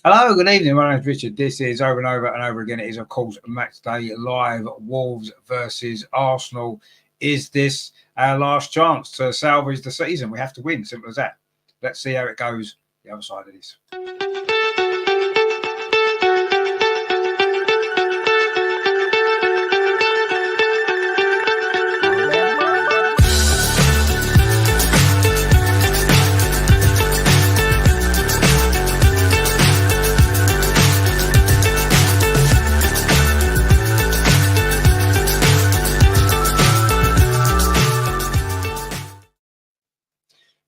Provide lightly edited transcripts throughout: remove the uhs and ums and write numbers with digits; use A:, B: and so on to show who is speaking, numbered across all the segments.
A: Hello, good evening. My name is Richard. This is over and over and over again. It is, of course, Matchday live. Wolves versus Arsenal. Is this our last chance to salvage the season? We have to win. Simple as that. Let's see how it goes the other side of this.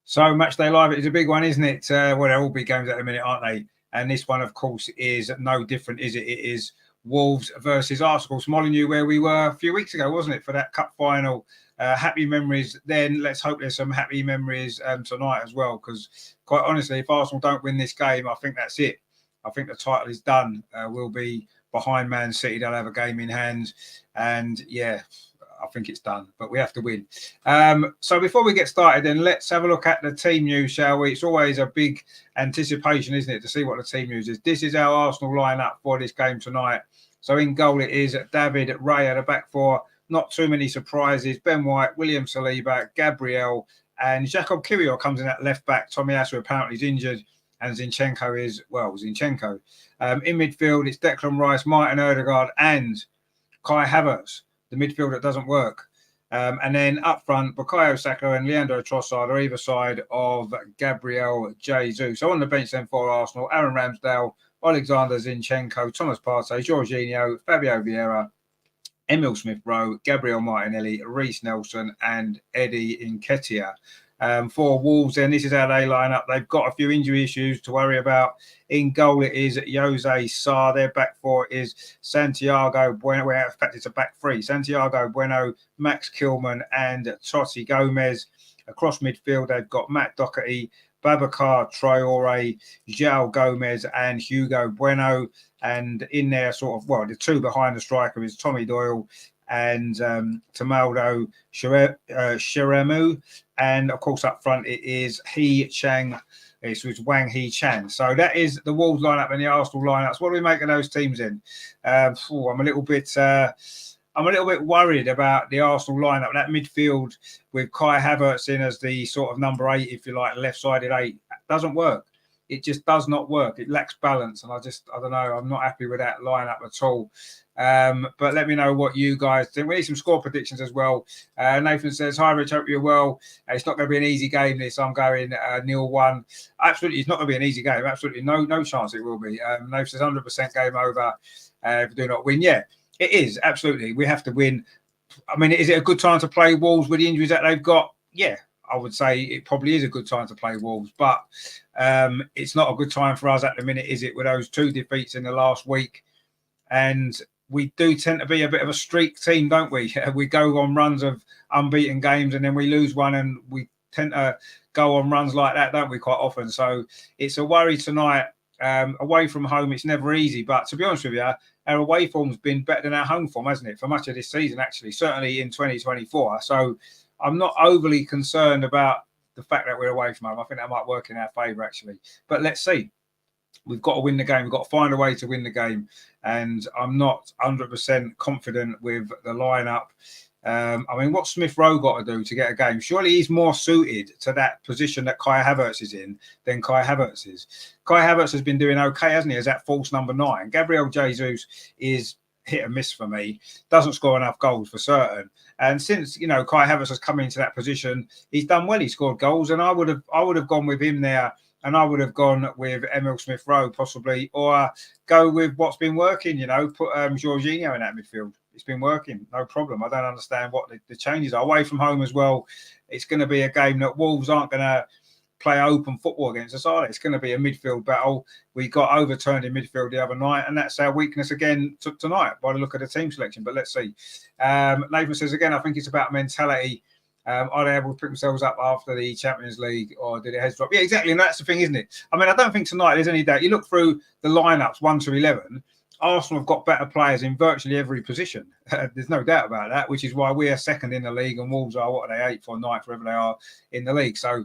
A: So Matchday Live is a big one, isn't it? Well, they're all big games at the minute, aren't they? And this one, of course, is no different, is it? It is Wolves versus Arsenal. Molyneux, where we were a few weeks ago, wasn't it, for that cup final? Happy memories then. Let's hope there's some happy memories tonight as well, because quite honestly, if Arsenal don't win this game, I think that's it. I think the title is done. We'll be behind Man City. They'll have a game in hand. And yeah, I think it's done, but we have to win. So before we get started, then let's have a look at the team news, shall we? It's always a big anticipation, isn't it, to see what the team news is. This is our Arsenal lineup for this game tonight. So in goal it is David Raya, the back four. Not too many surprises. Ben White, William Saliba, Gabriel, and Jacob Kiwior comes in at left back. Tomiyasu apparently is injured, and Zinchenko is, well, Zinchenko. In midfield, it's Declan Rice, Martin Odegaard, and Kai Havertz, the midfield that doesn't work. And then up front, Bukayo Saka and Leandro Trossard are either side of Gabriel Jesus. So on the bench then for Arsenal, Aaron Ramsdale, Alexander Zinchenko, Thomas Partey, Jorginho, Fabio Vieira, Emil Smith-Rowe, Gabriel Martinelli, Reece Nelson, and Eddie Nketiah. For Wolves, then this is how they line up. They've got a few injury issues to worry about. In goal, it is Jose Sarr. Their back four is Santiago Bueno. In fact, it's a back three. Santiago Bueno, Max Kilman, and Totti Gomez. Across midfield, they've got Matt Doherty, Babacar Traore, João Gomez, and Hugo Bueno. And in there, sort of, well, the two behind the striker is Tommy Doyle and Tamaldo Sheremu. And of course, up front, it is It's with Wang Hee-chan. So that is the Wolves lineup and the Arsenal lineups. What do we make of those teams in? I'm a little bit worried about the Arsenal lineup. That midfield with Kai Havertz in as the sort of number 8, if you like, left-sided 8, doesn't work. It just does not work. It lacks balance. And I don't know. I'm not happy with that lineup at all. But let me know what you guys think. We need some score predictions as well. Nathan says, hi, Rich, hope you're well. It's not going to be an easy game, this. I'm going 0-1. Absolutely, it's not going to be an easy game. Absolutely no chance it will be. Nathan says, 100% game over if we do not win. Yeah, it is. Absolutely. We have to win. I mean, is it a good time to play Wolves with the injuries that they've got? Yeah, I would say it probably is a good time to play Wolves. But it's not a good time for us at the minute, is it, with those 2 defeats in the last week? And we do tend to be a bit of a streak team, don't we? We go on runs of unbeaten games and then we lose one, and we tend to go on runs like that, don't we, quite often? So it's a worry tonight. Away from home, it's never easy. But to be honest with you, our away form's been better than our home form, hasn't it, for much of this season, actually, certainly in 2024. So I'm not overly concerned about the fact that we're away from home. I think that might work in our favour, actually. But let's see. We've got to win the game. We've got to find a way to win the game. And I'm not 100% confident with the lineup. I mean, what's Smith-Rowe got to do to get a game? Surely he's more suited to that position that Kai Havertz is in than Kai Havertz is. Kai Havertz has been doing okay, hasn't he, as that false number 9. Gabriel Jesus is hit and miss for me. Doesn't score enough goals for certain. And since, you know, Kai Havertz has come into that position, he's done well. He scored goals, and I would have gone with him there. And I would have gone with Emil Smith-Rowe possibly, or go with what's been working, you know, put Jorginho in that midfield. It's been working, no problem. I don't understand what the changes are. Away from home as well, it's going to be a game that Wolves aren't going to play open football against us, are they? It's going to be a midfield battle. We got overturned in midfield the other night, and that's our weakness again tonight by the look of the team selection. But let's see. Nathan says, again, I think it's about mentality. Are they able to pick themselves up after the Champions League, or did it heads drop? Yeah, exactly. And that's the thing, isn't it? I mean, I don't think tonight there's any doubt. You look through the lineups 1 to 11, Arsenal have got better players in virtually every position. There's no doubt about that, which is why we are second in the league and Wolves are, what are they, 8th or 9th, wherever they are in the league. So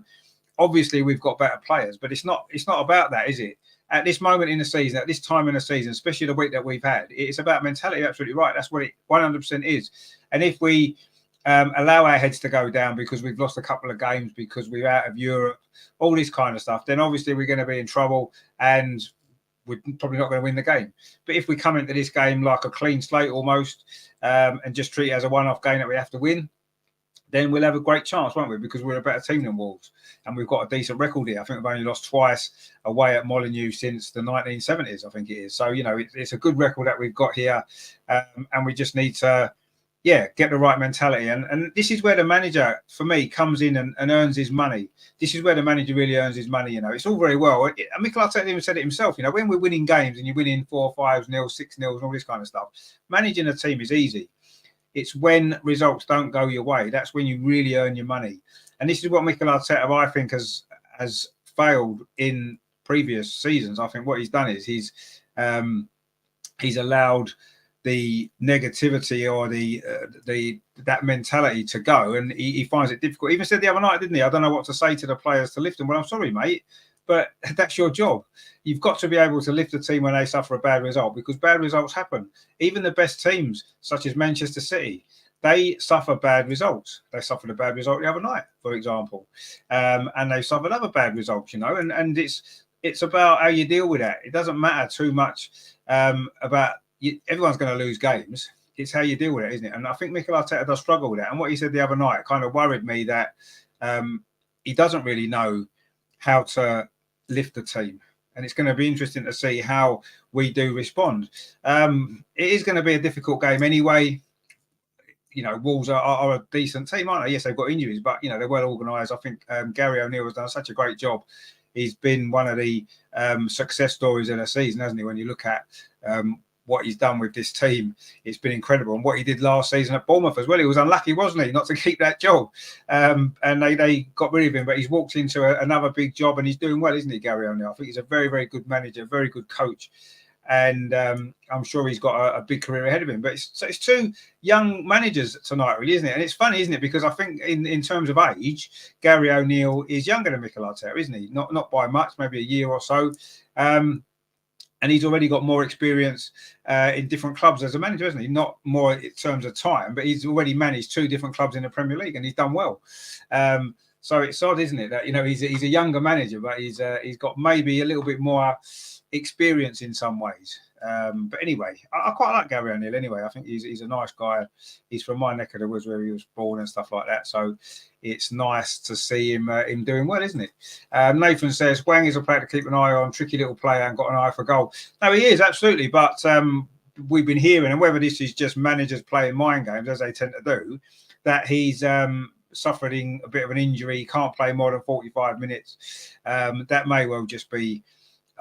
A: obviously we've got better players, but it's not about that, is it? at this moment in the season, at this time in the season, especially the week that we've had, it's about mentality. Absolutely right. That's what it 100% is. And if we allow our heads to go down because we've lost a couple of games, because we're out of Europe, all this kind of stuff, then obviously we're going to be in trouble and we're probably not going to win the game. But if we come into this game like a clean slate almost, and just treat it as a one-off game that we have to win, then we'll have a great chance, won't we? Because we're a better team than Wolves. And we've got a decent record here. I think we've only lost twice away at Molineux since the 1970s, I think it is. So, you know, it's a good record that we've got here. And we just need to, get the right mentality. And this is where the manager, for me, comes in and earns his money. This is where the manager really earns his money. You know, it's all very well. Mikel Arteta even said it himself. You know, when we're winning games and you're winning 4-5-0, 6-0, and all this kind of stuff, managing a team is easy. It's when results don't go your way. That's when you really earn your money. And this is what Mikel Arteta, I think, has failed in previous seasons. I think what he's done is he's allowed the negativity or that mentality to go, and he finds it difficult. He even said the other night, didn't he? I don't know what to say to the players to lift them. Well, I'm sorry, mate, but that's your job. You've got to be able to lift a team when they suffer a bad result, because bad results happen. Even the best teams, such as Manchester City, they suffer bad results. They suffered a bad result the other night, for example, and they suffered other bad results. You know, and it's about how you deal with that. It doesn't matter too much about. Everyone's going to lose games. It's how you deal with it, isn't it? And I think Mikel Arteta does struggle with that. And what he said the other night kind of worried me, that he doesn't really know how to lift the team. And it's going to be interesting to see how we do respond. It is going to be a difficult game anyway. You know, Wolves are a decent team, aren't they? Yes, they've got injuries, but, you know, they're well organised. I think Gary O'Neill has done such a great job. He's been one of the success stories of the season, hasn't he? When you look at what he's done with this team, it's been incredible. And what he did last season at Bournemouth as well, he was unlucky, wasn't he, not to keep that job. And they got rid of him, but he's walked into another big job and he's doing well, isn't he, Gary O'Neill? I think he's a very, very good manager, very good coach. And I'm sure he's got a big career ahead of him. But it's two young managers tonight, really, isn't it? And it's funny, isn't it? Because I think in terms of age, Gary O'Neill is younger than Mikel Arteta, isn't he? Not by much, maybe a year or so. And he's already got more experience in different clubs as a manager, hasn't he? Not more in terms of time, but he's already managed 2 different clubs in the Premier League, and he's done well. So it's odd, isn't it, that, you know, he's a younger manager, but he's got maybe a little bit more experience in some ways. But anyway, I quite like Gary O'Neill anyway. I think he's a nice guy. He's from my neck of the woods where he was born and stuff like that. So it's nice to see him doing well, isn't it? Nathan says, Wang is a player to keep an eye on, tricky little player and got an eye for goal. No, he is, absolutely. But we've been hearing, and whether this is just managers playing mind games, as they tend to do, that he's suffering a bit of an injury, he can't play more than 45 minutes. That may well just be,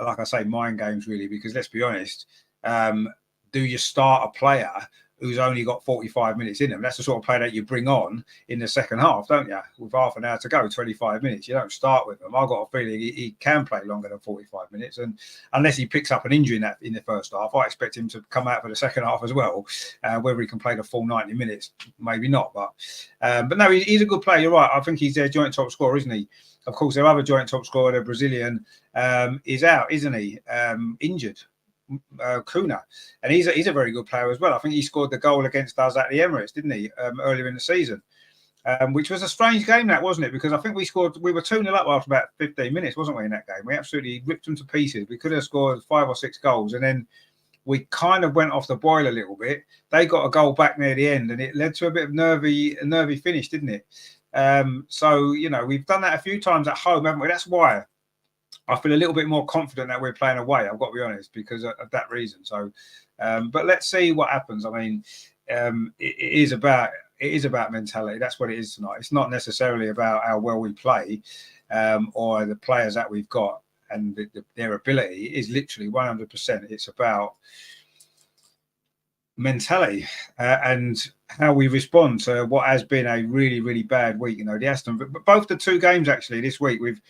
A: like I say, mind games, really, because let's be honest, do you start a player who's only got 45 minutes in them? That's the sort of player that you bring on in the second half, don't you? With half an hour to go, 25 minutes. You don't start with them. I've got a feeling he can play longer than 45 minutes. And unless he picks up an injury in the first half, I expect him to come out for the second half as well. Whether he can play the full 90 minutes, maybe not. But no, he's a good player. You're right. I think he's their joint top scorer, isn't he? Of course, their other joint top scorer, the Brazilian, is out, isn't he? Injured. Kuna, and he's a very good player as well. I think he scored the goal against us at the Emirates, didn't he, earlier in the season, which was a strange game, that, wasn't it? Because I think we were 2-0 up after about 15 minutes, wasn't we, in that game? We absolutely ripped them to pieces. We could have scored 5 or 6 goals, and then we kind of went off the boil a little bit. They got a goal back near the end, and it led to a bit of a nervy finish, didn't it? So, you know, we've done that a few times at home, haven't we? That's why I feel a little bit more confident that we're playing away, I've got to be honest, because of that reason. So, but let's see what happens. I mean, it is about mentality. That's what it is tonight. It's not necessarily about how well we play or the players that we've got and their ability. It is literally 100%. It's about mentality and how we respond to what has been a really, really bad week. You know, the but both the 2 games actually this week, we've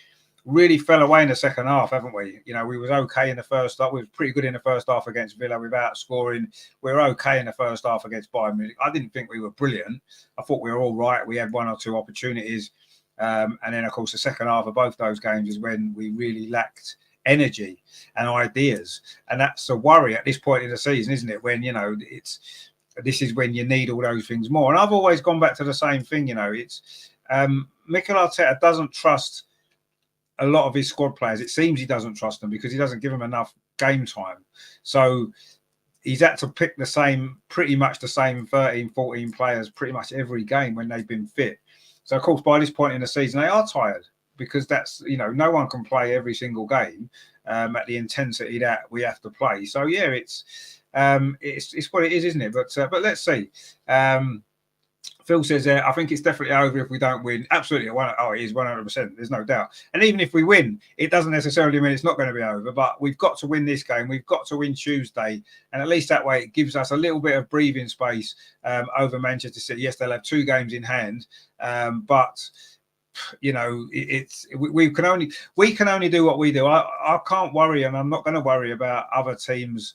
A: really fell away in the second half, haven't we? You know, we was okay in the first half. We were pretty good in the first half against Villa without scoring. We were okay in the first half against Bayern Munich. I didn't think we were brilliant. I thought we were all right. We had 1 or 2 opportunities. And then, of course, the second half of both those games is when we really lacked energy and ideas. And that's a worry at this point in the season, isn't it? When, this is when you need all those things more. And I've always gone back to the same thing, it's Mikel Arteta doesn't trust a lot of his squad players. It seems he doesn't trust them because he doesn't give them enough game time. So he's had to pick pretty much the same 13, 14 players pretty much every game when they've been fit. So, of course, by this point in the season, they are tired because that's, no one can play every single game at the intensity that we have to play. So, yeah, it's what it is, isn't it? But let's see. Phil says, I think it's definitely over if we don't win. Absolutely. It is 100%. There's no doubt. And even if we win, it doesn't necessarily mean it's not going to be over. But we've got to win this game. We've got to win Tuesday. And at least that way, it gives us a little bit of breathing space over Manchester City. Yes, they'll have 2 games in hand. But, we can only do what we do. I can't worry, and I'm not going to worry about other teams'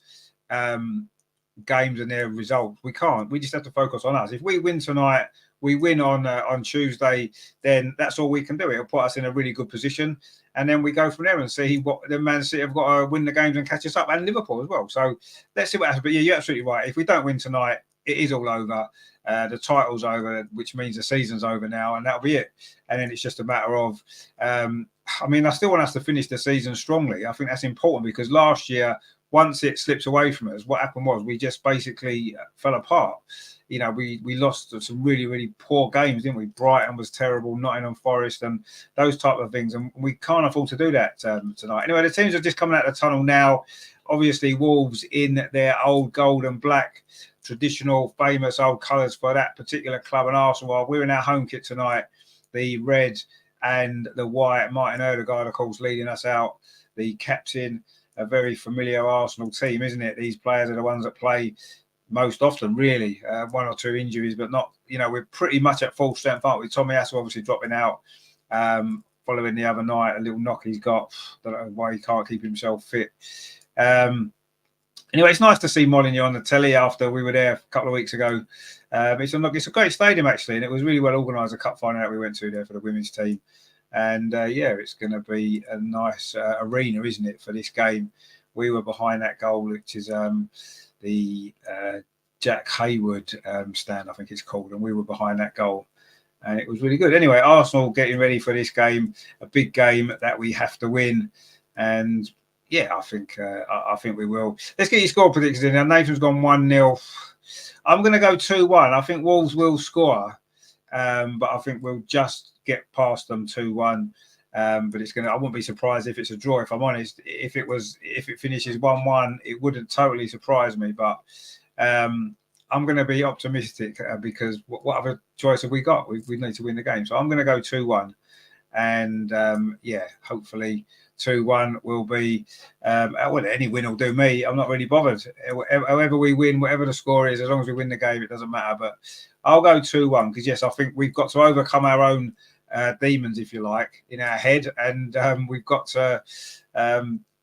A: games and their results. We can't. We just have to focus on us. If we win tonight, we win on Tuesday, then that's all we can do. It'll put us in a really good position, and then we go from there and see what the Man City have got to win the games and catch us up, and Liverpool as well. So let's see what happens. But yeah, you're absolutely right. If we don't win tonight, it is all over. The title's over, which means the season's over now, and that'll be it. And then it's just a matter of, I still want us to finish the season strongly. I think that's important because last year, once it slips away from us, what happened was we just basically fell apart. We lost some really, really poor games, didn't we? Brighton was terrible, Nottingham Forest and those type of things. And we can't afford to do that tonight. Anyway, the teams are just coming out of the tunnel now. Obviously, Wolves in their old gold and black, traditional, famous old colours for that particular club. And Arsenal, we're in our home kit tonight, the red and the white. Martin Odegaard, of course, leading us out, the captain. A very familiar Arsenal team, isn't it? These players are the ones that play most often, really. 1 or 2 injuries, but not, we're pretty much at full strength, aren't we? Tommy Asu obviously dropping out following the other night, a little knock he's got. Don't know why he can't keep himself fit. Anyway, it's nice to see Molineux on the telly after we were there a couple of weeks ago. It's a great stadium, actually, and it was really well organised, the cup final that we went to there for the women's team. And it's going to be a nice arena, isn't it, for this game? We were behind that goal, which is the Jack Hayward stand, I think it's called, and we were behind that goal, and it was really good. Anyway, Arsenal getting ready for this game, a big game that we have to win, and yeah, I think we will. Let's get your score predictions in. Now, Nathan's gone 1-0. I'm going to go 2-1. I think Wolves will score, but I think we'll just get past them 2-1. But I wouldn't be surprised if it's a draw, if I'm honest. If it finishes 1-1, it wouldn't totally surprise me. But I'm going to be optimistic because what other choice have we got? We need to win the game. So I'm going to go 2-1. And hopefully 2-1 will be, any win will do me. I'm not really bothered. However we win, whatever the score is, as long as we win the game, it doesn't matter. But I'll go 2-1 because, yes, I think we've got to overcome our own demons, if you like, in our head. And we've got to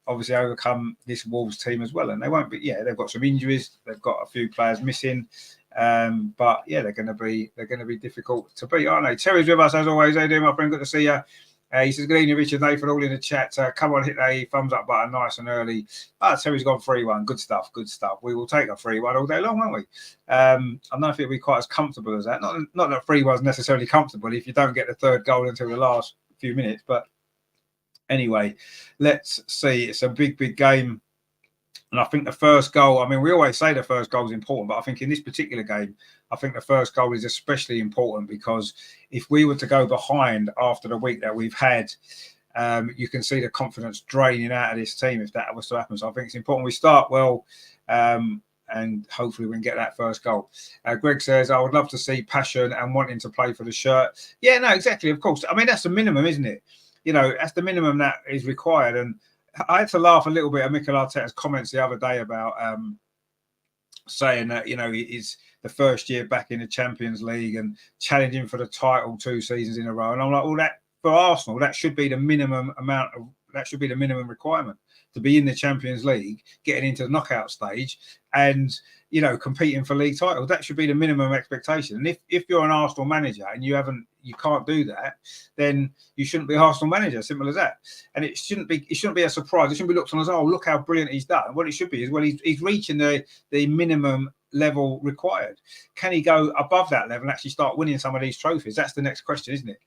A: obviously overcome this Wolves team as well. And they won't be, they've got some injuries. They've got a few players missing. But they're going to be difficult to beat, aren't they? Terry's with us as always. How you doing, my friend? Good to see you. He says, good evening, Richard, Nathan, all in the chat. Come on, hit that thumbs up button nice and early. Terry's gone 3-1. Good stuff. We will take a 3-1 all day long, won't we? I don't know if it'll be quite as comfortable as that. Not that 3-1 is necessarily comfortable if you don't get the third goal until the last few minutes. But anyway, let's see. It's a big, big game. And I think the first goal, we always say the first goal is important, but I think in this particular game, I think the first goal is especially important because if we were to go behind after the week that we've had, you can see the confidence draining out of this team if that was to happen. So I think it's important we start well and hopefully we can get that first goal. Greg says, I would love to see passion and wanting to play for the shirt. Yeah, no, exactly. Of course. That's the minimum, isn't it? That's the minimum that is required. And I had to laugh a little bit at Mikel Arteta's comments the other day about saying that, it's the first year back in the Champions League and challenging for the title 2 seasons in a row. And I'm like, that for Arsenal, that should be the minimum requirement. to be in the Champions League, getting into the knockout stage, and competing for league titles. That should be the minimum expectation. And if you're an Arsenal manager and you can't do that, then you shouldn't be Arsenal manager. Simple as that. And it shouldn't be a surprise. It shouldn't be looked on as, oh, look how brilliant he's done. What it should be is, well, he's reaching the minimum level required. Can he go above that level and actually start winning some of these trophies? That's the next question, isn't it?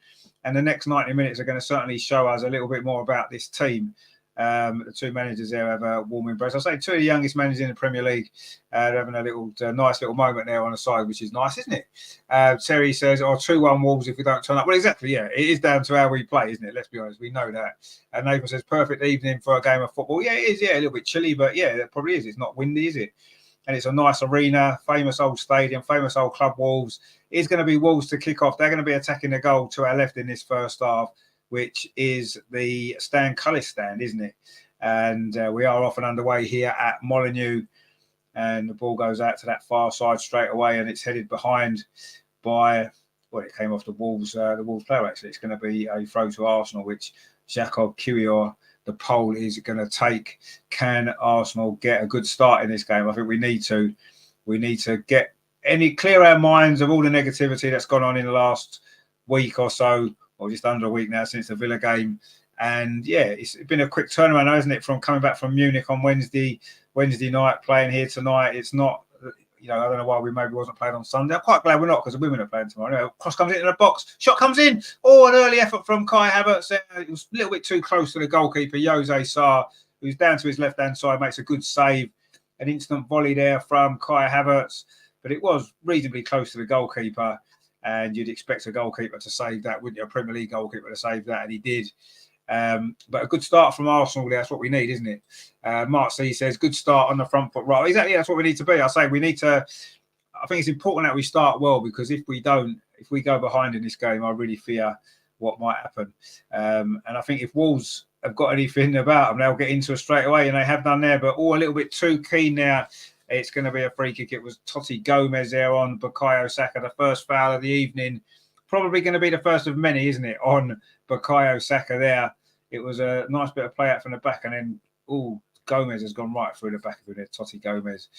A: And the next 90 minutes are going to certainly show us a little bit more about this team. The two managers there have a warm embrace. I say two of the youngest managers in the Premier League. They're having a nice little moment there on the side, which is nice, isn't it? Terry says, 2-1 Wolves if we don't turn up. Well, exactly, yeah. It is down to how we play, isn't it? Let's be honest. We know that. And Nathan says, perfect evening for a game of football. Yeah, it is, yeah. A little bit chilly, but yeah, it probably is. It's not windy, is it? And it's a nice arena, famous old stadium, famous old club Wolves. It's going to be Wolves to kick off. They're going to be attacking the goal to our left in this first half, which is the Stan Cullis stand, isn't it? And we are off and underway here at Molineux. And the ball goes out to that far side straight away, and it's headed behind by, it came off the Wolves player, actually. It's going to be a throw to Arsenal, which Jacob Kiwior, the poll, is going to take. Can Arsenal get a good start in this game? I think we need to get clear our minds of all the negativity that's gone on in the last week or so, or just under a week now since the Villa game. And yeah, it's been a quick turnaround, hasn't it, from coming back from Munich on Wednesday night, playing here tonight. It's not, I don't know why we maybe wasn't playing on Sunday. I'm quite glad we're not, because the women are playing tomorrow. Anyway, cross comes into the box, shot comes in. Oh, an early effort from Kai Havertz. It was a little bit too close to the goalkeeper, Jose Sarr, who's down to his left-hand side, makes a good save. An instant volley there from Kai Havertz, but it was reasonably close to the goalkeeper, and you'd expect a goalkeeper to save that, wouldn't you? A Premier League goalkeeper to save that, and he did. But a good start from Arsenal there. That's what we need, isn't it? Mark C says, good start on the front foot. Right, exactly. That's what we need to be. I say we need to. I think it's important that we start well, because if we go behind in this game, I really fear what might happen. And I think if Wolves have got anything about them, they'll get into us straight away, and they have done there. But a little bit too keen now. It's going to be a free kick. It was Totti Gomez there on Bukayo Saka, the first foul of the evening. Probably going to be the first of many, isn't it, on Bukayo Saka there. It was a nice bit of play out from the back, and then, Gomez has gone right through the back of it, Totti Gomez.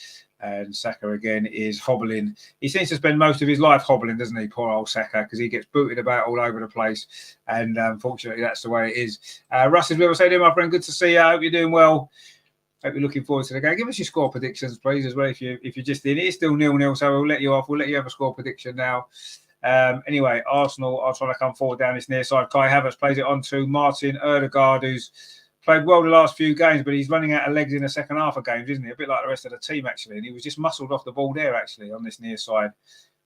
A: And Saka again is hobbling. He seems to spend most of his life hobbling, doesn't he, poor old Saka, because he gets booted about all over the place. And unfortunately, that's the way it is. Russ is with us. How you doing, my friend? Good to see you. I hope you're doing well. Hope you're looking forward to the game. Give us your score predictions, please, as well, if you're just in. It is still 0-0, so we'll let you off. We'll let you have a score prediction now. Anyway, Arsenal are trying to come forward down this near side. Kai Havertz plays it on to Martin Ødegaard, who's played well the last few games, but he's running out of legs in the second half of games, isn't he? A bit like the rest of the team, actually. And he was just muscled off the ball there, actually, on this near side.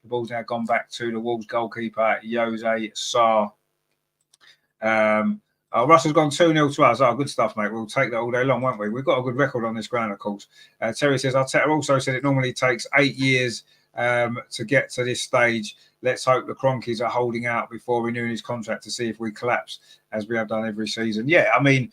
A: The ball's now gone back to the Wolves goalkeeper, Jose Sarr. Russell's gone 2-0 to us. Oh, good stuff, mate. We'll take that all day long, won't we? We've got a good record on this ground, of course. Terry says, Arteta also said it normally takes 8 years to get to this stage. Let's hope the Cronkies are holding out before renewing his contract to see if we collapse, as we have done every season. Yeah, I mean,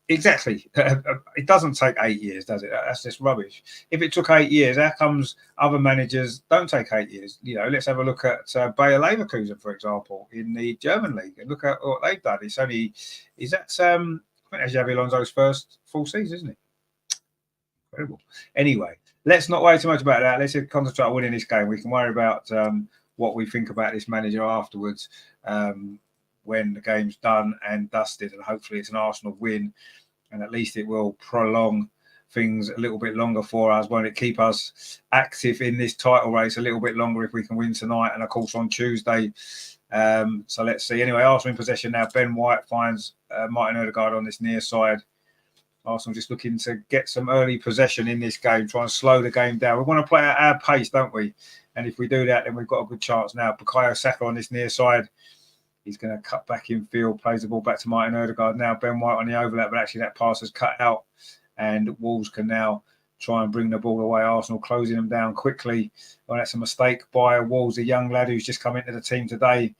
A: exactly. It doesn't take 8 years, does it? That's just rubbish. If it took 8 years, how comes other managers don't take 8 years? Let's have a look at Bayer Leverkusen, for example, in the German league, and look at what they've done. I think that's Xabi Alonso's first full season, isn't it? Incredible. Anyway, let's not worry too much about that. Let's concentrate on winning this game. We can worry about what we think about this manager afterwards. When the game's done and dusted, and hopefully it's an Arsenal win, and at least it will prolong things a little bit longer for us. Won't it keep us active in this title race a little bit longer if we can win tonight and of course on Tuesday? So let's see. Anyway, Arsenal in possession now. Ben White finds Martin Ødegaard on this near side. Arsenal just looking to get some early possession in this game, try and slow the game down. We want to play at our pace, don't we? And if we do that, then we've got a good chance now. Bukayo Saka on this near side. He's going to cut back in field, plays the ball back to Martin Ødegaard. Now Ben White on the overlap, but actually that pass has cut out. And Wolves can now try and bring the ball away. Arsenal closing them down quickly. Well, that's a mistake by Wolves, a young lad who's just come into the team today,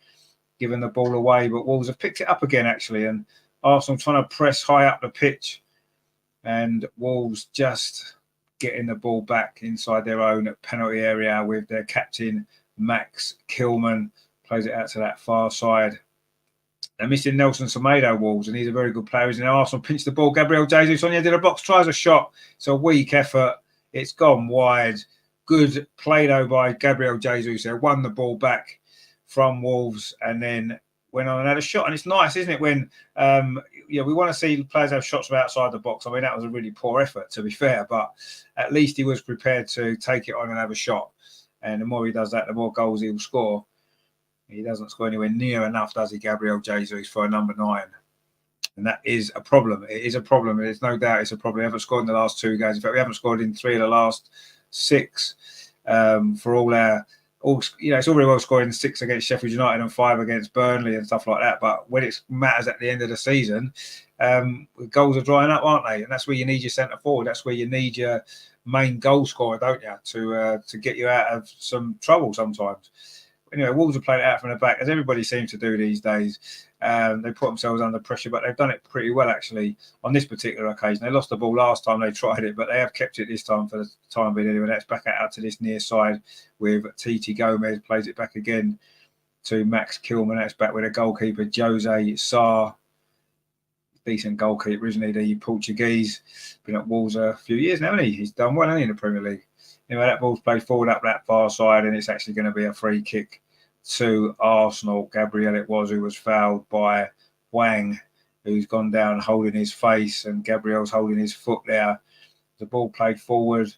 A: giving the ball away. But Wolves have picked it up again, actually. And Arsenal trying to press high up the pitch. And Wolves just getting the ball back inside their own penalty area with their captain, Max Kilman. Plays it out to that far side. They're missing Nelson Semedo, Wolves, and he's a very good player. He's in Arsenal. Pinched the ball. Gabriel Jesus on the end of the box, tries a shot. It's a weak effort. It's gone wide. Good play, though, by Gabriel Jesus. They won the ball back from Wolves and then went on and had a shot. And it's nice, isn't it, when we want to see players have shots from outside the box. I mean, that was a really poor effort, to be fair, but at least he was prepared to take it on and have a shot. And the more he does that, the more goals he will score. He doesn't score anywhere near enough, does he, Gabriel Jesus, for a number 9? And that is a problem. It is a problem. There's no doubt it's a problem. We haven't scored in the last 2 games. In fact, we haven't scored in 3 of the last 6 for all our... it's all very well scoring 6 against Sheffield United and 5 against Burnley and stuff like that. But when it matters at the end of the season, goals are drying up, aren't they? And that's where you need your centre forward. That's where you need your main goal scorer, don't you, to get you out of some trouble sometimes. Anyway, Wolves are playing it out from the back, as everybody seems to do these days. They put themselves under pressure, but they've done it pretty well, actually, on this particular occasion. They lost the ball last time they tried it, but they have kept it this time for the time being. Anyway, that's back out to this near side with Titi Gomez, plays it back again to Max Kilman. That's back with a goalkeeper, Jose Sarr. Decent goalkeeper, isn't he? The Portuguese. Been at Wolves a few years now, hasn't he? He's done well, hasn't he, in the Premier League? Anyway, that ball's played forward up that far side, and it's actually going to be a free kick to Arsenal. Gabriel it was who was fouled by Wang, who's gone down holding his face, and Gabriel's holding his foot there. The ball played forward.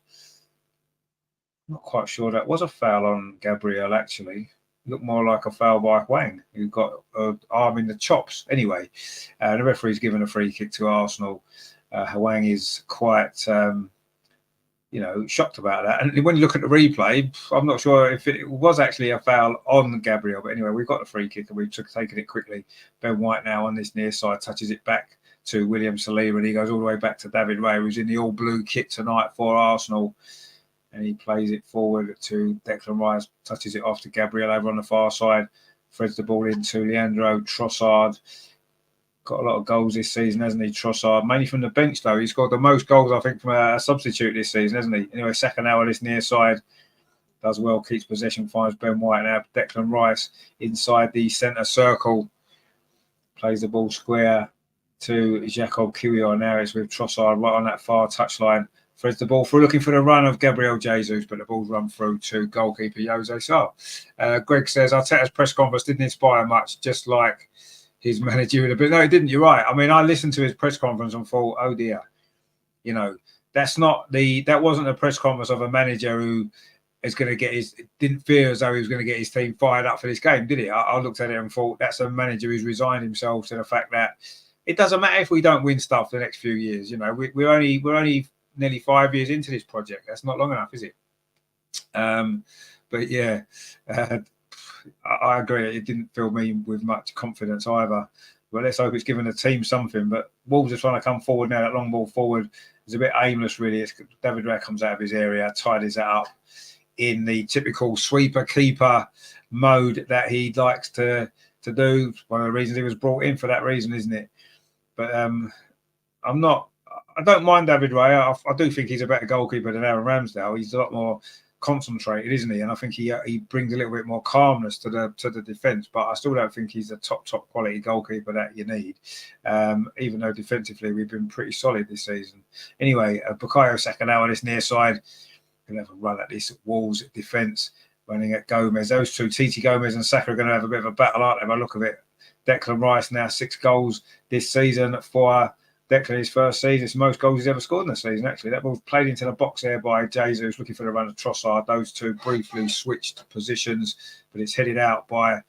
A: Not quite sure that was a foul on Gabriel, actually. It looked more like a foul by Wang, who got an arm in the chops. Anyway, the referee's given a free kick to Arsenal. Wang is quite... shocked about that. And when you look at the replay, I'm not sure if it was actually a foul on Gabriel. But anyway, we've got the free kick and we've taken it quickly. Ben White now on this near side touches it back to William Saliba, and he goes all the way back to David Ray, who's in the all blue kit tonight for Arsenal. And he plays it forward to Declan Rice, touches it off to Gabriel over on the far side, threads the ball into Leandro Trossard. Got a lot of goals this season, hasn't he, Trossard? Mainly from the bench, though. He's scored the most goals, I think, from a substitute this season, hasn't he? Anyway, Saka now on this near side. Does well, keeps possession, finds Ben White now. Declan Rice inside the centre circle. Plays the ball square to Jacob Kiwior. Now it's with Trossard right on that far touchline. Threads the ball through, looking for the run of Gabriel Jesus, but the ball's run through to goalkeeper Jose Sarr. Greg says, Arteta's press conference didn't inspire much, just like his manager. But no, it didn't. You're right. I mean, I listened to his press conference and thought, oh dear, that wasn't a press conference of a manager who is going to didn't feel as though he was going to get his team fired up for this game, did he? I looked at it and thought, that's a manager who's resigned himself to the fact that it doesn't matter if we don't win stuff the next few years. We're only nearly 5 years into this project. That's not long enough, is it? But yeah, I agree. It didn't fill me with much confidence either. But let's hope it's given the team something. But Wolves are trying to come forward now. That long ball forward is a bit aimless, really. David Raya comes out of his area, tidies that up in the typical sweeper-keeper mode that he likes to do. One of the reasons he was brought in for that reason, isn't it? But I don't mind David Raya. I do think he's a better goalkeeper than Aaron Ramsdale. He's a lot more concentrated, isn't he? And I think he brings a little bit more calmness to the defence. But I still don't think he's a top quality goalkeeper that you need. Even though defensively we've been pretty solid this season. Anyway, Bukayo Saka now on this near side. Going to have a run at this Wolves defence, running at Gomez. Those two, Titi Gomez and Saka, are going to have a bit of a battle, aren't they? By the look of it. Declan Rice now 6 goals this season for Declan, his first season. It's the most goals he's ever scored in the season, actually. That ball played into the box there by Jesus, looking for the run of Trossard. Those two briefly switched positions, but it's headed out by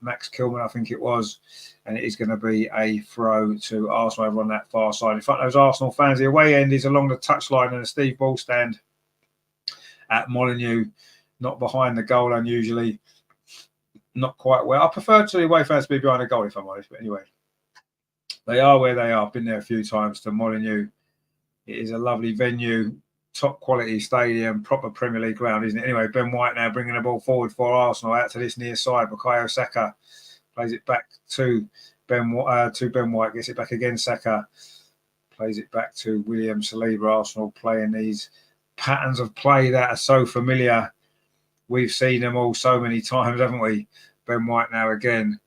A: Max Kilman, I think it was. And it is going to be a throw to Arsenal over on that far side. In front of those Arsenal fans, the away end is along the touchline and the Steve Ball stand at Molineux, not behind the goal unusually. Not quite well. I prefer to the away fans to be behind the goal, if I'm honest. But anyway, they are where they are. I've been there a few times to Molineux. It is a lovely venue, top quality stadium, proper Premier League ground, isn't it? Anyway, Ben White now bringing the ball forward for Arsenal out to this near side. Bukayo Saka plays it back to Ben White, gets it back again. Saka plays it back to William Saliba. Arsenal playing these patterns of play that are so familiar. We've seen them all so many times, haven't we? Ben White now again.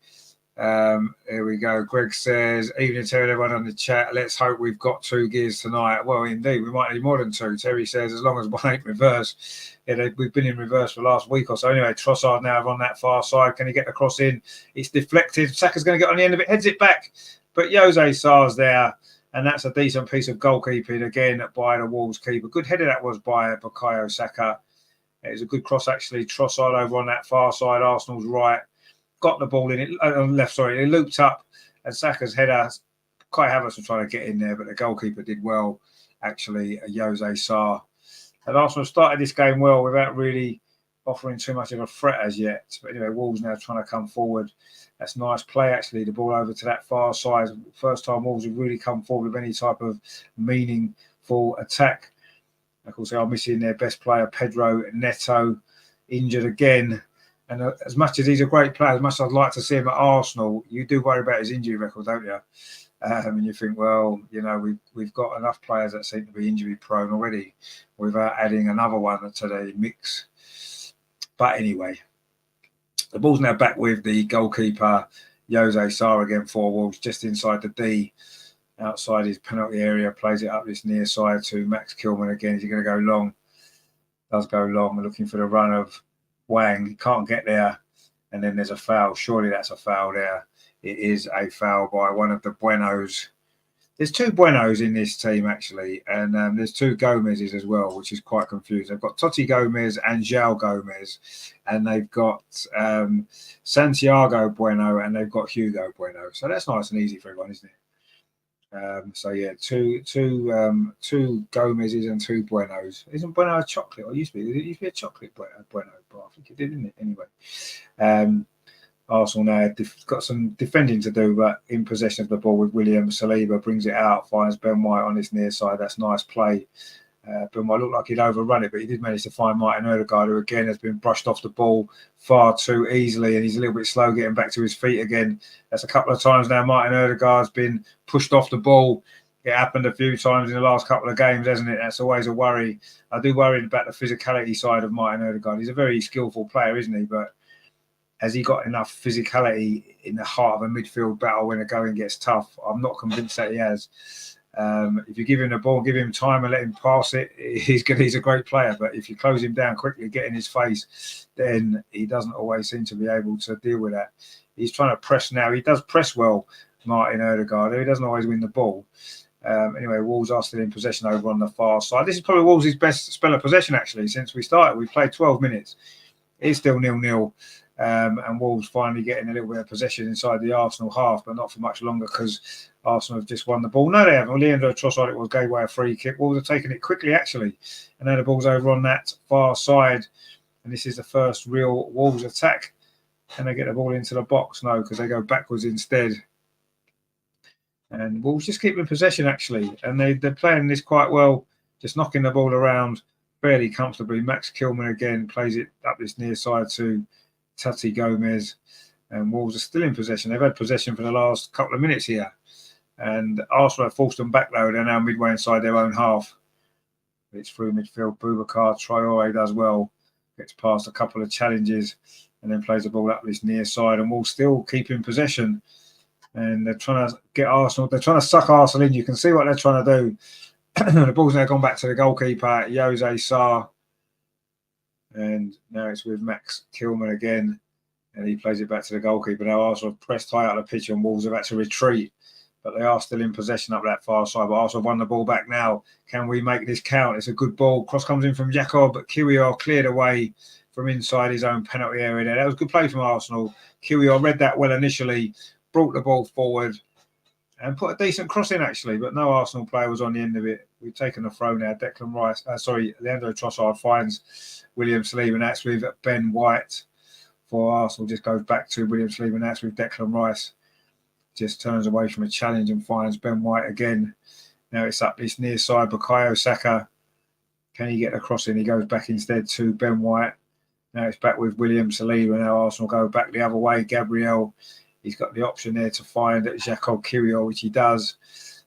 A: Here we go. Greg says, evening to everyone on the chat. Let's hope we've got 2 gears tonight. Well, indeed, we might need more than 2. Terry says, as long as one ain't reverse. Yeah, we've been in reverse for the last week or so. Anyway, Trossard now on that far side. Can he get the cross in? It's deflected. Saka's going to get on the end of it, heads it back. But Jose Sarr's there, and that's a decent piece of goalkeeping again by the Wolves keeper. Good header that was by Bukayo Saka. It was a good cross, actually. Trossard over on that far side, Arsenal's right. Got the ball in it on left, sorry. It looped up, and Saka's header. Kai Havertz was trying to get in there, but the goalkeeper did well, actually, Jose Sarr. And Arsenal started this game well without really offering too much of a threat as yet. But anyway, Wolves now trying to come forward. That's nice play, actually, the ball over to that far side. First time Wolves have really come forward with any type of meaningful attack. Of course, they are missing their best player, Pedro Neto, injured again. And as much as he's a great player, as much as I'd like to see him at Arsenal, you do worry about his injury record, don't you? And you think, well, you know, we've got enough players that seem to be injury prone already without adding another one to the mix. But anyway, the ball's now back with the goalkeeper, Jose Sarr again for Wolves, just inside the D, outside his penalty area, plays it up this near side to Max Kilman again. Is he going to go long? Does go long. We're looking for the run of Wang. He can't get there, and then there's a foul. Surely that's a foul there. It is a foul by one of the Buenos. There's 2 Buenos in this team, actually, and there's 2 Gomez's as well, which is quite confusing. They've got Totti Gomez and João Gomez, and they've got Santiago Bueno, and they've got Hugo Bueno. So that's nice and easy for everyone, isn't it? So yeah, two Gomez's and 2 Buenos. Isn't Bueno a chocolate? Or it used to be a chocolate Bueno, but I think it did, didn't it? Anyway, Arsenal now got some defending to do, but in possession of the ball with William Saliba, brings it out, finds Ben White on his near side. That's nice play. Ben White looked like he'd overrun it, but he did manage to find Martin Odegaard, who again has been brushed off the ball far too easily, and he's a little bit slow getting back to his feet again. That's a couple of times now Martin Odegaard's been pushed off the ball. It happened a few times in the last couple of games, hasn't it? That's always a worry. I do worry about the physicality side of Martin Odegaard. He's a very skillful player, isn't he? But has he got enough physicality in the heart of a midfield battle when the going gets tough? I'm not convinced that he has. If you give him the ball, give him time and let him pass it, he's a great player. But if you close him down quickly, get in his face, then he doesn't always seem to be able to deal with that. He's trying to press now. He does press well, Martin Odegaard. He doesn't always win the ball. Anyway, Wolves are still in possession over on the far side. This is probably Wolves' best spell of possession, actually, since we started. We've played 12 minutes. It's still 0-0. And Wolves finally getting a little bit of possession inside the Arsenal half, but not for much longer because Arsenal have just won the ball. No, they haven't. Leandro Trossard, it was gave away a free kick. Wolves have taken it quickly, actually. And now the ball's over on that far side. And this is the first real Wolves attack. Can they get the ball into the box? No, because they go backwards instead. And Wolves just keep in possession, actually. And they're playing this quite well, just knocking the ball around fairly comfortably. Max Kilman again plays it up this near side to Totti Gomez, and Wolves are still in possession. They've had possession for the last couple of minutes here, and Arsenal have forced them back though. They're now midway inside their own half. It's through midfield. Boubacar Traore does well, gets past a couple of challenges, and then plays the ball up this near side, and Wolves still keep in possession. And they're trying to get Arsenal. They're trying to suck Arsenal in. You can see what they're trying to do. The ball's now gone back to the goalkeeper, Jose Sarr. And now it's with Max Kilman again. And he plays it back to the goalkeeper. Now Arsenal have pressed high out of the pitch and Wolves have had to retreat. But they are still in possession up that far side. But Arsenal have won the ball back now. Can we make this count? It's a good ball. Cross comes in from Jacob, but Kiwior cleared away from inside his own penalty area there. That was good play from Arsenal. Kiwior read that well initially, brought the ball forward and put a decent cross in, actually. But no Arsenal player was on the end of it. We've taken the throw now. Leandro Trossard finds William Saliba, and that's with Ben White for Arsenal. Just goes back to William Saliba, and that's with Declan Rice. Just turns away from a challenge and finds Ben White again. Now it's up this near side. Bukayo Saka. Can he get the cross in? He goes back instead to Ben White. Now it's back with William Saliba. Now Arsenal go back the other way. Gabriel, he's got the option there to find Jacob Kiwior, which he does.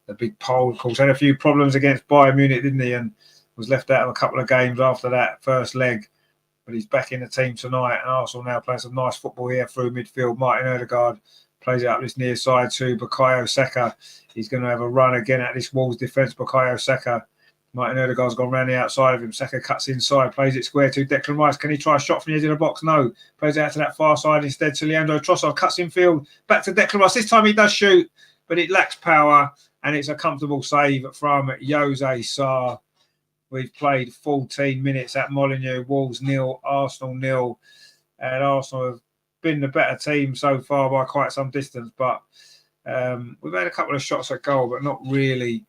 A: The big Pole, of course, had a few problems against Bayern Munich, didn't he? And was left out of a couple of games after that first leg. But he's back in the team tonight. And Arsenal now playing some nice football here through midfield. Martin Odegaard Plays it up this near side to Bukayo Saka. He's going to have a run again at this Wolves defence. Bukayo Saka. Martin Odegaard's gone round the outside of him. Saka cuts inside, plays it square to Declan Rice. Can he try a shot from the edge of the box? No. Plays it out to that far side instead to Leandro Trossard. Cuts in field. Back to Declan Rice. This time he does shoot, but it lacks power. And it's a comfortable save from Jose Sarr. We've played 14 minutes at Molineux. Wolves 0, Arsenal 0. And Arsenal have been the better team so far by quite some distance. But we've had a couple of shots at goal, but not really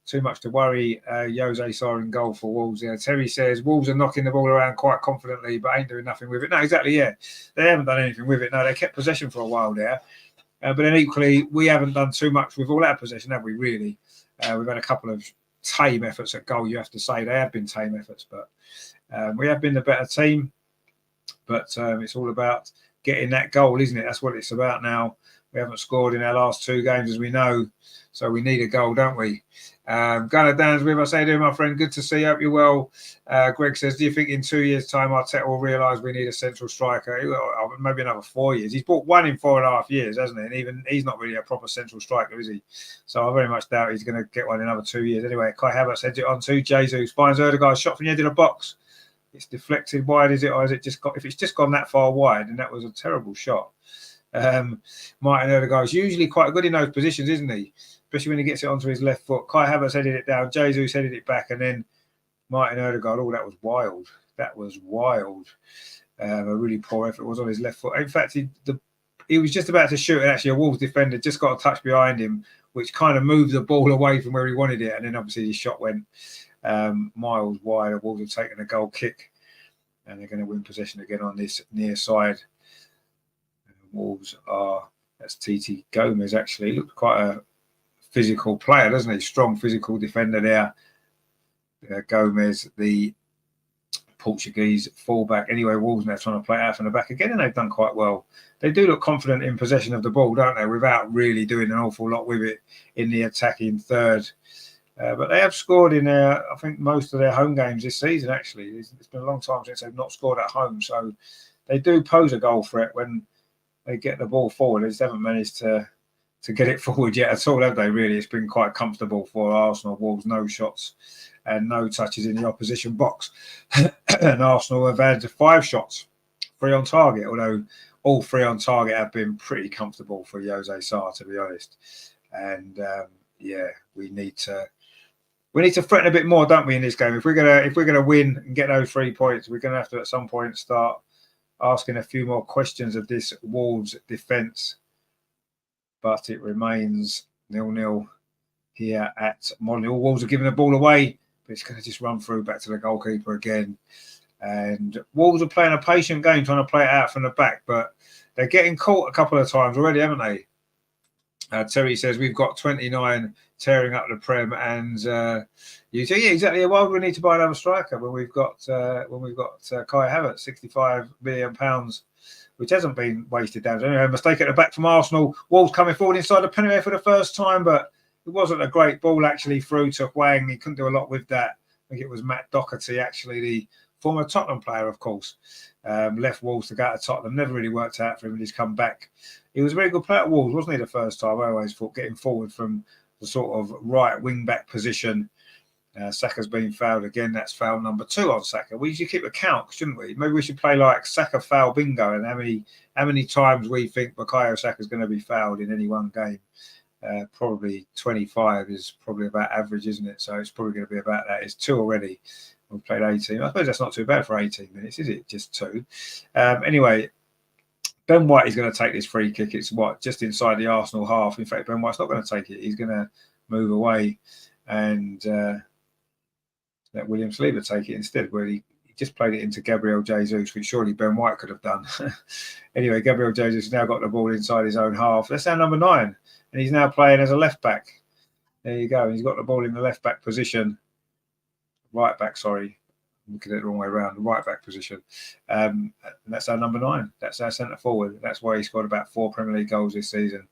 A: too much to worry. Jose Sarr in goal for Wolves. Yeah, Terry says, Wolves are knocking the ball around quite confidently, but ain't doing nothing with it. No, exactly, yeah. They haven't done anything with it. No, they kept possession for a while there. But then equally, we haven't done too much with all our possession, have we, really? We've had a couple of tame efforts at goal, you have to say. They have been tame efforts, but we have been the better team. But it's all about getting that goal, isn't it? That's what it's about now. We haven't scored in our last 2 games, as we know. So we need a goal, don't we? Gunnar Dan's with us. How you doing, my friend? Good to see you. Hope you're well. Greg says, do you think in 2 years' time Arteta will realise we need a central striker? Maybe another 4 years. He's bought one in 4.5 years, hasn't he? And even he's not really a proper central striker, is he? So I very much doubt he's going to get one in another 2 years. Anyway, Kai Havertz heads it on to Jesus. Finds Odegaard shot from the edge of the box. It's deflected wide, is it? Or is it just got? If it's just gone that far wide, then that was a terrible shot. Martin Odegaard is usually quite good in those positions, isn't he? Especially when he gets it onto his left foot. Kai Havertz headed it down. Jesus headed it back, and then Martin Odegaard. Oh, that was wild. That was wild. A really poor effort was on his left foot. In fact, he was just about to shoot, and actually a Wolves defender just got a touch behind him, which kind of moved the ball away from where he wanted it, and then obviously his shot went miles wide. The Wolves have taken a goal kick, and they're going to win possession again on this near side. Wolves are, that's TT Gomez actually. He looked quite a physical player, doesn't he? Strong physical defender there. Gomez, the Portuguese fullback. Anyway, Wolves now trying to play out from the back again, and they've done quite well. They do look confident in possession of the ball, don't they? Without really doing an awful lot with it in the attacking third. But they have scored in I think most of their home games this season, actually. It's been a long time since they've not scored at home. So they do pose a goal threat when they get the ball forward. They just haven't managed to get it forward yet at all, have they, really? It's been quite comfortable for Arsenal. Wolves, no shots and no touches in the opposition box. And Arsenal have had 5 shots, 3 on target, although all 3 on target have been pretty comfortable for Jose Sarr, to be honest. And, we need to threaten a bit more, don't we, in this game? If we're gonna win and get those 3 points, we're gonna have to at some point start asking a few more questions of this Wolves defence. But it remains 0-0 here at Molineux. Wolves are giving the ball away, but it's going to just run through back to the goalkeeper again. And Wolves are playing a patient game, trying to play it out from the back, but they're getting caught a couple of times already, haven't they? Terry says we've got 29 tearing up the Prem, and you say, yeah, exactly. Why would we need to buy another striker when we've got Kai Havertz, £65 million, which hasn't been wasted down. Anyway, a mistake at the back from Arsenal. Wolves coming forward inside the penalty area for the first time, but it wasn't a great ball actually through to Hwang. He couldn't do a lot with that. I think it was Matt Doherty, actually, the former Tottenham player, of course. Left Wolves to go to Tottenham. Never really worked out for him, and he's come back. He was a very good player at Wolves, wasn't he, the first time? I always thought getting forward from the sort of right wing-back position. Saka's been fouled again. That's foul number 2 on Saka. We should keep a count, shouldn't we? Maybe we should play like Saka foul bingo, and how many times we think Bukayo Saka's going to be fouled in any one game. Probably 25 is probably about average, isn't it? So it's probably going to be about that. It's 2 already. We've played 18. I suppose that's not too bad for 18 minutes, is it? Just 2. Anyway, Ben White is going to take this free kick. It's just inside the Arsenal half. In fact, Ben White's not going to take it. He's going to move away and let William Saliba take it instead, where he just played it into Gabriel Jesus, which surely Ben White could have done. Anyway, Gabriel Jesus has now got the ball inside his own half. That's our number 9, and he's now playing as a left back. There you go. He's got the ball in the left back position. Right back, sorry. I'm looking at it the wrong way around. The right back position. And that's our number 9. That's our centre forward. That's why he scored about 4 Premier League goals this season.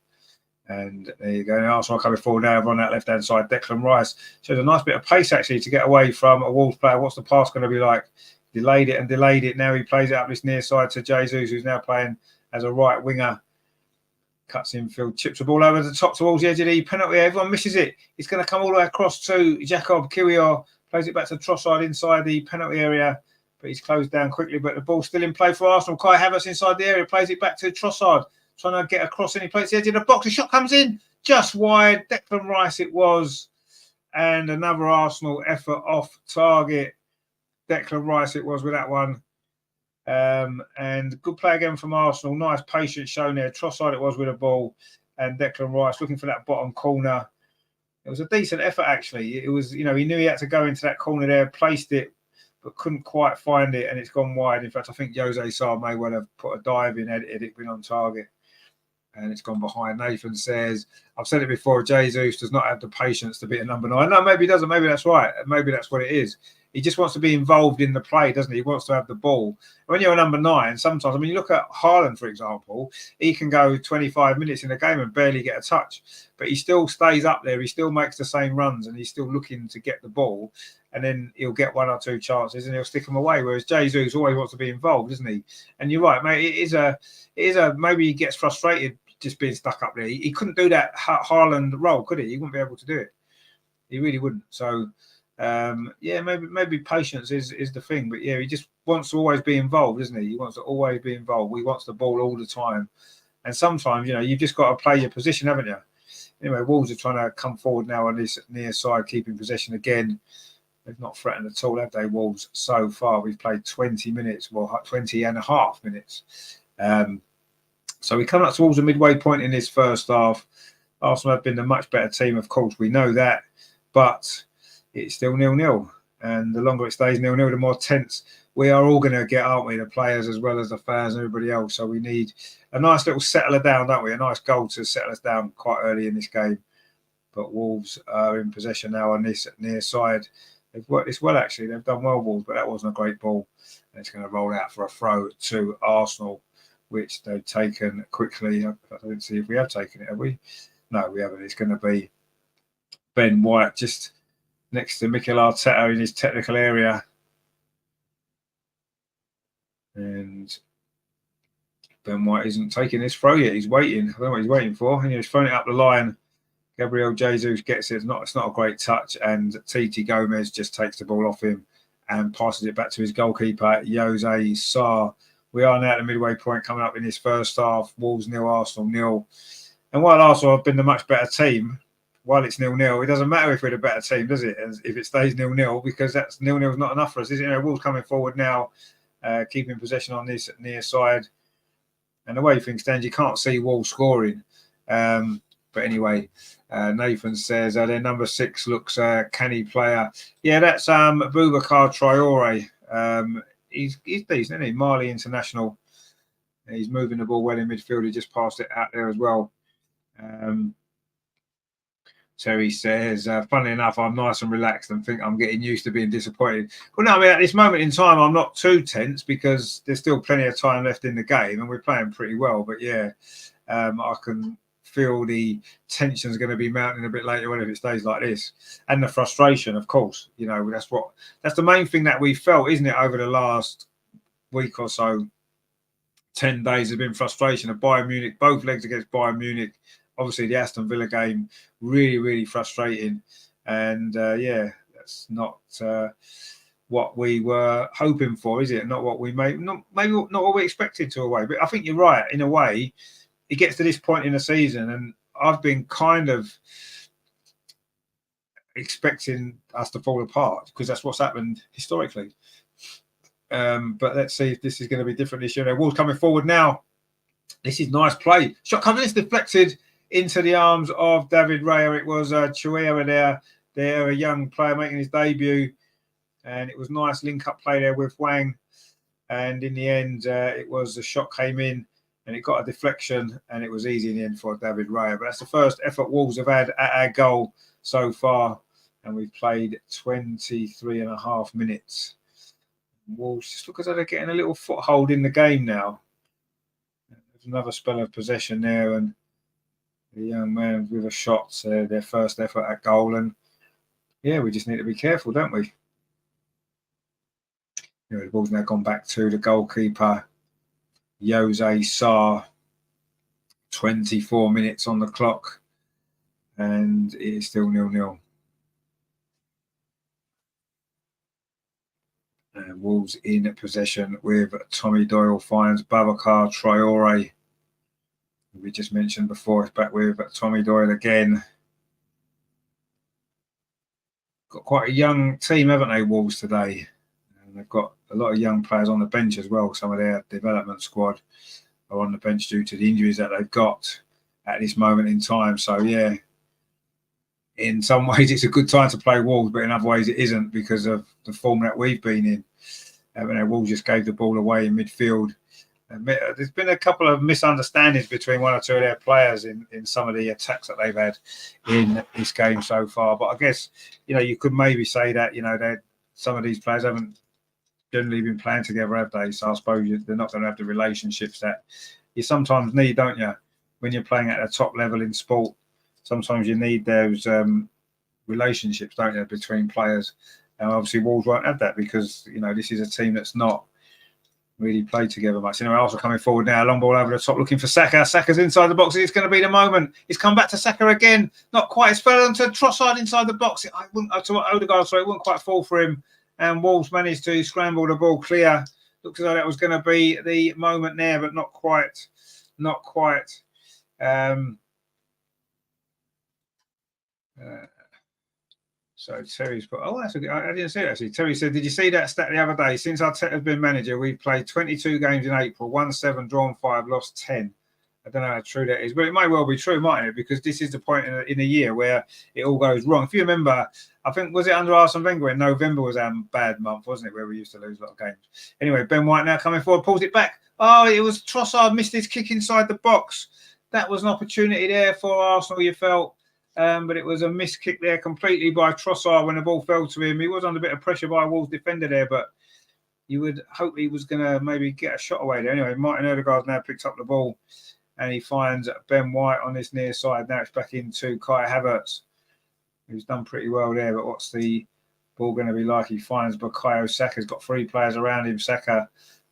A: And there you go. And Arsenal coming forward now on that left-hand side. Declan Rice shows a nice bit of pace, actually, to get away from a Wolves player. What's the pass going to be like? Delayed it. Now he plays it up this near side to Jesus, who's now playing as a right winger. cuts infield, chips the ball over the top towards the edge of the penalty area. Everyone misses it. It's going to come all the way across to Jacob Kiwior. Plays it back to Trossard inside the penalty area, but he's closed down quickly. But the ball's still in play for Arsenal. Kai Havertz inside the area, plays it back to Trossard, trying to get across, and he plays the edge of the box. The shot comes in just wide. Declan Rice it was, and another Arsenal effort off target. Declan Rice it was with that one. And good play again from Arsenal. Nice patience shown there. Trossard it was with the ball, and Declan Rice looking for that bottom corner. It was a decent effort, actually. It was, he knew he had to go into that corner there, placed it, but couldn't quite find it, and it's gone wide. In fact, I think Jose Sarr may well have put a dive in, had it been on target, and it's gone behind. Nathan says, I've said it before, Jesus does not have the patience to be a number 9. No, maybe he doesn't. Maybe that's right. Maybe that's what it is. He just wants to be involved in the play, doesn't he? He wants to have the ball. When you're a number 9, sometimes, you look at Haaland, for example, he can go 25 minutes in a game and barely get a touch, but he still stays up there. He still makes the same runs, and he's still looking to get the ball, and then he'll get 1 or 2 chances and he'll stick them away. Whereas Jesus always wants to be involved, isn't he? And you're right, mate. It is a maybe he gets frustrated just being stuck up there. He couldn't do that Haaland role, could he? He wouldn't be able to do it. He really wouldn't. So, maybe patience is the thing, but he just wants to always be involved, isn't he? He wants to always be involved. He wants the ball all the time, and sometimes you've just got to play your position, haven't you? Anyway, Wolves are trying to come forward now on this near side, keeping possession again. They've not threatened at all, have they, Wolves? So far, we've played 20 minutes, 20 and a half minutes. So we come up towards the midway point in this first half. Arsenal have been the much better team, of course. We know that, but it's still 0-0, and the longer it stays 0-0, the more tense we are all going to get, aren't we? The players as well as the fans and everybody else. So we need a nice little settler down, don't we? A nice goal to settle us down quite early in this game. But Wolves are in possession now on this near side. They've worked this well, actually. They've done well, Wolves, but that wasn't a great ball. And it's going to roll out for a throw to Arsenal, which they've taken quickly. I don't see if we have taken it, have we? No, we haven't. It's going to be Ben White just next to Mikel Arteta in his technical area. And Ben White isn't taking this throw yet. He's waiting. I don't know what he's waiting for. And he's throwing it up the line. Gabriel Jesus gets it. It's not a great touch. And Titi Gomez just takes the ball off him and passes it back to his goalkeeper, Jose Sarr. We are now at the midway point coming up in this first half. Wolves 0, Arsenal 0. And while Arsenal have been the much better team, while it's 0-0, it doesn't matter if we're the better team, does it? And if it stays 0-0, because that's 0-0 is not enough for us, is it? Wolves coming forward now, keeping possession on this near side. And the way things stand, you can't see Wolves scoring. But anyway, Nathan says their number 6 looks a canny player. Yeah, that's Boubacar Traore. He's decent, isn't he? Mali international. He's moving the ball well in midfield. He just passed it out there as well. Terry says, funnily enough, I'm nice and relaxed and think I'm getting used to being disappointed. Well, no, at this moment in time, I'm not too tense because there's still plenty of time left in the game and we're playing pretty well. But I can feel the tension's going to be mounting a bit later on if it stays like this. And the frustration, of course. That's the main thing that we felt, isn't it, over the last week or so. 10 days has been frustration of Bayern Munich, both legs against Bayern Munich. Obviously, the Aston Villa game, really, really frustrating. And, that's not what we were hoping for, is it? Not what we maybe not what we expected to away. But I think you're right. In a way, it gets to this point in the season, and I've been kind of expecting us to fall apart because that's what's happened historically. But let's see if this is going to be different this year. Wolves coming forward now. This is nice play. Shot coming in, it's deflected into the arms of David Raya. It was Chuera there, a young player making his debut. And it was nice link-up play there with Wang. And in the end, it was the shot came in and it got a deflection and it was easy in the end for David Raya. But that's the first effort Wolves have had at our goal so far. And we've played 23 and a half minutes. Wolves just look as though they're getting a little foothold in the game now. There's another spell of possession there, and the young man with a shot, their first effort at goal. And we just need to be careful, don't we? The ball's now gone back to the goalkeeper, Jose Sarr. 24 minutes on the clock, and it is still 0-0. And Wolves in possession with Tommy Doyle finds Babacar Traore. We just mentioned before, it's back with Tommy Doyle again. Got quite a young team, haven't they, Wolves today? And they've got a lot of young players on the bench as well. Some of their development squad are on the bench due to the injuries that they've got at this moment in time. So, yeah, in some ways it's a good time to play Wolves, but in other ways it isn't because of the form that we've been in. Wolves just gave the ball away in midfield. There's been a couple of misunderstandings between one or two of their players in some of the attacks that they've had in this game so far. But I guess, you could maybe say that, that some of these players haven't generally been playing together, have they? So I suppose they're not going to have the relationships that you sometimes need, don't you? When you're playing at a top level in sport, sometimes you need those relationships, don't you, between players. And obviously Wolves won't have that because, this is a team that's not really played together much. Arsenal coming forward now, long ball over the top, looking for Saka. Saka's inside the box. It's going to be the moment. He's come back to Saka again. Not quite. It's fell onto Trossard inside the box. It wouldn't quite fall for him. And Wolves managed to scramble the ball clear. Looks as though that was going to be the moment there, but not quite. Not quite. So Terry's put, that's a good, I didn't see it actually. Terry said, did you see that stat the other day? Since Arteta's been manager, we've played 22 games in April, won 7, drawn 5, lost 10. I don't know how true that is, but it may well be true, mightn't it? Because this is the point in the year where it all goes wrong. If you remember, I think, was it under Arsene Wenger in November was our bad month, wasn't it, where we used to lose a lot of games? Anyway, Ben White now coming forward, pulls it back. Oh, it was Trossard missed his kick inside the box. That was an opportunity there for Arsenal, you felt. But it was a missed kick there completely by Trossard when the ball fell to him. He was under a bit of pressure by a Wolves defender there, but you would hope he was going to maybe get a shot away there. Anyway, Martin Odegaard's now picked up the ball and he finds Ben White on this near side. Now it's back into Kai Havertz, who's done pretty well there. But what's the ball going to be like? He finds Bukayo Saka. He's got 3 players around him, Saka,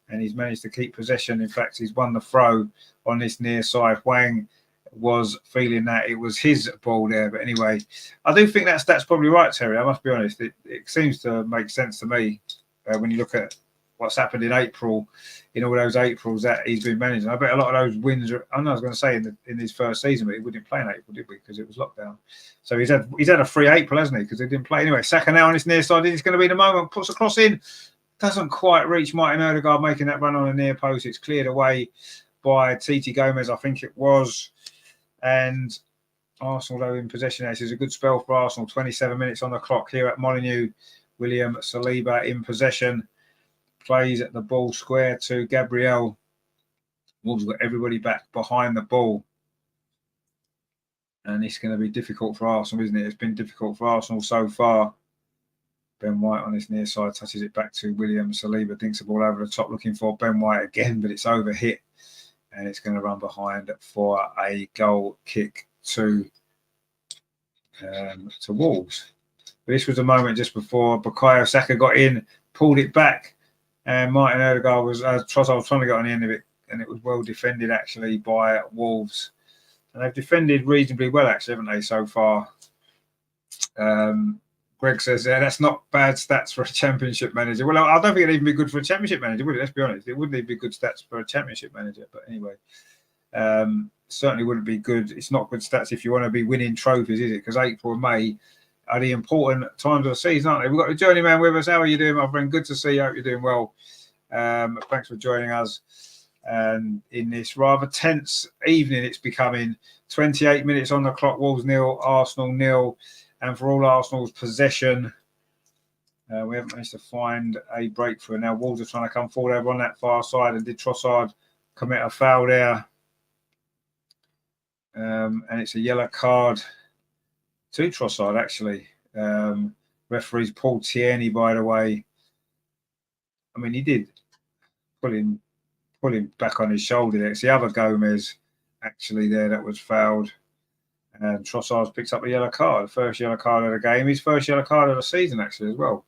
A: and he's managed to keep possession. In fact, he's won the throw on this near side. Wang was feeling that it was his ball there. But anyway, I do think that stat's probably right, Terry. I must be honest. It seems to make sense to me when you look at what's happened in April, in all those Aprils that he's been managing. I bet a lot of those wins are, I was going to say in his first season, but he wouldn't play in April, did we? Because it was lockdown. So he's had a free April, hasn't he? Because he didn't play. Anyway, Saka now on his near side. It's going to be the moment. Puts a cross in. Doesn't quite reach Martin Odegaard making that run on a near post. It's cleared away by Titi Gomez, I think it was. And Arsenal, though, in possession. This is a good spell for Arsenal. 27 minutes on the clock here at Molineux. William Saliba in possession. Plays the ball square to Gabriel. Wolves got everybody back behind the ball. And it's going to be difficult for Arsenal, isn't it? It's been difficult for Arsenal so far. Ben White on his near side touches it back to William Saliba. Dinks the ball over the top looking for Ben White again, but it's overhit. And it's going to run behind for a goal kick to Wolves. But this was a moment just before Bukayo Saka got in, pulled it back, and Martin Odegaard was Trossard was trying to get on the end of it, and it was well defended actually by Wolves. And they've defended reasonably well actually, haven't they, so far? Greg says that's not bad stats for a championship manager. Well, I don't think it'd even be good for a championship manager, would it? Let's be honest. It wouldn't even be good stats for a championship manager. But anyway, certainly wouldn't be good. It's not good stats if you want to be winning trophies, is it? Because April and May are the important times of the season, aren't they? We've got the journeyman with us. How are you doing, my friend? Good to see you. I hope you're doing well. Thanks for joining us. And in this rather tense evening, it's becoming 28 minutes on the clock. Wolves 0, Arsenal 0. And for all Arsenal's possession, we haven't managed to find a breakthrough. Now Wolves are trying to come forward over on that far side. And did Trossard commit a foul there? And it's a yellow card to Trossard, actually. Referee's Paul Tierney, by the way. I mean, he did pull him back on his shoulder there. It's the other Gomez, actually, there that was fouled. And Trossard's picked up a yellow card, the first yellow card of the game. His first yellow card of the season, actually, as well,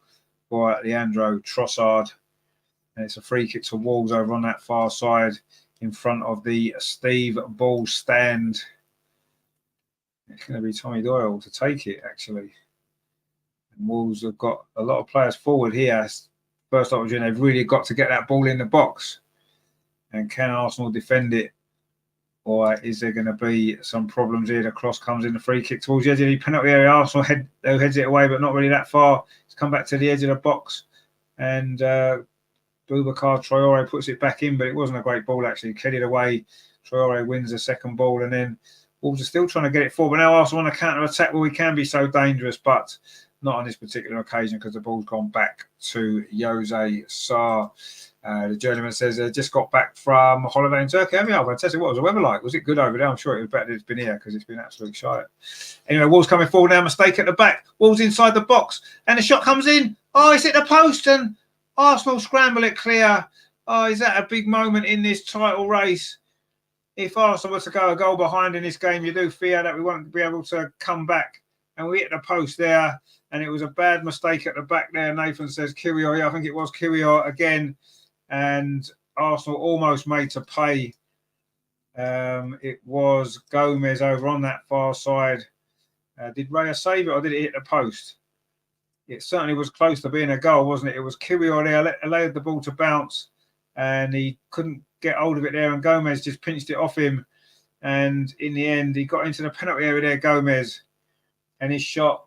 A: for Leandro Trossard. And it's a free kick to Wolves over on that far side. in front of the Steve Ball stand. It's going to be Tommy Doyle to take it, actually. And Wolves have got a lot of players forward here. First opportunity, they've really got to get that ball in the box. And can Arsenal defend it? Or is there going to be some problems here? The cross comes in, the free kick towards the edge of the penalty area. Arsenal heads it away, but not really that far. It's come back to the edge of the box. And Boubacar Traore puts it back in, but it wasn't a great ball, actually. Headed away. Traore wins the second ball, and then Wolves are still trying to get it forward. But now Arsenal on a counter-attack where we can be so dangerous, but not on this particular occasion because the ball's gone back to Jose Sarr. The journeyman says, just got back from holiday in Turkey. Have you? Fantastic. What was the weather like? Was it good over there? I'm sure it was better than it's been here because it's been absolutely shite. Anyway, Wolves coming forward now. Mistake at the back. Wolves inside the box. And the shot comes in. Oh, it's hit the post and Arsenal scramble it clear. Oh, is that a big moment in this title race? If Arsenal were to go a goal behind in this game, you do fear that we won't be able to come back. And we hit the post there. And it was a bad mistake at the back there. Nathan says Kiwior. Yeah, I think it was Kiwior again. And Arsenal almost made to pay. It was Gomez over on that far side. Did Raya save it or did it hit the post? It certainly was close to being a goal, wasn't it? It was Kiwior there, allowed the ball to bounce, and he couldn't get hold of it there, and Gomez just pinched it off him. And in the end, he got into the penalty area there, Gomez, and his shot.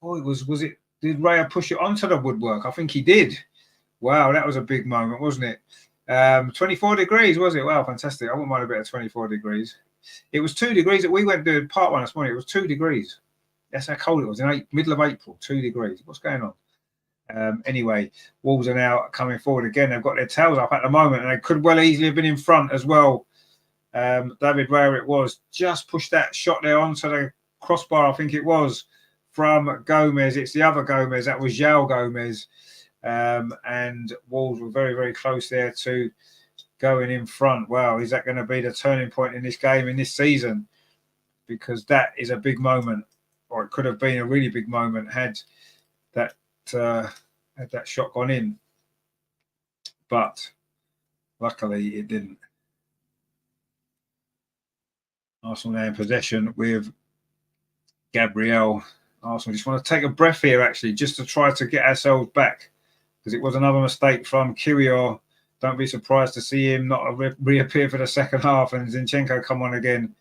A: Oh, was it? Did Raya push it onto the woodwork? I think he did. Wow, that was a big moment, wasn't it? 24 degrees, was it? Wow, fantastic. I wouldn't mind a bit of 24 degrees. It was 2 degrees that we went to part one this morning. It was 2 degrees. That's how cold it was in middle of April, 2 degrees. What's going on? Anyway, Wolves are now coming forward again. They've got their tails up at the moment, and they could well easily have been in front as well. David Raya, it was, just pushed that shot there onto the crossbar, I think it was, from Gomez. It's the other Gomez. That was João Gomez. And Wolves were very, very close there to going in front. Wow, is that going to be the turning point in this game, in this season? Because that is a big moment, or it could have been a really big moment had that shot gone in. But luckily it didn't. Arsenal now in possession with Gabriel. Arsenal just want to take a breath here, actually, just to try to get ourselves back. Because it was another mistake from Kiwior. Don't be surprised to see him not reappear for the second half and Zinchenko come on again.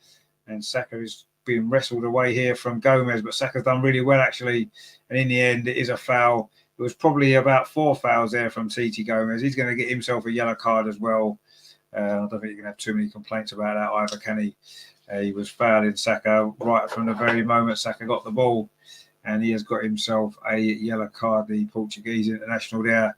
A: And Saka is being wrestled away here from Gomez, but Saka's done really well, actually. And in the end, it is a foul. It was probably about 4 fouls there from Titi Gomez. He's going to get himself a yellow card as well. I don't think you can have too many complaints about that either, can he? He was fouling Saka right from the very moment Saka got the ball. And he has got himself a yellow card, the Portuguese international there.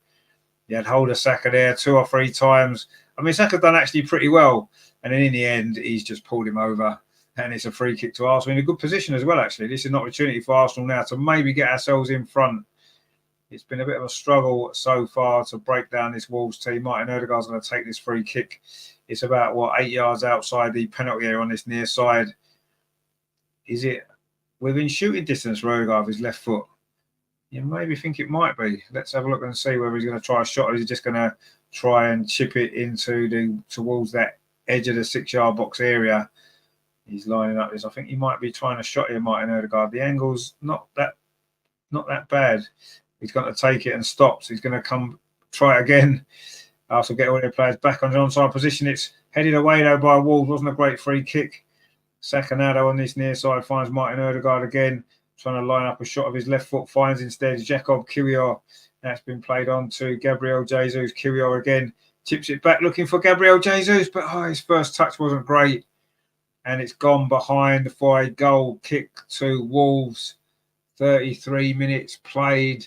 A: He had hold of Saka there 2 or 3 times. I mean, Saka's done actually pretty well. And then in the end, he's just pulled him over. And it's a free kick to Arsenal in a good position as well, actually. This is an opportunity for Arsenal now to maybe get ourselves in front. It's been a bit of a struggle so far to break down this Wolves team. Martin Odegaard's going to take this free kick. It's about, 8 yards outside the penalty area on this near side. Is it within shooting distance for Odegaard with his left foot? You maybe think it might be. Let's have a look and see whether he's going to try a shot or is he just going to try and chip it towards that edge of the 6-yard box area. He's lining up this. I think he might be trying a shot here, Martin Odegaard. The angle's not that bad. He's going to take it and stops. He's going to try it again. Arsenal get all their players back on the onside position. It's headed away though by Wolves. Wasn't a great free kick. Saka now on this near side finds Martin Odegaard again, trying to line up a shot of his left foot. Finds instead Jacob Kiwior. That's been played on to Gabriel Jesus. Kiwior again tips it back, looking for Gabriel Jesus, but his first touch wasn't great, and it's gone behind for a goal kick to Wolves. 33 minutes played.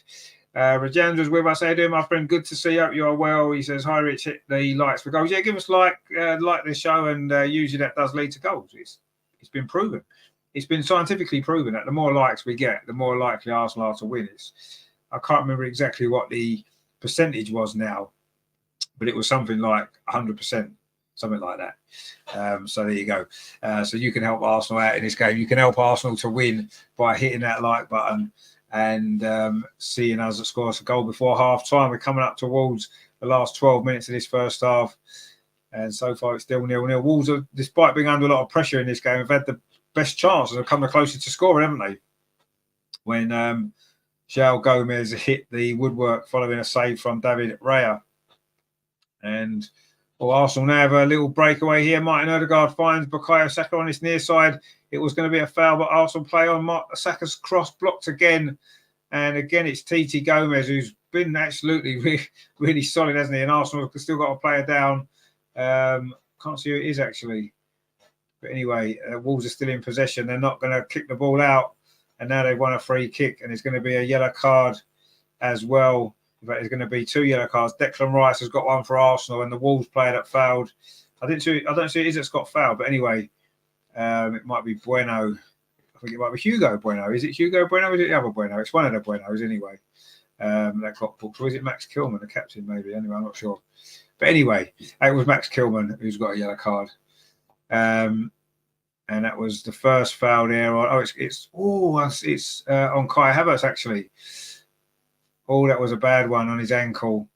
A: Rajandra's with us. How you doing, my friend? Good to see you. Hope you are well. He says, hi, Rich, hit the likes for goals. Yeah, give us like the show, and usually that does lead to goals. It's been proven. It's been scientifically proven that the more likes we get, the more likely Arsenal are to win. I can't remember exactly what the percentage was now, but it was something like 100%, something like that. So there you go. So you can help Arsenal out in this game. You can help Arsenal to win by hitting that like button and seeing us score us a goal before half time. We're coming up towards the last 12 minutes of this first half. And so far, it's still 0-0. Wolves, are, despite being under a lot of pressure in this game, have had the best chances and have come the closest to scoring, haven't they? When João Gomez hit the woodwork following a save from David Raya. And Arsenal now have a little breakaway here. Martin Odegaard finds Bukayo Saka on his near side. It was going to be a foul, but Arsenal play on Saka's cross blocked again. And again, it's Titi Gomez, who's been absolutely really solid, hasn't he? And Arsenal have still got a player down. Can't see who it is, actually. But anyway, Wolves are still in possession. They're not going to kick the ball out. And now they've won a free kick. And it's going to be a yellow card as well. In fact, there's going to be 2 yellow cards. Declan Rice has got one for Arsenal. And the Wolves player that fouled. I don't see it is that's got fouled. But anyway, it might be Bueno. I think it might be Hugo Bueno. Is it Hugo Bueno or is it the other Bueno? It's one of the Buenos anyway. That got booked. Or is it Max Kilman, the captain, maybe? Anyway, I'm not sure. But anyway, it was Max Kilman who's got a yellow card. And that was the first foul there. It's on Kai Havertz, actually. Oh, that was a bad one on his ankle.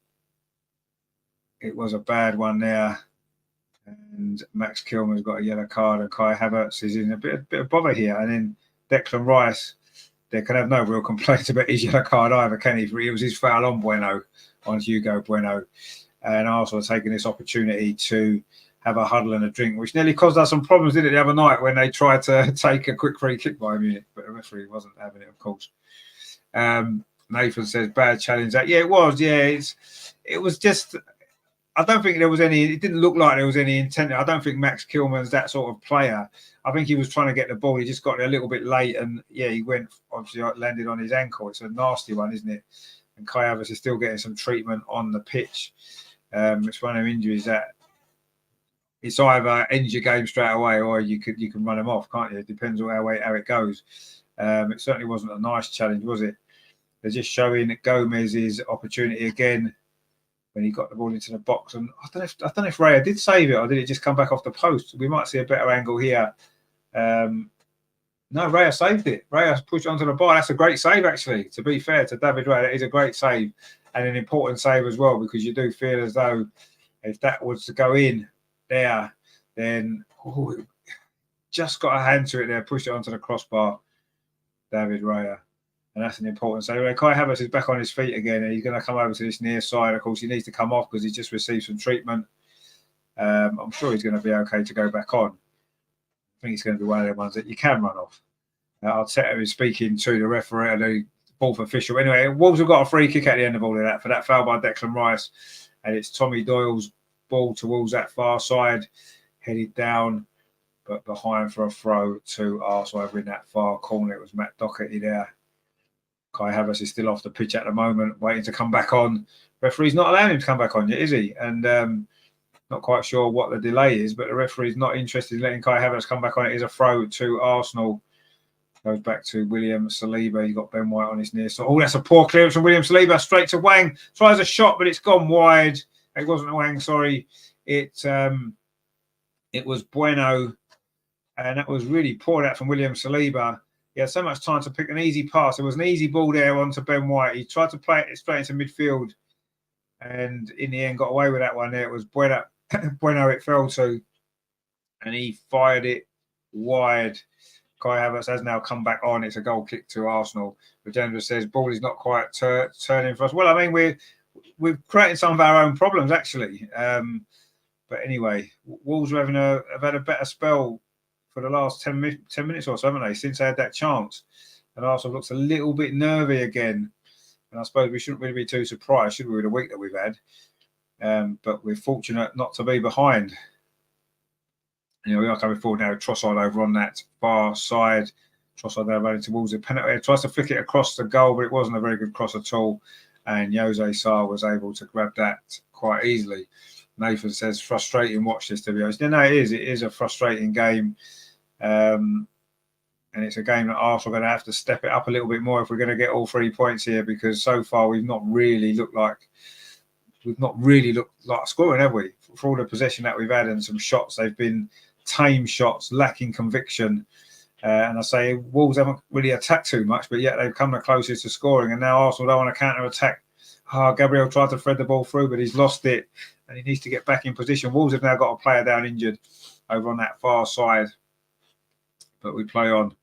A: It was a bad one there. And Max Kilman's got a yellow card, and Kai Havertz is in a bit of bother here. And then Declan Rice, they can have no real complaints about his yellow card either, can he? It was his foul on Bueno, on Hugo Bueno. And Arsenal taking this opportunity to have a huddle and a drink, which nearly caused us some problems, didn't it, the other night when they tried to take a quick free kick by Munich, but the referee wasn't having it, of course. Nathan says, bad challenge. Yeah, it was. Yeah, it was just... I don't think there was any... It didn't look like there was any intent. I don't think Max Kilman's that sort of player. I think he was trying to get the ball. He just got there a little bit late, and, yeah, he went... Obviously, landed on his ankle. It's a nasty one, isn't it? And Kai Havertz is still getting some treatment on the pitch. It's one of them injuries that it's either ends your game straight away or you can run him off, can't you? It depends on how it goes. It certainly wasn't a nice challenge, was it? They're just showing Gomez's opportunity again when he got the ball into the box. And I don't know if Raya did save it or did it just come back off the post. We might see a better angle here. No, Raya saved it. Raya pushed it onto the bar. That's a great save, actually. To be fair to David Raya, that is a great save and an important save as well, because you do feel as though if that was to go in there, then just got a hand to it there, pushed it onto the crossbar, David Raya. And that's an important save. Kai Havertz is back on his feet again, and he's going to come over to this near side. Of course, he needs to come off because he's just received some treatment. I'm sure he's going to be okay to go back on. I think it's going to be one of the ones that you can run off. Arteta is speaking to the referee, the fourth official. Anyway, Wolves have got a free kick at the end of all of that for that foul by Declan Rice. And it's Tommy Doyle's ball towards that far side, headed down, but behind for a throw to Arsenal over in that far corner. It was Matt Doherty there. Kai Havertz is still off the pitch at the moment, waiting to come back on. Referee's not allowing him to come back on yet, is he? And not quite sure what the delay is, but the referee's not interested in letting Kai Havertz come back on. It is a throw to Arsenal. Goes back to William Saliba. You've got Ben White on his near side. Oh, that's a poor clearance from William Saliba. Straight to Wang. Tries a shot, but it's gone wide. It wasn't a Wang, sorry. It was Bueno. And that was really poor out from William Saliba. He had so much time to pick an easy pass. It was an easy ball there onto Ben White. He tried to play it straight into midfield. And in the end, got away with that one there. It was Bueno it fell to. And he fired it wide. Kai Havertz has now come back on. It's a goal kick to Arsenal. Rajendra says, ball is not quite turning for us. Well, I mean, we're creating some of our own problems, actually. But anyway, Wolves have had a better spell for the last 10 minutes or so, haven't they, since they had that chance. And Arsenal looks a little bit nervy again. And I suppose we shouldn't really be too surprised, should we, with the week that we've had. But we're fortunate not to be behind. You know, we are coming forward now. Trossard over on that far side. Trossard there running towards the penalty. He tries to flick it across the goal, but it wasn't a very good cross at all. And Jose Sarr was able to grab that quite easily. Nathan says, frustrating watch this, to be honest. No, it is. It is a frustrating game. And it's a game that Arsenal are going to have to step it up a little bit more if we're going to get all 3 points here, because so far we've not really looked like scoring, have we? For all the possession that we've had and some shots, they've been tame shots, lacking conviction. And I say Wolves haven't really attacked too much, but yet they've come the closest to scoring. And now Arsenal don't want to counter-attack. Gabriel tried to thread the ball through, but he's lost it. and he needs to get back in position. Wolves have now got a player down injured over on that far side, but we play on.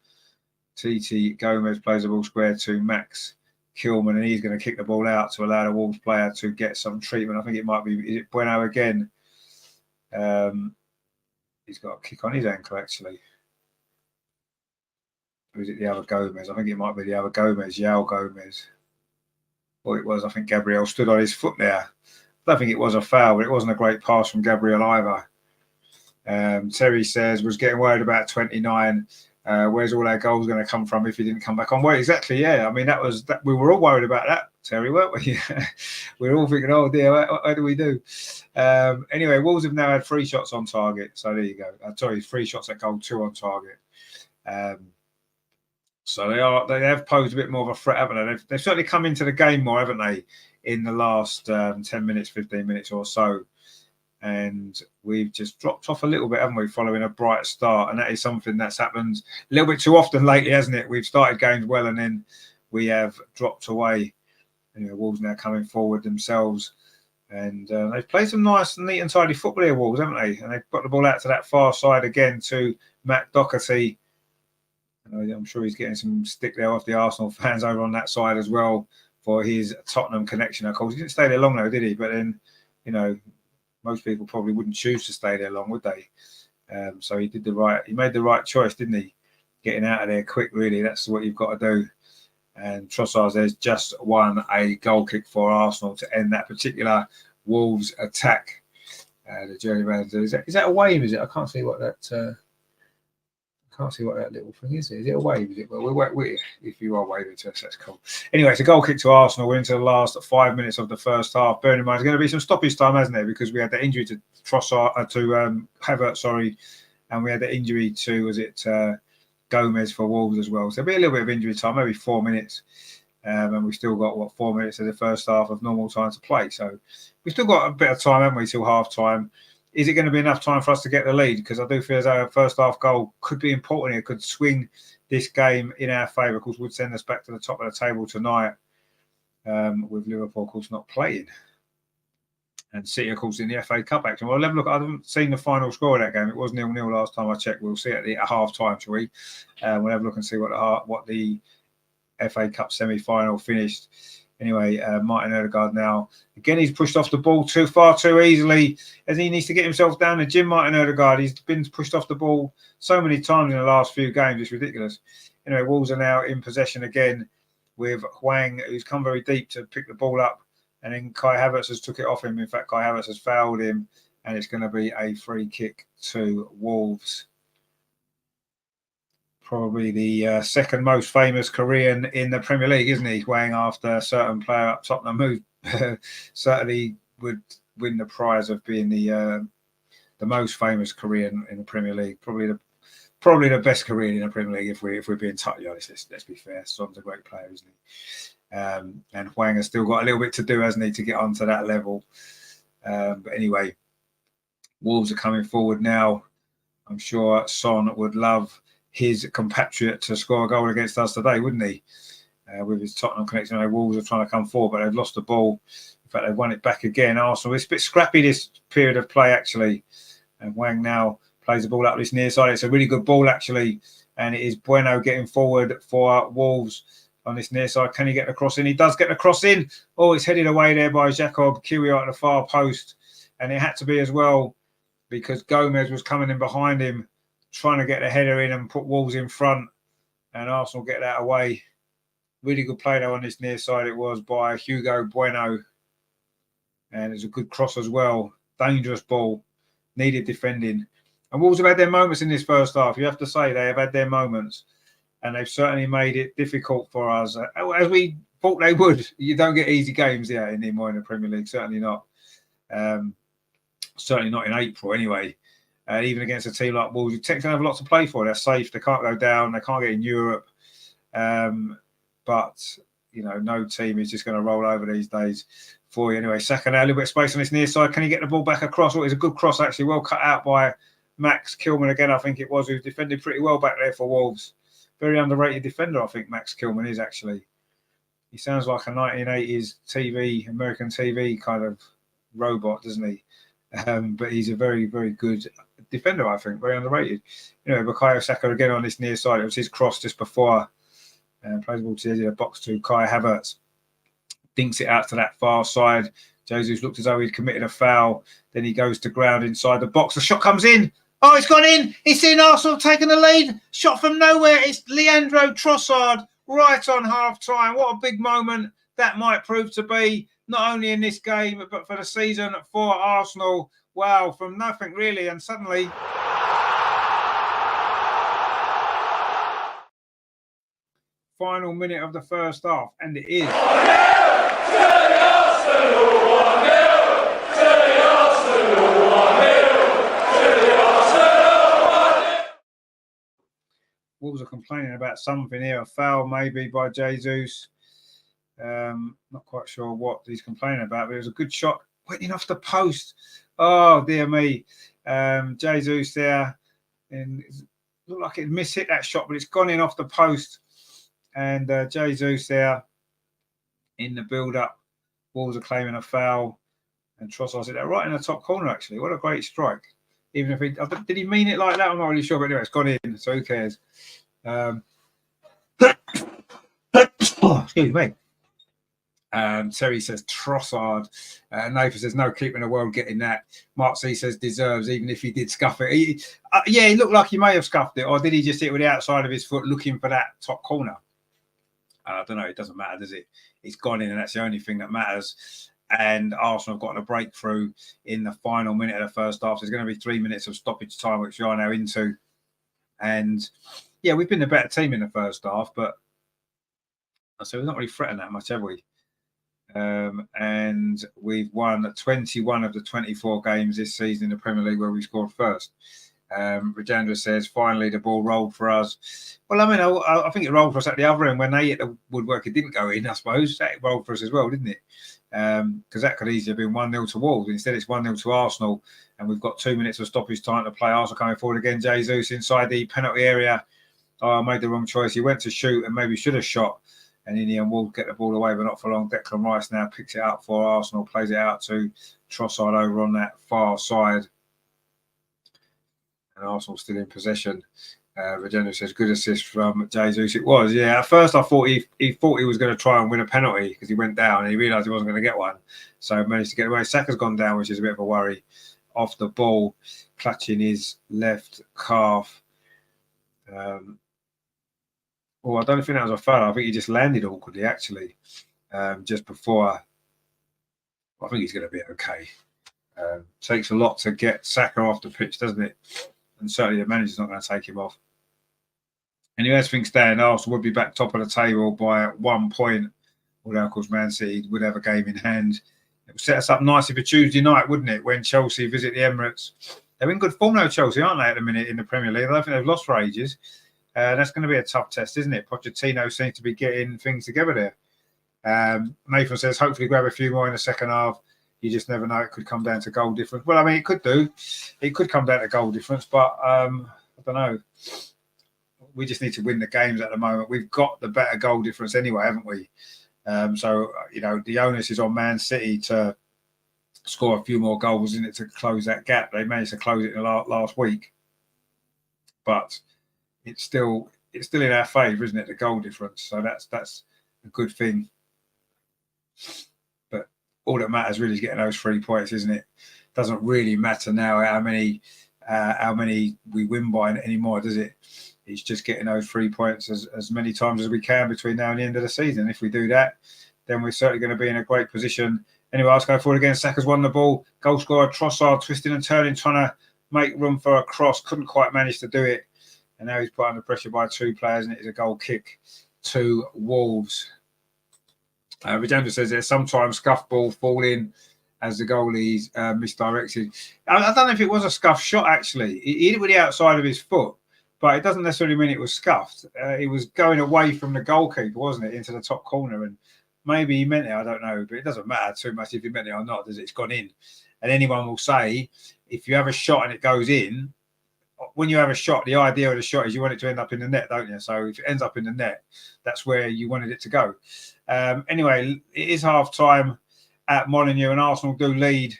A: Titi Gomez plays the ball square to Max Kilman, and he's going to kick the ball out to allow the Wolves player to get some treatment. I think it might be, is it Bueno again? He's got a kick on his ankle, actually. Or is it the other Gomez? I think it might be the other Gomez, Yao Gomez. Or it was, I think Gabriel stood on his foot there. I don't think it was a foul, but it wasn't a great pass from Gabriel either. Terry says, was getting worried about 29. Where's all our goals going to come from if he didn't come back on? Well, exactly, yeah. I mean, that was that. We were all worried about that, Terry, weren't we? We were all thinking, oh dear, what do we do? Anyway, Wolves have now had 3 shots on target. So there you go. Sorry, 3 shots at goal, 2 on target. So they have posed a bit more of a threat, haven't they? They've certainly come into the game more, haven't they, in the last 10 minutes, 15 minutes or so. And we've just dropped off a little bit, haven't we, following a bright start? And that is something that's happened a little bit too often lately, hasn't it? We've started games well and then we have dropped away. Anyway, Wolves now coming forward themselves. And they've played some nice, neat and tidy football here, Wolves, haven't they? And they've got the ball out to that far side again to Matt Doherty. I'm sure he's getting some stick there off the Arsenal fans over on that side as well for his Tottenham connection. Of course, he didn't stay there long though, did he? But then, most people probably wouldn't choose to stay there long, would they? So he made the right choice, didn't he? Getting out of there quick, really. That's what you've got to do. And Trossard has just won a goal kick for Arsenal to end that particular Wolves attack. The journeyman is that a wave? Is it? I can't see what that. Can't see what that little thing is. Is it a wave? Is it? Well, if you are waving to us, that's cool. Anyway, it's a goal kick to Arsenal. We're into the last 5 minutes of the first half. Bearing in mind, there's going to be some stoppage time, hasn't there? Because we had the injury to Trossard, to Havertz, and we had the injury to Gomez for Wolves as well. So there'll be a little bit of injury time, maybe 4 minutes, and we've still got 4 minutes of the first half of normal time to play. So we've still got a bit of time, haven't we, till half time? Is it going to be enough time for us to get the lead? Because I do feel as though a first half goal could be important here, could swing this game in our favour. Of course, would send us back to the top of the table tonight, with Liverpool, of course, not playing. And City, of course, in the FA Cup action. Well, look, I haven't seen the final score of that game. It was 0-0 last time I checked. We'll see it at half time, shall we? We'll have a look and see what the FA Cup semi-final finished. Anyway, Martin Odegaard now. Again, he's pushed off the ball too easily, as he needs to get himself down the gym, Martin Odegaard. He's been pushed off the ball so many times in the last few games. It's ridiculous. Anyway, Wolves are now in possession again with Hwang, who's come very deep to pick the ball up. And then Kai Havertz has took it off him. In fact, Kai Havertz has fouled him. And it's going to be a free kick to Wolves. Probably the second most famous Korean in the Premier League, isn't he? Hwang, after a certain player up Tottenham who certainly would win the prize of being the most famous Korean in the Premier League. Probably the best Korean in the Premier League, if we're being totally honest. Let's be fair. Son's a great player, isn't he? And Hwang has still got a little bit to do, hasn't he, to get onto that level. But anyway, Wolves are coming forward now. I'm sure Son would love his compatriot to score a goal against us today, wouldn't he? With his Tottenham connection. Wolves are trying to come forward, but they've lost the ball. In fact, they've won it back again. Arsenal, it's a bit scrappy this period of play, actually. And Hwang now plays the ball up this near side. It's a really good ball, actually. And it is Bueno getting forward for Wolves on this near side. Can he get the cross in? He does get the cross in. Oh, it's headed away there by Jacob Kiwior at the far post. And it had to be as well, because Gomez was coming in behind him, trying to get the header in and put Wolves in front, and Arsenal get that away. Really good play though on this near side. It was by Hugo Bueno, and it's a good cross as well. Dangerous ball, needed defending. And Wolves have had their moments in this first half. You have to say they have had their moments, and they've certainly made it difficult for us, as we thought they would. You don't get easy games there anymore in the Premier League. Certainly not. Certainly not in April anyway. Even against a team like Wolves, you technically have a lot to play for. They're safe. They can't go down. They can't get in Europe. But, no team is just going to roll over these days for you. Anyway, Saka now, a little bit of space on this near side. Can he get the ball back across? Oh, it's a good cross, actually. Well cut out by Max Kilman again, I think it was, who defended pretty well back there for Wolves. Very underrated defender, I think, Max Kilman is, actually. He sounds like a 1980s American TV kind of robot, doesn't he? But he's a very, very good defender, I think, very underrated. Bukayo Saka again on this near side. It was his cross just before. Plays the ball to the box to Kai Havertz. Dinks it out to that far side. Jesus looked as though he'd committed a foul. Then he goes to ground inside the box. The shot comes in. Oh, it's gone in. It's in. Arsenal taking the lead. Shot from nowhere. It's Leandro Trossard right on half-time. What a big moment that might prove to be, not only in this game, but for the season for Arsenal. Wow, from nothing really. And suddenly... final minute of the first half. And it is... Wolves are complaining about something here, a foul maybe by Jesus. Not quite sure what he's complaining about, but it was a good shot. Went in off the post. Oh, dear me. Jesus there. And it looked like it mishit that shot, but it's gone in off the post. And Jesus there in the build-up. Wolves are claiming a foul. And Trossard hit that right in the top corner, actually. What a great strike. Even if did he mean it like that? I'm not really sure, but anyway, it's gone in, so who cares? Excuse me. Terry says Trossard. Nathan says no keeper in the world getting that. Mark C says deserves, even if he did scuff it. He looked like he may have scuffed it, or did he just hit it with the outside of his foot looking for that top corner? I don't know. It doesn't matter, does it? It's gone in, and that's the only thing that matters. And Arsenal have gotten a breakthrough in the final minute of the first half. There's going to be 3 minutes of stoppage time, which we are now into. And yeah, we've been the better team in the first half, but so we've not really threatened that much, have we? And we've won 21 of the 24 games this season in the Premier League where we scored first. Rajendra says, finally, the ball rolled for us. Well, I mean, I think it rolled for us at the other end. When they hit the woodwork, it didn't go in, I suppose. That rolled for us as well, didn't it? Because that could easily have been 1-0 to Wolves. Instead, it's 1-0 to Arsenal. And we've got 2 minutes of stoppage time to play. Arsenal coming forward again. Jesus inside the penalty area. Oh, I made the wrong choice. He went to shoot and maybe should have shot. And in the end, Wolves get the ball away, but not for long. Declan Rice now picks it up for Arsenal, plays it out to Trossard over on that far side. And Arsenal still in possession. Rajendra says, good assist from Jesus. It was, yeah. At first, I thought he thought he was going to try and win a penalty because he went down and he realised he wasn't going to get one. So managed to get away. Saka's gone down, which is a bit of a worry. Off the ball, clutching his left calf. I don't think that was a foul. I think he just landed awkwardly, actually, just before. I think he's going to be okay. Takes a lot to get Saka off the pitch, doesn't it? And certainly the manager's not going to take him off. Anyway, as things stand, Arsenal would be back top of the table by 1 point. Although, of course, Man City would have a game in hand. It would set us up nicely for Tuesday night, wouldn't it, when Chelsea visit the Emirates? They're in good form now, Chelsea, aren't they, at the minute in the Premier League? I don't think they've lost for ages. That's going to be a tough test, isn't it? Pochettino seems to be getting things together there. Nathan says, hopefully grab a few more in the second half. You just never know. It could come down to goal difference. Well, I mean, it could do. It could come down to goal difference, but I don't know. We just need to win the games at the moment. We've got the better goal difference anyway, haven't we? So, the onus is on Man City to score a few more goals in it to close that gap. They managed to close it in the last week. But it's still in our favour, isn't it? The goal difference. So that's a good thing. But all that matters really is getting those 3 points, isn't it? Doesn't really matter now how many we win by anymore, does it? It's just getting those 3 points as many times as we can between now and the end of the season. If we do that, then we're certainly going to be in a great position. Anyway, let's go forward again. Saka's won the ball. Goal scorer Trossard twisting and turning, trying to make room for a cross. Couldn't quite manage to do it. And now he's put under pressure by 2 players, and it is a goal kick to Wolves. Rajendra says there's sometimes scuff ball fall in as the goalie's misdirected. I don't know if it was a scuff shot, actually. He hit it with the outside of his foot, but it doesn't necessarily mean it was scuffed. It was going away from the goalkeeper, wasn't it, into the top corner? And maybe he meant it, I don't know. But it doesn't matter too much if he meant it or not, does it? It's gone in. And anyone will say, if you have a shot and it goes in, when you have a shot, the idea of the shot is you want it to end up in the net, don't you? So if it ends up in the net, that's where you wanted it to go. Anyway, it is half time at Molineux, and Arsenal do lead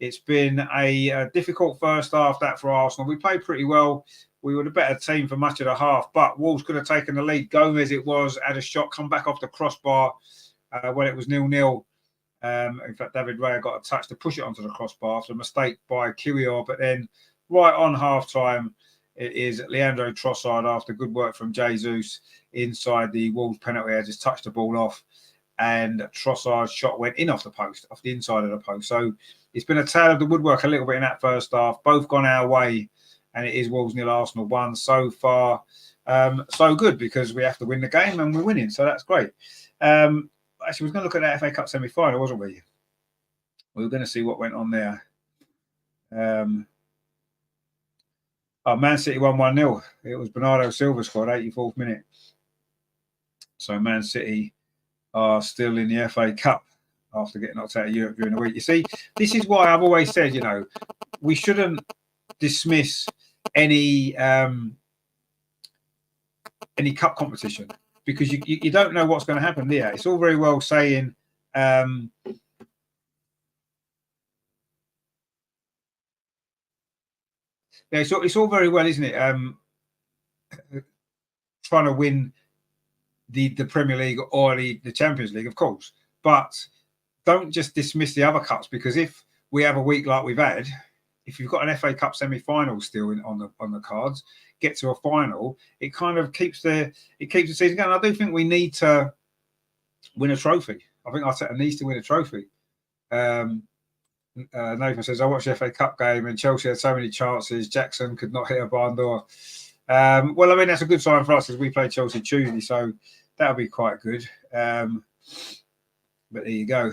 A: It's been a difficult first half, that for Arsenal. We played pretty well. We were the better team for much of the half, but Wolves could have taken the lead. Gomez, it was, had a shot, come back off the crossbar when it was 0-0. In fact, David Raya got a touch to push it onto the crossbar after a mistake by Kiwior. But then right on half-time, it is Leandro Trossard, after good work from Jesus inside the Wolves penalty area, just touched the ball off. And Trossard's shot went in off the post, off the inside of the post. So it's been a tale of the woodwork a little bit in that first half. Both gone our way, and it is Wolves 0, Arsenal 1. So far, so good, because we have to win the game and we're winning. So that's great. Actually, we were going to look at that FA Cup semi-final, wasn't we? We were going to see what went on there. Man City won 1-0. It was Bernardo Silva scored, 84th minute. So Man City are still in the FA Cup after getting knocked out of Europe during the week. You see, this is why I've always said, we shouldn't dismiss any cup competition, because you don't know what's going to happen there. It's all very well saying it's all very well, isn't it, trying to win the Premier League or the Champions League, of course, but don't just dismiss the other cups, because if we have a week like we've had, if you've got an FA Cup semi-final still on the cards, get to a final, it kind of keeps the season going. I do think we need to win a trophy. I think Arteta needs to win a trophy. Nathan says, I watched the FA Cup game and Chelsea had so many chances. Jackson could not hit a barn door. Well, I mean, that's a good sign for us, as we play Chelsea Tuesday, so that'll be quite good. But there you go.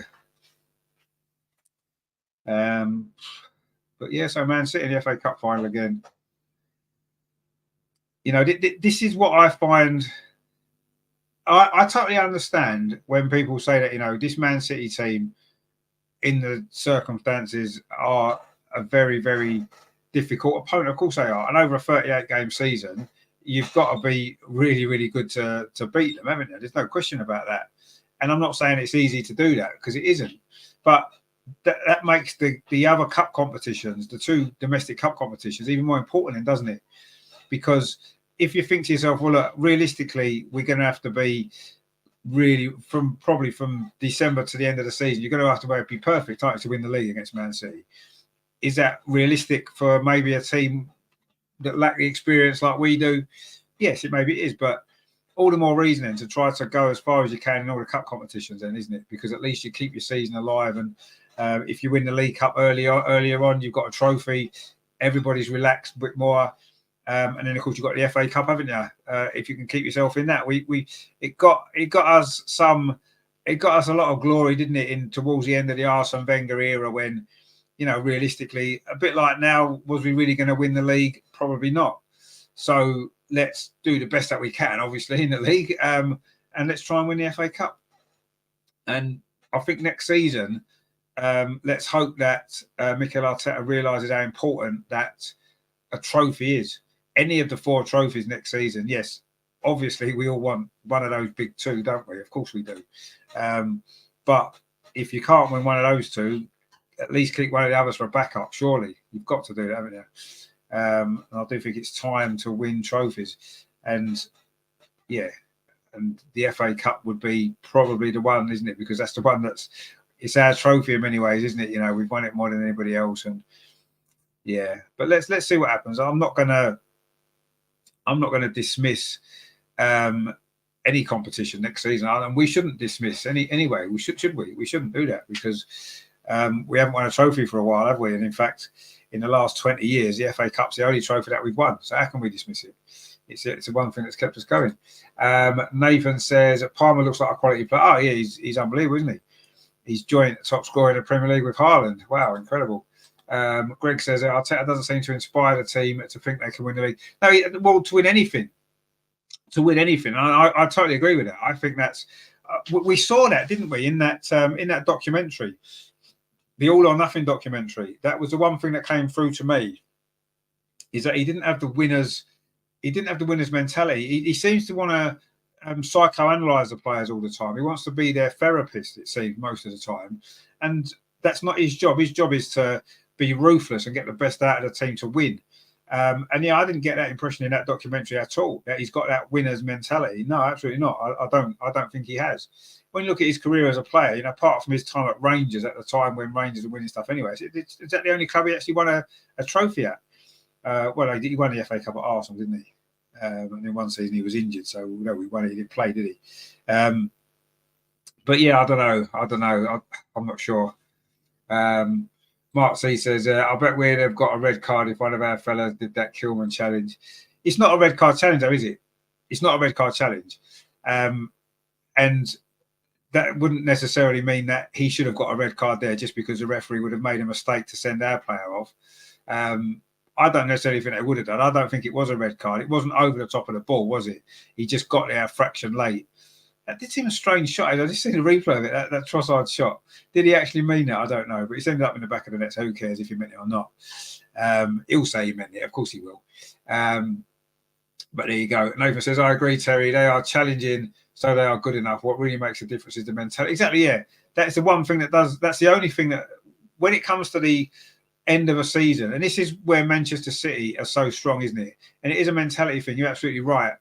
A: But yeah, so Man City in the FA Cup final again. This is what I find. I totally understand when people say that, this Man City team, in the circumstances, are a very, very difficult opponent. Of course they are. And over a 38-game season, you've got to be really, really good to beat them, haven't you? There's no question about that. And I'm not saying it's easy to do that, because it isn't. But that makes the other cup competitions, the two domestic cup competitions, even more important, doesn't it? Because if you think to yourself, well, look, realistically, we're going to have to be really from December to the end of the season, you're going to have to be perfect, aren't you, to win the league against Man City. Is that realistic for maybe a team that lack the experience like we do? Yes, it maybe is, but all the more reason then to try to go as far as you can in all the cup competitions, then, isn't it? Because at least you keep your season alive, and if you win the League Cup earlier on, you've got a trophy. Everybody's relaxed a bit more, and then of course you've got the FA Cup, haven't you? If you can keep yourself in that, it got us a lot of glory, didn't it? Towards the end of the Arsene Wenger era, when realistically, a bit like now, was we really going to win the league? Probably not. So let's do the best that we can, obviously, in the league, and let's try and win the FA Cup. And I think next season, let's hope that Mikel Arteta realises how important that a trophy is. Any of the 4 trophies next season, yes, obviously we all want one of those big 2, don't we? Of course we do. But if you can't win one of those 2, at least keep one of the others for a backup. Surely you've got to do that, haven't you? And I do think it's time to win trophies. And yeah, and the FA Cup would be probably the one, isn't it? Because that's the one it's our trophy in many ways, isn't it? We've won it more than anybody else. And yeah, but let's see what happens. I'm not gonna dismiss any competition next season, and we shouldn't dismiss anyway. Should we? We shouldn't do that, because we haven't won a trophy for a while, have we? And in fact, in the last 20 years, the FA Cup's the only trophy that we've won. So how can we dismiss it? It's the one thing that's kept us going. Nathan says Palmer looks like a quality player. Oh yeah, he's unbelievable, isn't he? He's joint top scorer in the Premier League with Haaland. Wow, incredible. Greg says Arteta doesn't seem to inspire the team to think they can win the league. No, well, to win anything. I totally agree with that. I think that's we saw that, didn't we, in that documentary, the All or Nothing documentary. That was the one thing that came through to me, is that he didn't have the winners. He didn't have the winners mentality. He seems to want to psychoanalyze the players all the time. He wants to be their therapist, it seems, most of the time. And that's not his job. His job is to be ruthless and get the best out of the team to win. And yeah, I didn't get that impression in that documentary at all, that he's got that winner's mentality. No, absolutely not. I don't think he has. When you look at his career as a player, you know, apart from his time at Rangers at the time when Rangers were winning stuff anyway, is that the only club he actually won a trophy at? Well, he won the FA Cup at Arsenal, didn't he? And in one season he was injured, so no, we won it. He didn't play, did he? But yeah, I don't know. I'm not sure. Mark C says, I bet we'd have got a red card if one of our fellas did that Kilman challenge. It's not a red card challenge, though, is it? It's not a red card challenge. And that wouldn't necessarily mean that he should have got a red card there just because the referee would have made a mistake to send our player off. I don't necessarily think they would have done. I don't think it was a red card. It wasn't over the top of the ball, was it? He just got there a fraction late. That did seem a strange shot. I just seen the replay of it, that Trossard shot. Did he actually mean that? I don't know. But he's ended up in the back of the net, so who cares if he meant it or not? He'll say he meant it. Of course he will. But there you go. Nathan says, I agree, Terry. They are challenging, so they are good enough. What really makes a difference is the mentality. Exactly, yeah. That's the one thing that does. That's the only thing that, when it comes to the end of a season, and this is where Manchester City are so strong, isn't it? And it is a mentality thing. You're absolutely right.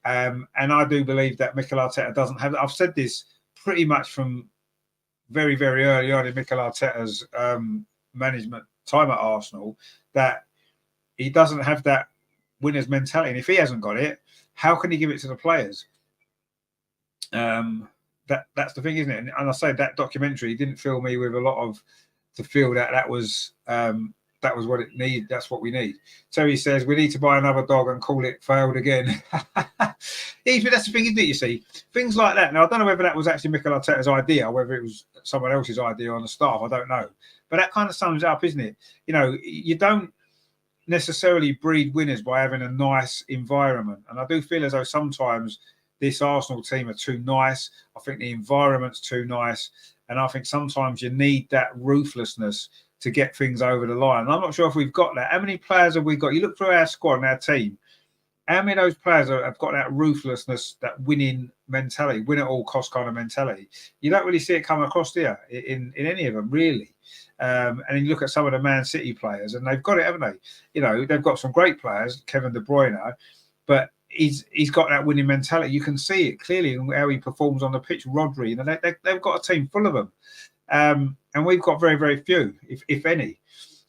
A: And I do believe that Mikel Arteta doesn't have. I've said this pretty much from very, very early on in Mikel Arteta's management time at Arsenal, that he doesn't have that winner's mentality. And if he hasn't got it, how can he give it to the players? That's the thing, isn't it? And I say that documentary didn't fill me with a lot of to feel that was what it needed. That's what we need. Terry says we need to buy another dog and call it failed again. That's the thing, isn't it? You see things like that. Now I don't know whether that was actually Mikel Arteta's idea, or whether it was someone else's idea on the staff. I don't know, but that kind of sums it up, isn't it? You know, you don't necessarily breed winners by having a nice environment, and I do feel as though sometimes this Arsenal team are too nice. I think the environment's too nice, and I think sometimes you need that ruthlessness to get things over the line. And I'm not sure if we've got that. How many players have we got? You look through our squad and our team, how many of those players have got that ruthlessness, that winning mentality, win at all cost kind of mentality? You don't really see it come across there in any of them, really. And then you look at some of the Man City players, and they've got it, haven't they? You know, they've got some great players, Kevin De Bruyne, but he's got that winning mentality. You can see it clearly in how he performs on the pitch. Rodri, you know, they've got a team full of them. And we've got very, very few, if any.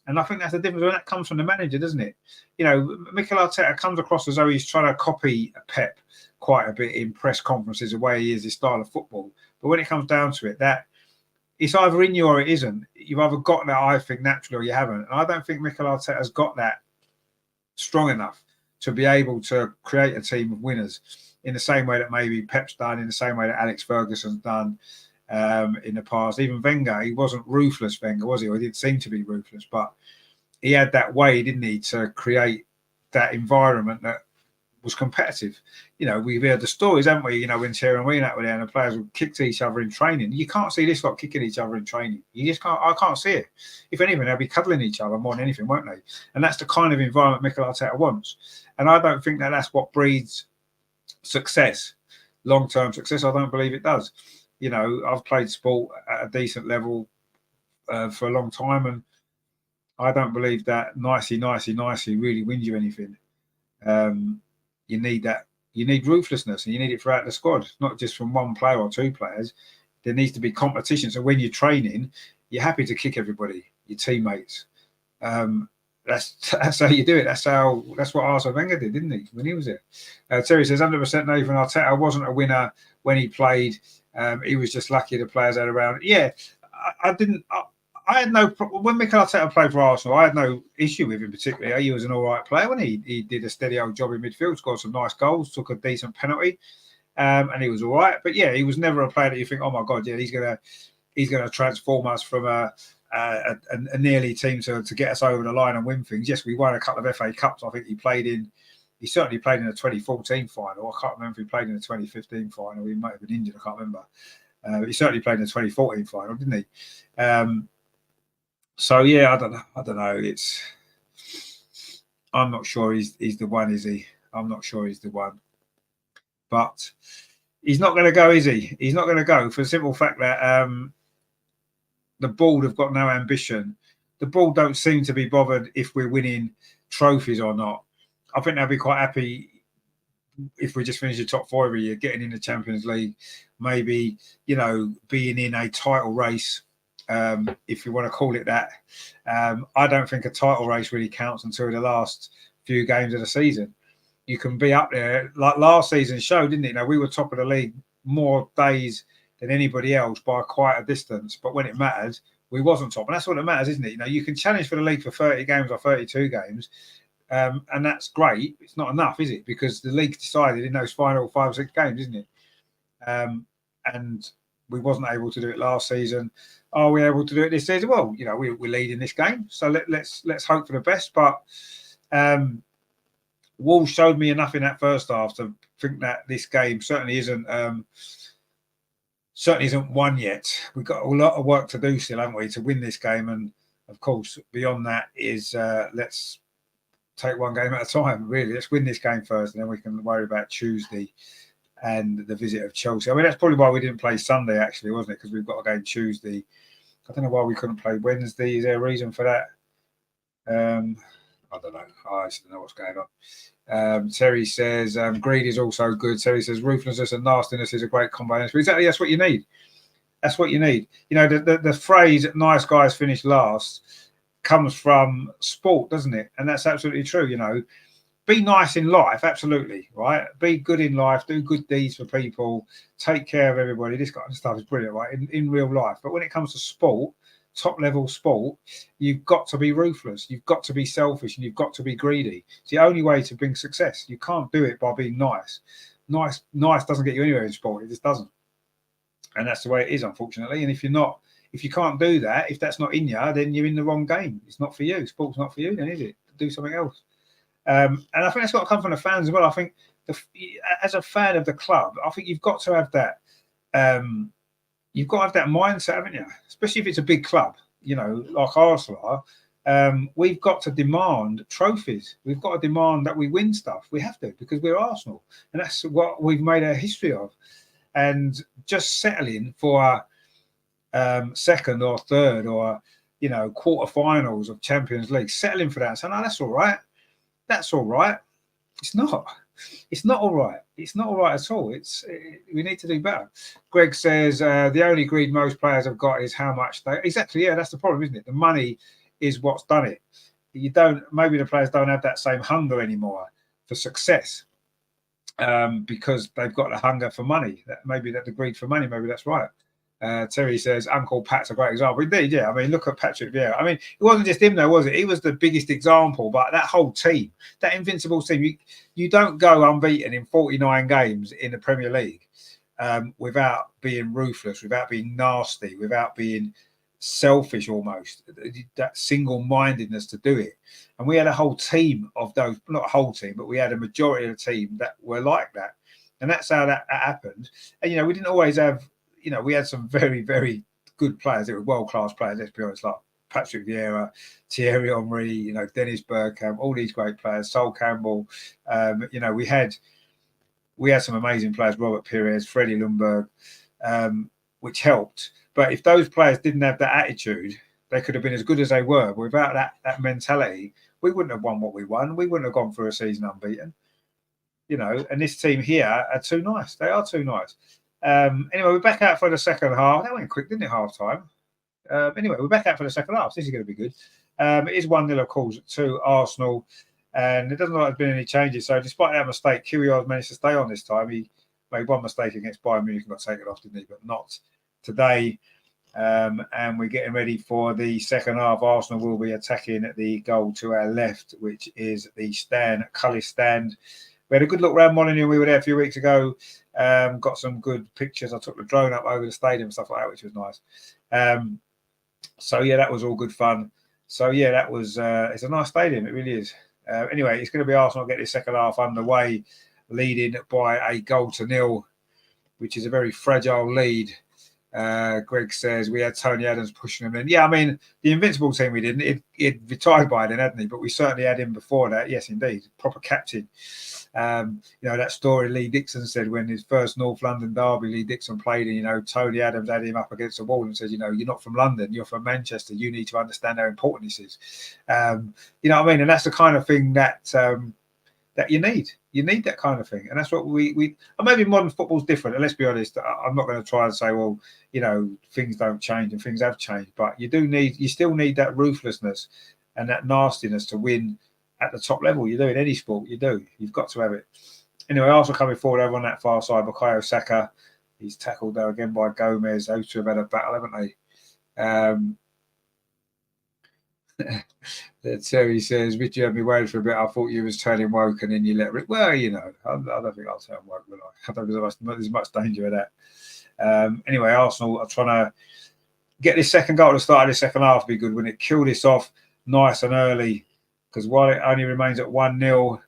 A: And I think that's the difference. When that comes from the manager, doesn't it? You know, Mikel Arteta comes across as though he's trying to copy Pep quite a bit in press conferences, the way he is, his style of football. But when it comes down to it, that it's either in you or it isn't. You've either got that, I think, naturally, or you haven't. And I don't think Mikel Arteta has got that strong enough to be able to create a team of winners in the same way that maybe Pep's done, in the same way that Alex Ferguson's done. In the past, even Wenger, he wasn't ruthless, Wenger, was he? Or he didn't seem to be ruthless, but he had that way, didn't he, to create that environment that was competitive. You know, we've heard the stories, haven't we? You know, when Thierry Henry were there and the players would kick to each other in training. You can't see this lot kicking each other in training. You just can't. I can't see it. If anything, they'll be cuddling each other more than anything, won't they? And that's the kind of environment Mikel Arteta wants. And I don't think that that's what breeds success, long-term success. I don't believe it does. You know, I've played sport at a decent level for a long time, and I don't believe that nicey really wins you anything. You need that. You need ruthlessness, and you need it throughout the squad, not just from one player or two players. There needs to be competition. So when you're training, you're happy to kick everybody, your teammates. That's how you do it. That's what Arsene Wenger did, didn't he, when he was there? Terry says 100% Nathan Arteta wasn't a winner when he played. He was just lucky the players had around. Yeah, I had no problem. When Mikel Arteta played for Arsenal, I had no issue with him particularly. He was an all right player when he did a steady old job in midfield, scored some nice goals, took a decent penalty, and he was all right. But yeah, he was never a player that you think, oh my God, yeah, he's gonna transform us from a nearly team to get us over the line and win things. Yes, we won a couple of FA Cups. I think he certainly played in the 2014 final. I can't remember if he played in the 2015 final. He might have been injured. I can't remember. He certainly played in the 2014 final, didn't he? So yeah, I don't know. I'm not sure he's the one, is he? I'm not sure he's the one. But he's not going to go, is he? He's not going to go for the simple fact that the board have got no ambition. The board don't seem to be bothered if we're winning trophies or not. I think they'll be quite happy if we just finish the top 4 every year, getting in the Champions League, maybe, being in a title race, if you want to call it that. I don't think a title race really counts until the last few games of the season. You can be up there, like last season showed, didn't it? We were top of the league more days than anybody else by quite a distance, but when it mattered, we wasn't top, and that's what it matters, isn't it? You can challenge for the league for 30 games or 32 games, and that's great. It's not enough, is it? Because the league decided in those final 5 or 6 games, isn't it? And we wasn't able to do it last season. Are we able to do it this season? Well, we're leading this game, so let's hope for the best. But Wolves showed me enough in that first half to think that this game certainly isn't won yet. We've got a lot of work to do still, haven't we, to win this game? And of course, beyond that is let's take one game at a time, really. Let's win this game first, and then we can worry about Tuesday and the visit of Chelsea. I mean, that's probably why we didn't play Sunday, actually, wasn't it? Because we've got a game Tuesday. I don't know why we couldn't play Wednesday. Is there a reason for that? I don't know. I actually don't know what's going on. Terry says, greed is also good. Terry says, ruthlessness and nastiness is a great combination. Exactly, that's what you need. That's what you need. The phrase, nice guys finish last, comes from sport, doesn't it? And that's absolutely true, Be nice in life, absolutely, right? Be good in life, do good deeds for people, take care of everybody. This kind of stuff is brilliant, right? In real life. But when it comes to sport, top level sport, you've got to be ruthless, you've got to be selfish, and you've got to be greedy. It's the only way to bring success. You can't do it by being nice. Nice doesn't get you anywhere in sport. It just doesn't. And that's the way it is, unfortunately. And if you can't do that, if that's not in you, then you're in the wrong game. It's not for you. Sport's not for you, then, is it? Do something else. And I think that's got to come from the fans as well. I think as a fan of the club, I think you've got to have that. You've got to have that mindset, haven't you? Especially if it's a big club, like Arsenal are. We've got to demand trophies. We've got to demand that we win stuff. We have to, because we're Arsenal, and that's what we've made a history of. And just settling for second or third or quarterfinals of Champions League, settling for that. So no, that's all right. That's all right. It's not. It's not all right. It's not all right at all. We need to do better. Greg says the only greed most players have got is how much they. Exactly. Yeah, that's the problem, isn't it? The money is what's done it. Maybe the players don't have that same hunger anymore for success because they've got the hunger for money. Maybe that the greed for money. Maybe that's right. Terry says Uncle Pat's a great example. Indeed, yeah. I mean, look at Patrick Vieira. I mean, it wasn't just him though, was it? He was the biggest example, but that whole team, that invincible team, you don't go unbeaten in 49 games in the Premier League without being ruthless, without being nasty, without being selfish almost, that single-mindedness to do it. And we had a whole team of those, not a whole team, but we had a majority of the team that were like that. And that's how that happened. And, we didn't always have, we had some very, very good players. They were world-class players, let's be honest, like Patrick Vieira, Thierry Henry, Dennis Bergkamp, all these great players, Sol Campbell. We had some amazing players, Robert Pires, Freddie Ljungberg, which helped. But if those players didn't have that attitude, they could have been as good as they were. But without that mentality, we wouldn't have won what we won. We wouldn't have gone through a season unbeaten. And this team here are too nice. They are too nice. Anyway, we're back out for the second half. That went quick, didn't it, half time? Anyway, we're back out for the second half. This is going to be good. It is 1-0, of course, to Arsenal. And it doesn't look like there's been any changes. So despite that mistake, Kyrgios managed to stay on this time. He made one mistake against Bayern Munich and got taken off, didn't he? But not today. And we're getting ready for the second half. Arsenal will be attacking at the goal to our left, which is the Cullis stand. We had a good look around Molineux. We were there a few weeks ago. Got some good pictures. I took the drone up over the stadium and stuff like that, which was nice. So, yeah, that was all good fun. So, yeah, that was it's a nice stadium. It really is. Anyway, it's going to be Arsenal get this second half underway, leading by a 1-0, which is a very fragile lead. Greg says we had Tony Adams pushing him in. Yeah, I mean, the Invincible team we didn't. He'd retired by then, hadn't he? But we certainly had him before that. Yes, indeed. Proper captain. That story Lee Dixon said when his first North London derby, Lee Dixon played, and Tony Adams had him up against the wall and said, you're not from London, you're from Manchester, you need to understand how important this is. You know what I mean? And that's the kind of thing that that you need. You need that kind of thing, and that's what we. And maybe modern football's different. And let's be honest, I'm not going to try and say, well, things don't change, and things have changed. But you still need that ruthlessness and that nastiness to win at the top level. You do in any sport. You do. You've got to have it. Anyway, Arsenal coming forward over on that far side. Bukayo Saka, he's tackled there again by Gomez. Those two have had a battle, haven't they? Terry says, Rich, you had me worried for a bit. I thought you was turning woke and then you let Rick. Well, I don't think I'll turn woke, will I? I don't think there's much danger of that. Anyway, Arsenal are trying to get this second goal at the start of the second half be good when it kill this off nice and early, because while it only remains at 1-0,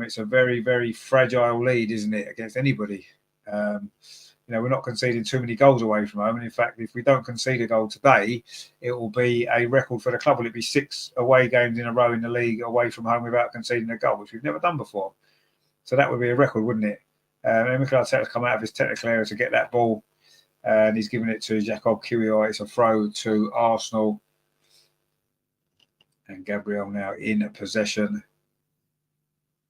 A: it's a very, very fragile lead, isn't it, against anybody. We're not conceding too many goals away from home. And in fact, if we don't concede a goal today, it will be a record for the club. Will it be 6 away games in a row in the league away from home without conceding a goal, which we've never done before? So that would be a record, wouldn't it? And Mikel Arteta's come out of his technical area to get that ball, and he's given it to Jacob Kiwior. It's a throw to Arsenal. And Gabriel now in possession.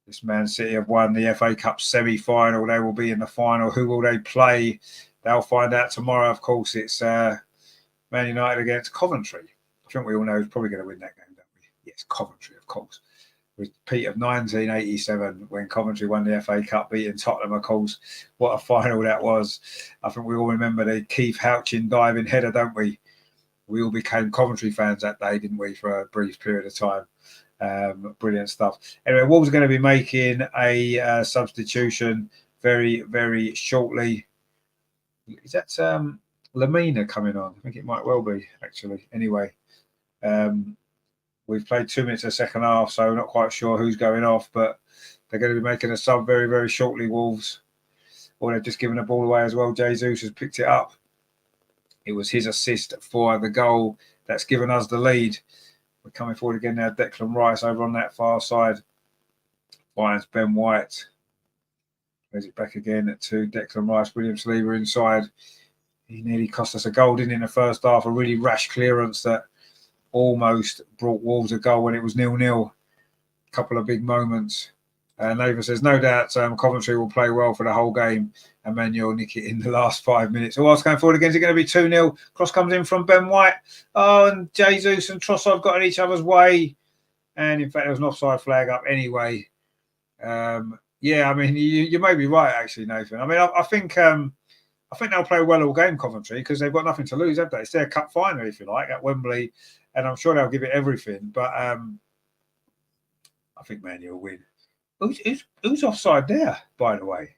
A: This Man City have won the FA Cup semi-final. They will be in the final. Who will they play? They'll find out tomorrow. Of course, it's Man United against Coventry. I think we all know who's probably going to win that game, don't we? Yes, Coventry, of course. With Pete of 1987, when Coventry won the FA Cup, beating Tottenham, of course. What a final that was. I think we all remember the Keith Houchin diving header, don't we? We all became Coventry fans that day, didn't we, for a brief period of time. Brilliant stuff. Anyway, Wolves are going to be making a substitution very, very shortly. Is that Lamina coming on? I think it might well be, actually. Anyway, we've played 2 minutes of second half, so we're not quite sure who's going off, but they're going to be making a sub very, very shortly, Wolves. Or they've just given the ball away as well. Jesus has picked it up. It was his assist for the goal that's given us the lead. We're coming forward again now. Declan Rice over on that far side. Finds Ben White. Plays it back again to Declan Rice. William Saliba inside. He nearly cost us a goal, didn't he, in the first half? A really rash clearance that almost brought Wolves a goal when it was 0-0. A couple of big moments. Neighbour says, no doubt Coventry will play well for the whole game. And Manuel nick it in the last 5 minutes. Who else going forward again? Is it going to be 2-0? Cross comes in from Ben White. Oh, and Jesus and Trossard got in each other's way. And in fact, there was an offside flag up anyway. Yeah, I mean, you may be right, actually, Nathan. I mean, I think they'll play well all game, Coventry, because they've got nothing to lose, have they? It's their cup final, if you like, at Wembley. And I'm sure they'll give it everything. But I think Manuel will win. Who's offside there, by the way?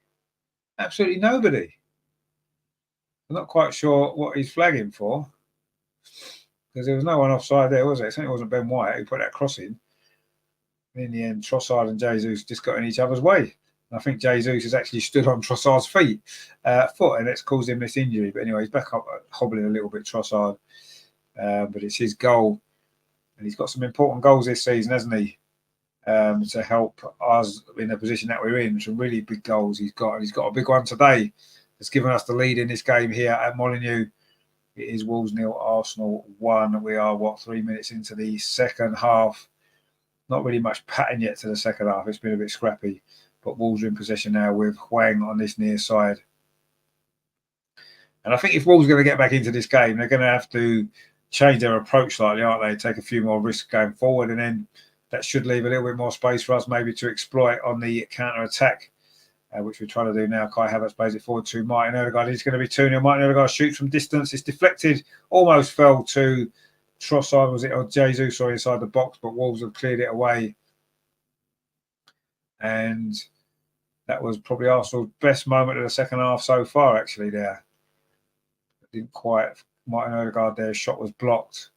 A: Absolutely nobody. I'm not quite sure what he's flagging for, because there was no one offside there, was there? It certainly wasn't Ben White who put that cross in. And in the end, Trossard and Jesus just got in each other's way. And I think Jesus has actually stood on Trossard's foot, and it's caused him this injury. But anyway, he's back up hobbling a little bit, Trossard. But it's his goal. And he's got some important goals this season, hasn't he? To help us in the position that we're in. Some really big goals he's got. And he's got a big one today. It's given us the lead in this game here at Molineux. It is Wolves 0, Arsenal 1. We are, 3 minutes into the second half. Not really much pattern yet to the second half. It's been a bit scrappy. But Wolves are in possession now with Hwang on this near side. And I think if Wolves are going to get back into this game, they're going to have to change their approach slightly, aren't they? Take a few more risks going forward, and then that should leave a little bit more space for us maybe to exploit on the counter-attack, which we're trying to do now. Kai Havertz plays it forward to Martin Odegaard. It's going to be 2-0. Martin Odegaard shoots from distance. It's deflected. Almost fell to Trossard, was it? Or Jesus, or inside the box, but Wolves have cleared it away. And that was probably Arsenal's best moment of the second half so far, actually, there. Didn't quite. Martin Odegaard, their shot was blocked.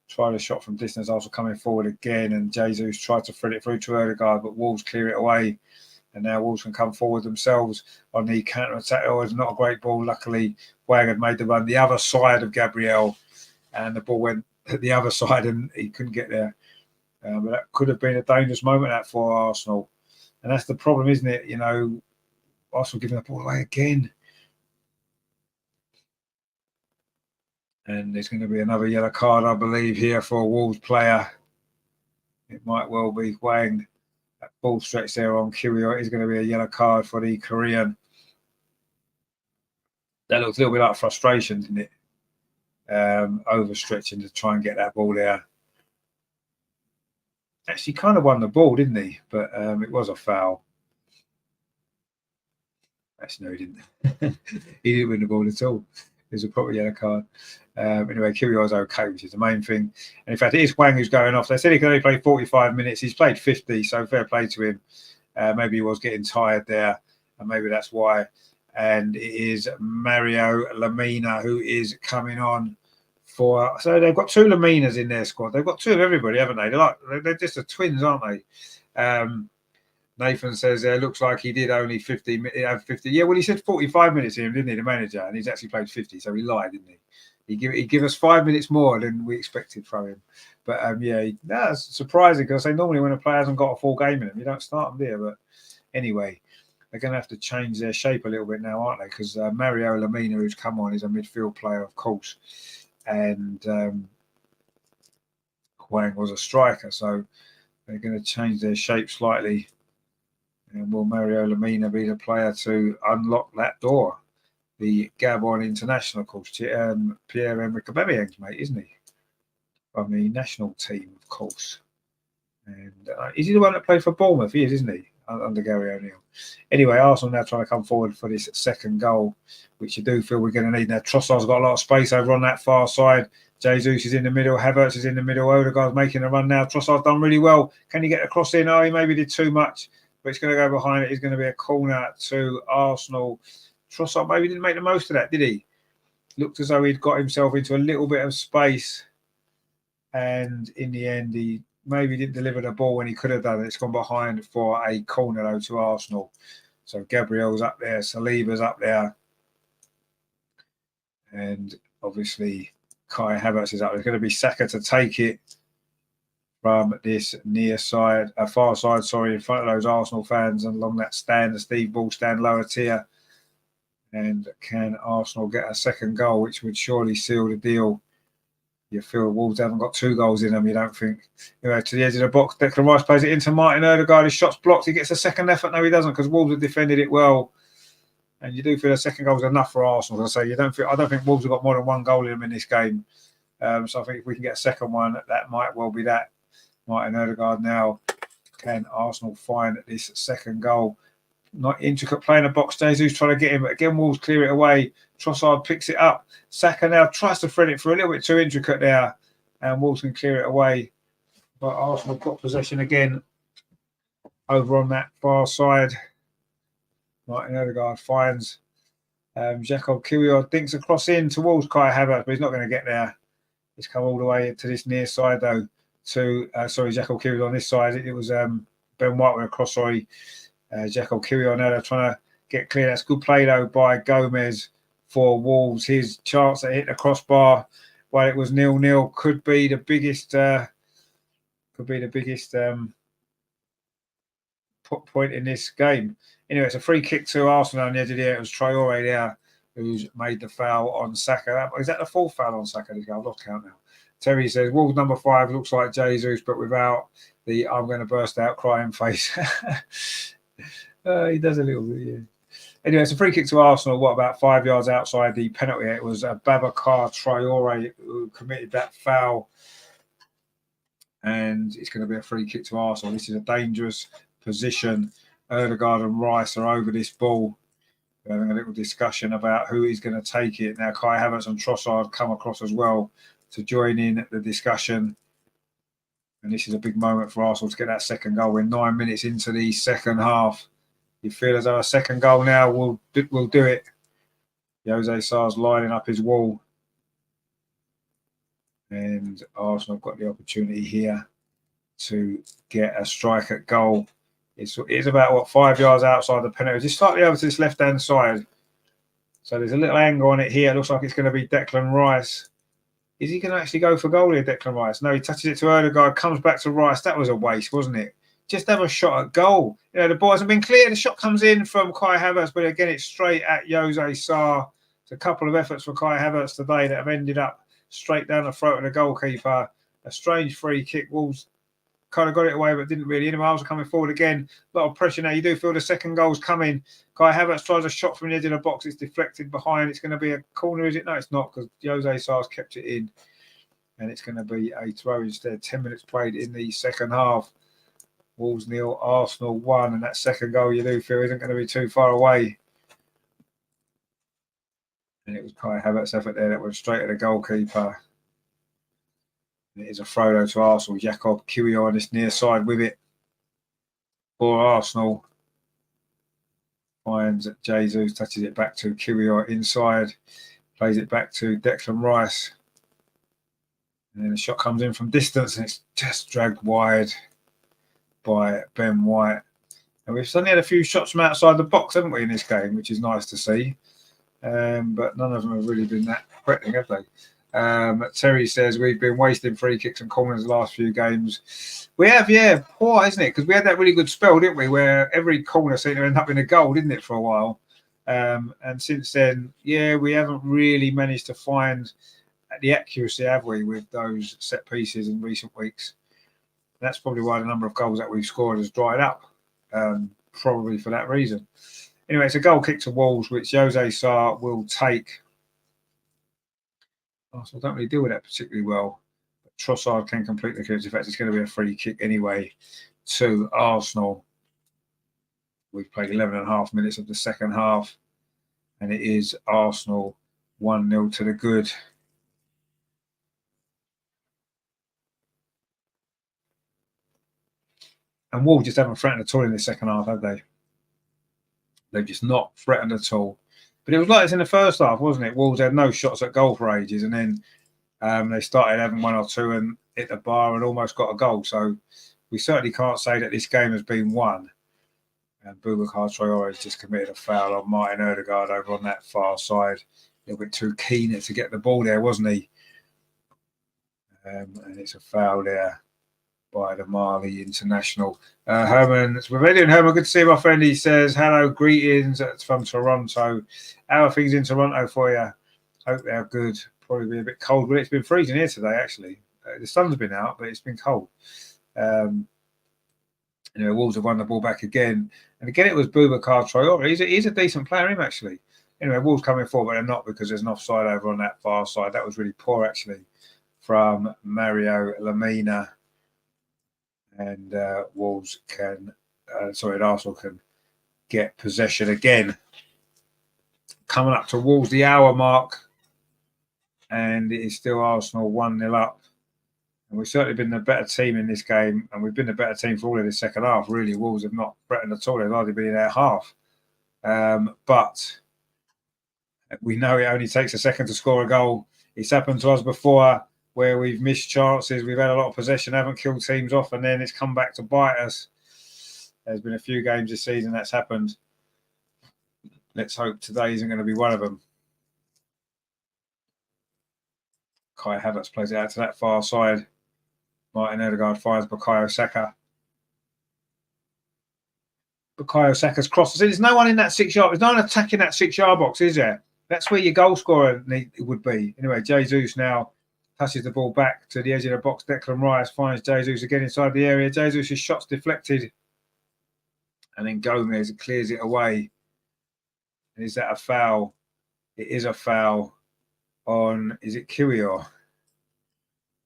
A: Tried a shot from distance, also coming forward again, and Jesus tried to thread it through to Odegaard, but Wolves clear it away. And now Wolves can come forward themselves on the counter-attack. Oh, it's not a great ball. Luckily, Wang had made the run the other side of Gabriel, and the ball went the other side and he couldn't get there. But that could have been a dangerous moment that for Arsenal. And that's the problem, isn't it? You know, Arsenal giving the ball away again. And there's going to be another yellow card, I believe, here for a Wolves player. It might well be Wang. That ball stretch there on Kyrgios is going to be a yellow card for the Korean. That looks a little bit like frustration, didn't it? Overstretching to try and get that ball there. Actually, kind of won the ball, didn't he? But it was a foul. Actually, no, he didn't. He didn't win the ball at all. It was a proper yellow card. Anyway, Kyrgios was okay, which is the main thing. And in fact, it is Wang who's going off. They said he could only play 45 minutes. He's played 50, so fair play to him. Maybe he was getting tired there, and maybe that's why. And it is Mario Lemina who is coming on for. So they've got two Leminas in their squad. They've got two of everybody, haven't they? They're just the twins, aren't they? Nathan says looks like he did only 50. Yeah, well, he said 45 minutes to him, didn't he, the manager? And he's actually played 50, so he lied, didn't he? He give us 5 minutes more than we expected from him. But yeah, that's surprising because I say normally when a player hasn't got a full game in him, you don't start them there. But anyway, they're going to have to change their shape a little bit now, aren't they? Because Mario Lemina, who's come on, is a midfield player, of course, and Wang was a striker, so they're going to change their shape slightly. And will Mario Lemina be the player to unlock that door? The Gabon international, of course, Pierre-Emerick Aubameyang's mate, isn't he? From the national team, of course. And is he the one that played for Bournemouth? He is, isn't he? Under Gary O'Neill. Anyway, Arsenal now trying to come forward for this second goal, which you do feel we're going to need. Now, Trossard's got a lot of space over on that far side. Jesus is in the middle. Havertz is in the middle. Odegaard's making a run now. Trossard's done really well. Can he get a cross in? Oh, he maybe did too much, but it's going to go behind it. It's going to be a corner to Arsenal. Trossard maybe didn't make the most of that, did he? Looked as though he'd got himself into a little bit of space. And in the end, he maybe didn't deliver the ball when he could have done it. It's gone behind for a corner, though, to Arsenal. So Gabriel's up there. Saliba's up there. And obviously, Kai Havertz is up there. It's going to be Saka to take it from this far side, in front of those Arsenal fans and along that stand, the Steve Ball stand, lower tier. And can Arsenal get a second goal, which would surely seal the deal? You feel Wolves haven't got 2 goals in them, you don't think. You know, to the edge of the box, Declan Rice plays it into Martin Odegaard. His shot's blocked. He gets a second effort. No, he doesn't, because Wolves have defended it well. And you do feel a second goal is enough for Arsenal. As I say, I don't think Wolves have got more than 1 goal in them in this game. So I think if we can get a second one, that might well be that. Martin Odegaard now. Can Arsenal find this second goal? Not intricate play in the box. Jesus trying to get him, but again, Wolves clear it away. Trossard picks it up. Saka now tries to thread it for a little bit too intricate there, and Wolves can clear it away. But Arsenal got possession again over on that far side. Martin Odegaard finds Jacob Kyrgios, dinks across in towards Kai Havertz, but he's not going to get there. He's come all the way to this near side though. To Jacob Kyrgios on this side. It was Ben White with a cross. Jacob Kyrgios now they're trying to get clear. That's good play though by Gomez for Wolves. His chance to hit the crossbar while it was 0-0 could be the biggest point in this game. Anyway, it's a free kick to Arsenal on the edge of the area. It was Traore there who's made the foul on Saka. Is that the 4th foul on Saka? I've lost count now. Terry says Wolves number 5 looks like Jesus, but without the "I'm going to burst out crying" face. He does a little bit, yeah. Anyway, it's a free kick to Arsenal. What, about 5 yards outside the penalty? It was Babacar Traore who committed that foul. And it's going to be a free kick to Arsenal. This is a dangerous position. Odegaard and Rice are over this ball. We're having a little discussion about who is going to take it. Now, Kai Havertz and Trossard come across as well to join in the discussion. And this is a big moment for Arsenal to get that second goal. We're 9 minutes into the second half. You feel as though a second goal now will do it. Jose Sarr's lining up his wall. And Arsenal have got the opportunity here to get a strike at goal. It's about, what, 5 yards outside the penalty. Just slightly over to this left-hand side. So there's a little angle on it here. It looks like it's going to be Declan Rice. Is he going to actually go for goal here, Declan Rice? No, he touches it to Odegaard, comes back to Rice. That was a waste, wasn't it? Just have a shot at goal. You know, the ball hasn't been clear. The shot comes in from Kai Havertz, but again, it's straight at Jose Sarr. It's a couple of efforts for Kai Havertz today that have ended up straight down the throat of the goalkeeper. A strange free kick. Wolves kind of got it away, but didn't really. Any miles are coming forward again. A lot of pressure now. You do feel the second goal's coming. Kai Havertz tries a shot from the edge of the box. It's deflected behind. It's going to be a corner, is it? No, it's not, because Jose Sarr's kept it in. And it's going to be a throw instead. 10 minutes played in the second half. Wolves 0, Arsenal 1. And that second goal, you do feel, isn't going to be too far away. And it was Kai Havertz's effort there that went straight at the goalkeeper. It is a throw though to Arsenal. Jakob Kiwior on this near side with it for Arsenal. Finds Jesus, touches it back to Kiwior inside. Plays it back to Declan Rice. And then the shot comes in from distance and it's just dragged wide by Ben White. And we've suddenly had a few shots from outside the box, haven't we, in this game, which is nice to see. But none of them have really been that threatening, have they? Terry says we've been wasting free kicks and corners the last few games. We have, yeah, poor, isn't it? Because we had that really good spell, didn't we, where every corner seemed to end up in a goal, didn't it, for a while? And since then, yeah, we haven't really managed to find the accuracy, have we, with those set pieces in recent weeks. That's probably why the number of goals that we've scored has dried up, probably for that reason. Anyway, it's a goal kick to Wolves, which Jose Sarr will take. Arsenal don't really deal with that particularly well. But Trossard can complete the clearance. In fact, it's going to be a free kick anyway to Arsenal. We've played 11.5 minutes of the second half, and it is Arsenal 1-0 to the good. And Wolves just haven't threatened at all in the second half, have they? They've just not threatened at all. But it was like this in the first half, wasn't it? Wolves had no shots at goal for ages, and then they started having one or two and hit the bar and almost got a goal. So we certainly can't say that this game has been won. And Boubacar Traoré has just committed a foul on Martin Odegaard over on that far side. A little bit too keen to get the ball there, wasn't he? And it's a foul there by the Mali international. Herman, we're doing Herman. Good to see my friend. He says, hello, greetings from Toronto. How are things in Toronto for you? Hope they're good. Probably be a bit cold, but it's been freezing here today, actually. The sun's been out, but it's been cold. Wolves have won the ball back again. And again, it was Boubacar Traoré. He's a decent player, him, actually. Anyway, Wolves coming forward, but they're not because there's an offside over on that far side. That was really poor, actually, from Mario Lamina. And Wolves can, Arsenal can get possession again. Coming up towards the hour mark, and it is still Arsenal 1-0 up. And we've certainly been the better team in this game, and we've been the better team for all of the second half, really. Wolves have not threatened at all. They've hardly been in their half. But we know it only takes a second to score a goal. It's happened to us before, where we've missed chances, we've had a lot of possession, haven't killed teams off, and then it's come back to bite us. There's been a few games this season that's happened. Let's hope today isn't going to be one of them. Kai Havertz plays it out to that far side. Martin Odegaard fires Bukayo Saka. Bukayo Saka's cross. There's no one in that 6 yard. There's no one attacking that 6 yard box, is there? That's where your goal scorer would be. Anyway, Jesus now passes the ball back to the edge of the box. Declan Rice finds Jesus again inside the area. Jesus' shot's deflected. And then Gomez clears it away. And is that a foul? It is a foul on, is it Kiwior?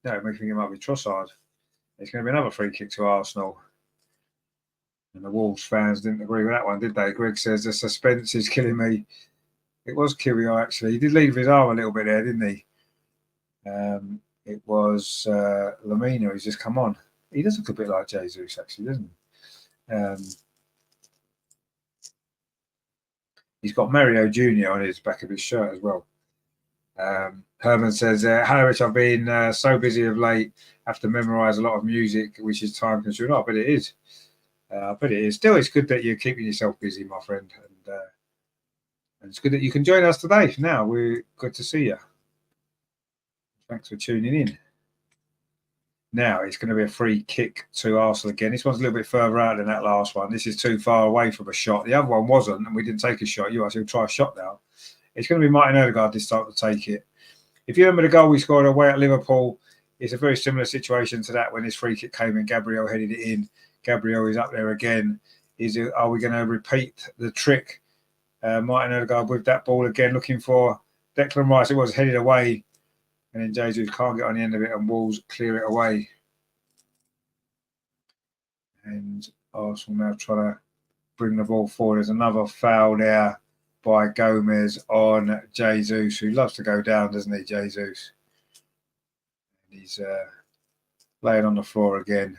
A: No, it makes me think it might be Trossard. It's going to be another free kick to Arsenal. And the Wolves fans didn't agree with that one, did they? Greg says the suspense is killing me. It was Kiwior, actually. He did leave his arm a little bit there, didn't he? It was Lamina who's just come on. He does look a bit like Jesus, actually, doesn't he? He's got Mario Jr. on his back of his shirt as well. Herman says, hello, Rich, I've been so busy of late, have to memorise a lot of music, which is time consuming. Oh, but it is. But it is still, it's good that you're keeping yourself busy, my friend, and it's good that you can join us today. Now, we're good to see you. Thanks for tuning in. Now it's going to be a free kick to Arsenal again. This one's a little bit further out than that last one. This is too far away from a shot. The other one wasn't, and we didn't take a shot. You actually try a shot now. It's going to be Martin Odegaard this time to take it. If you remember the goal we scored away at Liverpool, it's a very similar situation to that when this free kick came in. Gabriel headed it in. Gabriel is up there again. Are we going to repeat the trick? Martin Odegaard with that ball again, looking for Declan Rice. It was headed away. And then Jesus can't get on the end of it, and Wolves clear it away. And Arsenal now trying to bring the ball forward. There's another foul there by Gomez on Jesus, who loves to go down, doesn't he, Jesus? And he's laying on the floor again.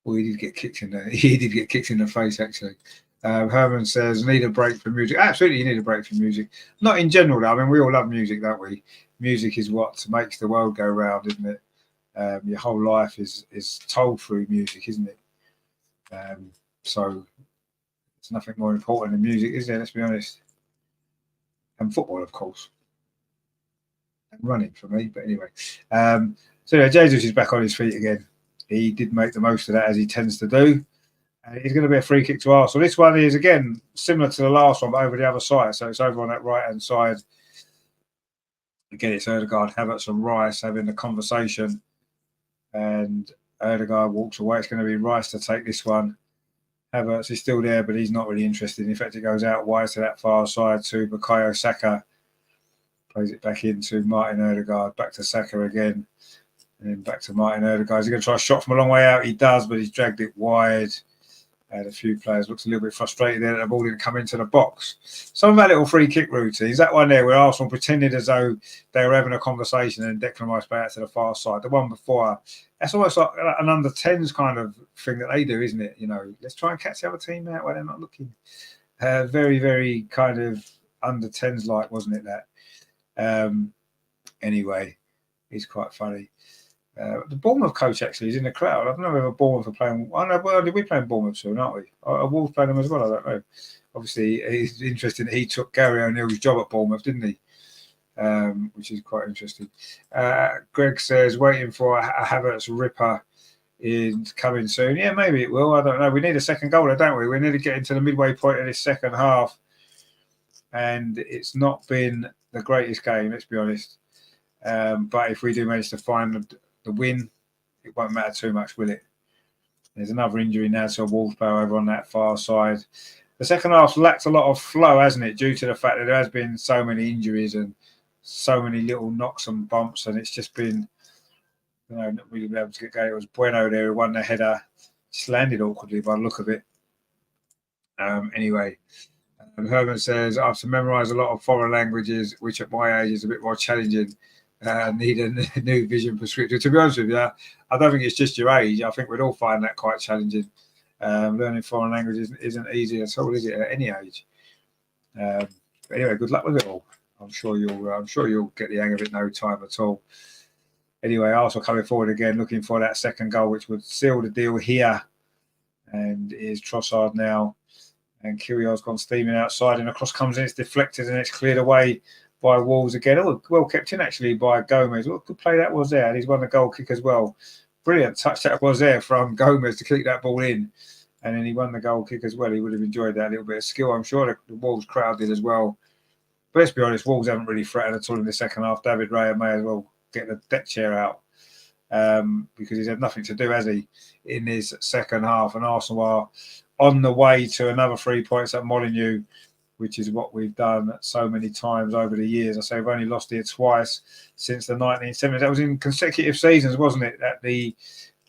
A: Well, he did get kicked in the face, actually. Herman says, need a break from music. Absolutely, you need a break from music. Not in general, though. I mean, we all love music, don't we? Music is what makes the world go round, isn't it? Your whole life is told through music, isn't it? So it's nothing more important than music, is there? Let's be honest. And football, of course. And running for me, but anyway. So yeah, Jesus is back on his feet again. He did make the most of that, as he tends to do. It's going to be a free kick to Arsenal. This one is, again, similar to the last one, but over the other side. So it's over on that right-hand side. Again, it's Odegaard, Havertz and Rice having the conversation. And Odegaard walks away. It's going to be Rice to take this one. Havertz is still there, but he's not really interested. In fact, it goes out wide to that far side to Bukayo Saka. Plays it back into Martin Odegaard. Back to Saka again. And then back to Martin Odegaard. He's going to try a shot from a long way out. He does, but he's dragged it wide. And a few players looks a little bit frustrated there that the ball didn't come into the box. Some of our little free kick routines, that one there where Arsenal pretended as though they were having a conversation and Declan Rice played out to the far side. The one before, that's almost like an under 10s kind of thing that they do, isn't it? You know, let's try and catch the other team out while they're not looking. Very, very kind of under 10s like, wasn't it, that? Anyway, it's quite funny. The Bournemouth coach actually is in the crowd. I don't know whether Bournemouth are playing. I know. Well, we're playing Bournemouth soon, aren't we? Are Wolves playing them as well? I don't know. Obviously, it's interesting that he took Gary O'Neill's job at Bournemouth, didn't he? Which is quite interesting. Greg says, waiting for a Havertz ripper is coming soon. Yeah, maybe it will. I don't know. We need a second goal, don't we? We need to get into the midway point of this second half. And it's not been the greatest game, let's be honest. But if we do manage to find the win, it won't matter too much, will it? There's another injury now to a Wolves player over on that far side. The second half's lacked a lot of flow, hasn't it? Due to the fact that there has been so many injuries and so many little knocks and bumps, and it's just been, you know, not really been able to get going. It was Bueno there who won the header, just landed awkwardly by the look of it. Anyway, Herman says, I have to memorise a lot of foreign languages, which at my age is a bit more challenging. Need a new vision prescription. To be honest with you, I don't think it's just your age. I think we'd all find that quite challenging. Learning foreign languages isn't easy at all, is it? At any age. But anyway, good luck with it all. I'm sure you'll get the hang of it no time at all. Anyway, Arsenal coming forward again, looking for that second goal, which would seal the deal here. And is Trossard now, and Kyrgios's gone steaming outside, and the cross comes in, it's deflected, and it's cleared away by Wolves again. Oh, well kept in actually by Gomez. What good play that was there. And he's won the goal kick as well. Brilliant touch that was there from Gomez to kick that ball in. And then he won the goal kick as well. He would have enjoyed that little bit of skill. I'm sure the Wolves crowd did as well. But let's be honest, Wolves haven't really threatened at all in the second half. David Raya may as well get the deck chair out because he's had nothing to do, has he, in his second half. And Arsenal are on the way to another 3 points at Molineux, which is what we've done so many times over the years. I say we've only lost here twice since the 1970s. That was in consecutive seasons, wasn't it? At the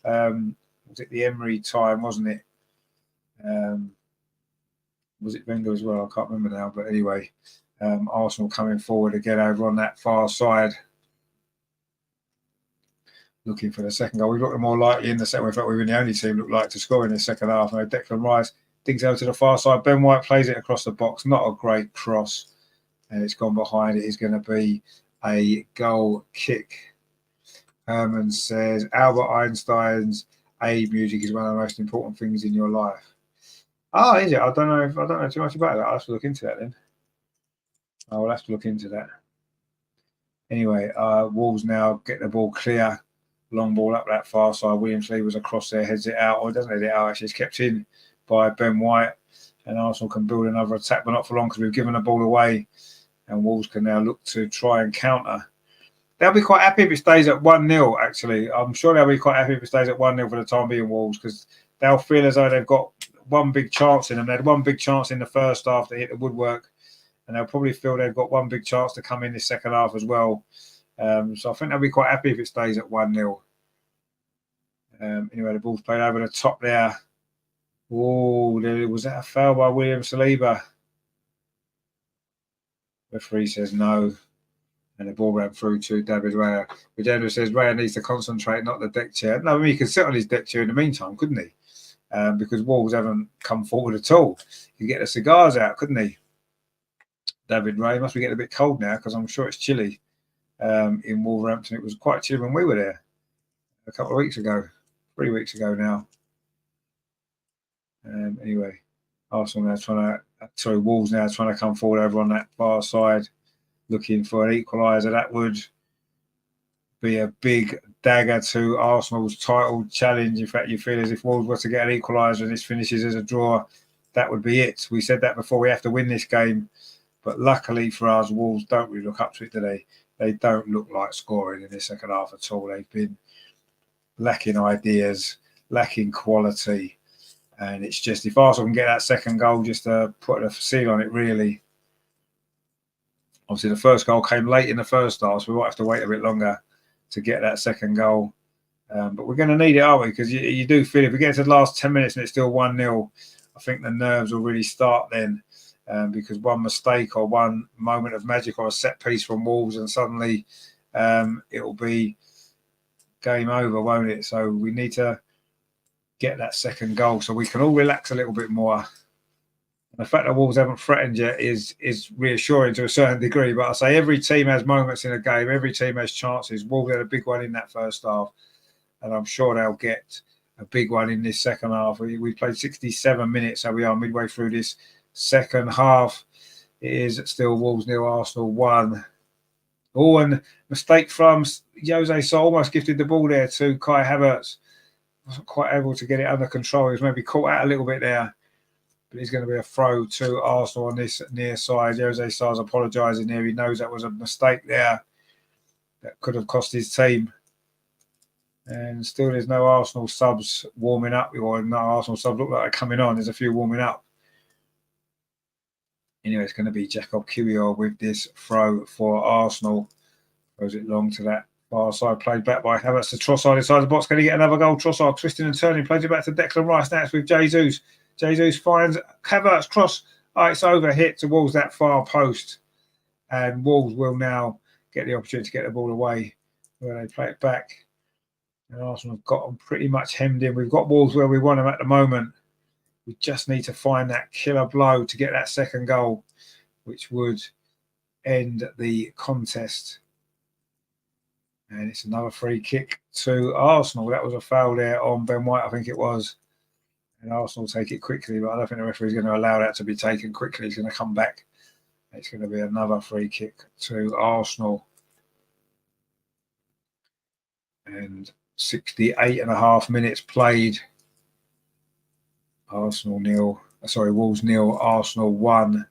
A: was it the Emery time, wasn't it? Was it Wenger as well? I can't remember now. But anyway, Arsenal coming forward again over on that far side, looking for the second goal. We looked more likely in the second. In fact, we were the only team looked like to score in the second half. And Declan Rice digs over to the far side. Ben White plays it across the box. Not a great cross. And it's gone behind. It is going to be a goal kick. Herman says Albert Einstein's "Aid music is one of the most important things in your life." Oh, is it? I don't know too much about that. I'll have to look into that then. I will have to look into that. Anyway, Wolves now get the ball clear. Long ball up that far side. William Saliba's across there, heads it out, or doesn't head it out. Actually, it's kept in by Ben White, and Arsenal can build another attack, but not for long because we've given the ball away, and Wolves can now look to try and counter. They'll be quite happy if it stays at 1-0, actually. I'm sure they'll be quite happy if it stays at 1-0 for the time being, Wolves, because they'll feel as though they've got one big chance in them. They had one big chance in the first half to hit the woodwork, and they'll probably feel they've got one big chance to come in this second half as well. So I think they'll be quite happy if it stays at 1-0. Anyway, the ball's played over the top there. Oh, was that a foul by William Saliba? Referee says no. And the ball ran through to David Raya. Vijayendra says Raya needs to concentrate, not the deck chair. No, I mean, he could sit on his deck chair in the meantime, couldn't he? Because Wolves haven't come forward at all. He could get the cigars out, couldn't he? David Raya must be getting a bit cold now because I'm sure it's chilly in Wolverhampton. It was quite chilly when we were there a couple of weeks ago, 3 weeks ago now. Anyway, Arsenal now Wolves now trying to come forward over on that far side, looking for an equaliser. That would be a big dagger to Arsenal's title challenge. In fact, you feel as if Wolves were to get an equaliser and this finishes as a draw, that would be it. We said that before. We have to win this game. But luckily for us, Wolves don't really look up to it today. They don't look like scoring in the second half at all. They've been lacking ideas, lacking quality. And it's just, if Arsenal can get that second goal, just to put a seal on it, really. Obviously, the first goal came late in the first half, so we might have to wait a bit longer to get that second goal. But we're going to need it, aren't we? Because you do feel if we get to the last 10 minutes and it's still 1-0, I think the nerves will really start then. Because one mistake or one moment of magic or a set piece from Wolves and suddenly it will be game over, won't it? So we need to get that second goal so we can all relax a little bit more. And the fact that Wolves haven't threatened yet is reassuring to a certain degree. But I say every team has moments in a game. Every team has chances. Wolves had a big one in that first half. And I'm sure they'll get a big one in this second half. We played 67 minutes, so we are midway through this second half. It is still Wolves 0, Arsenal 1. Oh, and mistake from Jose Sa, almost gifted the ball there to Kai Havertz. Wasn't quite able to get it under control. He was maybe caught out a little bit there. But it's going to be a throw to Arsenal on this near side. Jose Sa's apologising there. He knows that was a mistake there that could have cost his team. And still there's no Arsenal subs warming up. Or no Arsenal subs look like they're coming on. There's a few warming up. Anyway, it's going to be Jacob Kiwior with this throw for Arsenal. Throws it long to that far side, played back by Havertz to Trossard inside the box. Going to get another goal. Trossard twisting and turning, plays it back to Declan Rice. Now it's with Jesus. Jesus finds Havertz, cross. Oh, it's over, hit towards that far post. And Wolves will now get the opportunity to get the ball away where they play it back. And Arsenal have got them pretty much hemmed in. We've got Wolves where we want them at the moment. We just need to find that killer blow to get that second goal, which would end the contest. And it's another free kick to Arsenal. That was a foul there on Ben White, I think it was. And Arsenal take it quickly, but I don't think the referee is going to allow that to be taken quickly. He's going to come back. It's going to be another free kick to Arsenal. And 68.5 minutes played. Wolves 0, Arsenal 1.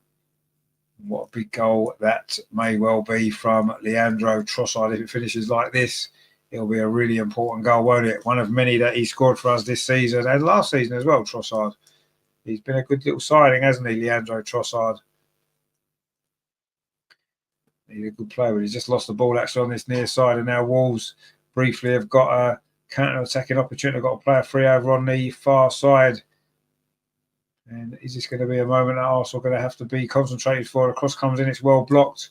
A: What a big goal that may well be from Leandro Trossard. If it finishes like this, it'll be a really important goal, won't it? One of many that he scored for us this season and last season as well, Trossard. He's been a good little signing, hasn't he, Leandro Trossard? He's a good player, but he's just lost the ball actually on this near side. And now Wolves briefly have got a counter-attacking opportunity. They've got a player free over on the far side. And is this going to be a moment that Arsenal are going to have to be concentrated for? The cross comes in, it's well blocked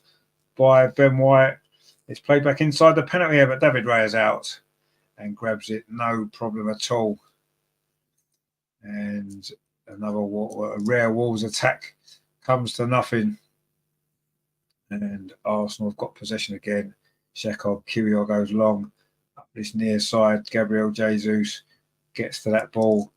A: by Ben White. It's played back inside the penalty area, but David Raya's out and grabs it, no problem at all. And another rare Wolves attack comes to nothing. And Arsenal have got possession again. Jacob Kiwior goes long. this near side. Gabriel Jesus gets to that ball.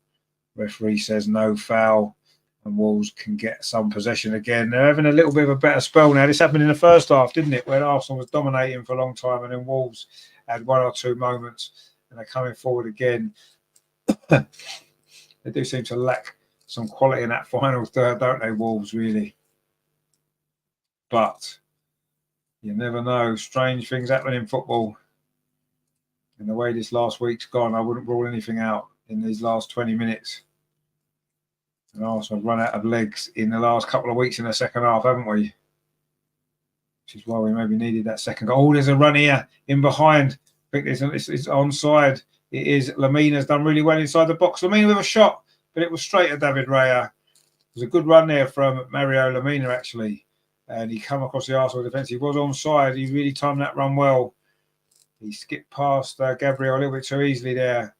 A: Referee says no foul, and Wolves can get some possession again. They're having a little bit of a better spell now. This happened in the first half, didn't it? When Arsenal was dominating for a long time, and then Wolves had one or two moments, and they're coming forward again. They do seem to lack some quality in that final third, don't they, Wolves, really? But you never know. Strange things happen in football. And the way this last week's gone, I wouldn't rule anything out in these last 20 minutes. And Arsenal have run out of legs in the last couple of weeks in the second half, haven't we? Which is why we maybe needed that second goal. Oh, there's a run here in behind. I think it's onside. It is. Lamina's done really well inside the box. Lamina with a shot, but it was straight at David Raya. It was a good run there from Mario Lamina, actually. And he come across the Arsenal defence. He was onside. He really timed that run well. He skipped past Gabriel a little bit too easily there.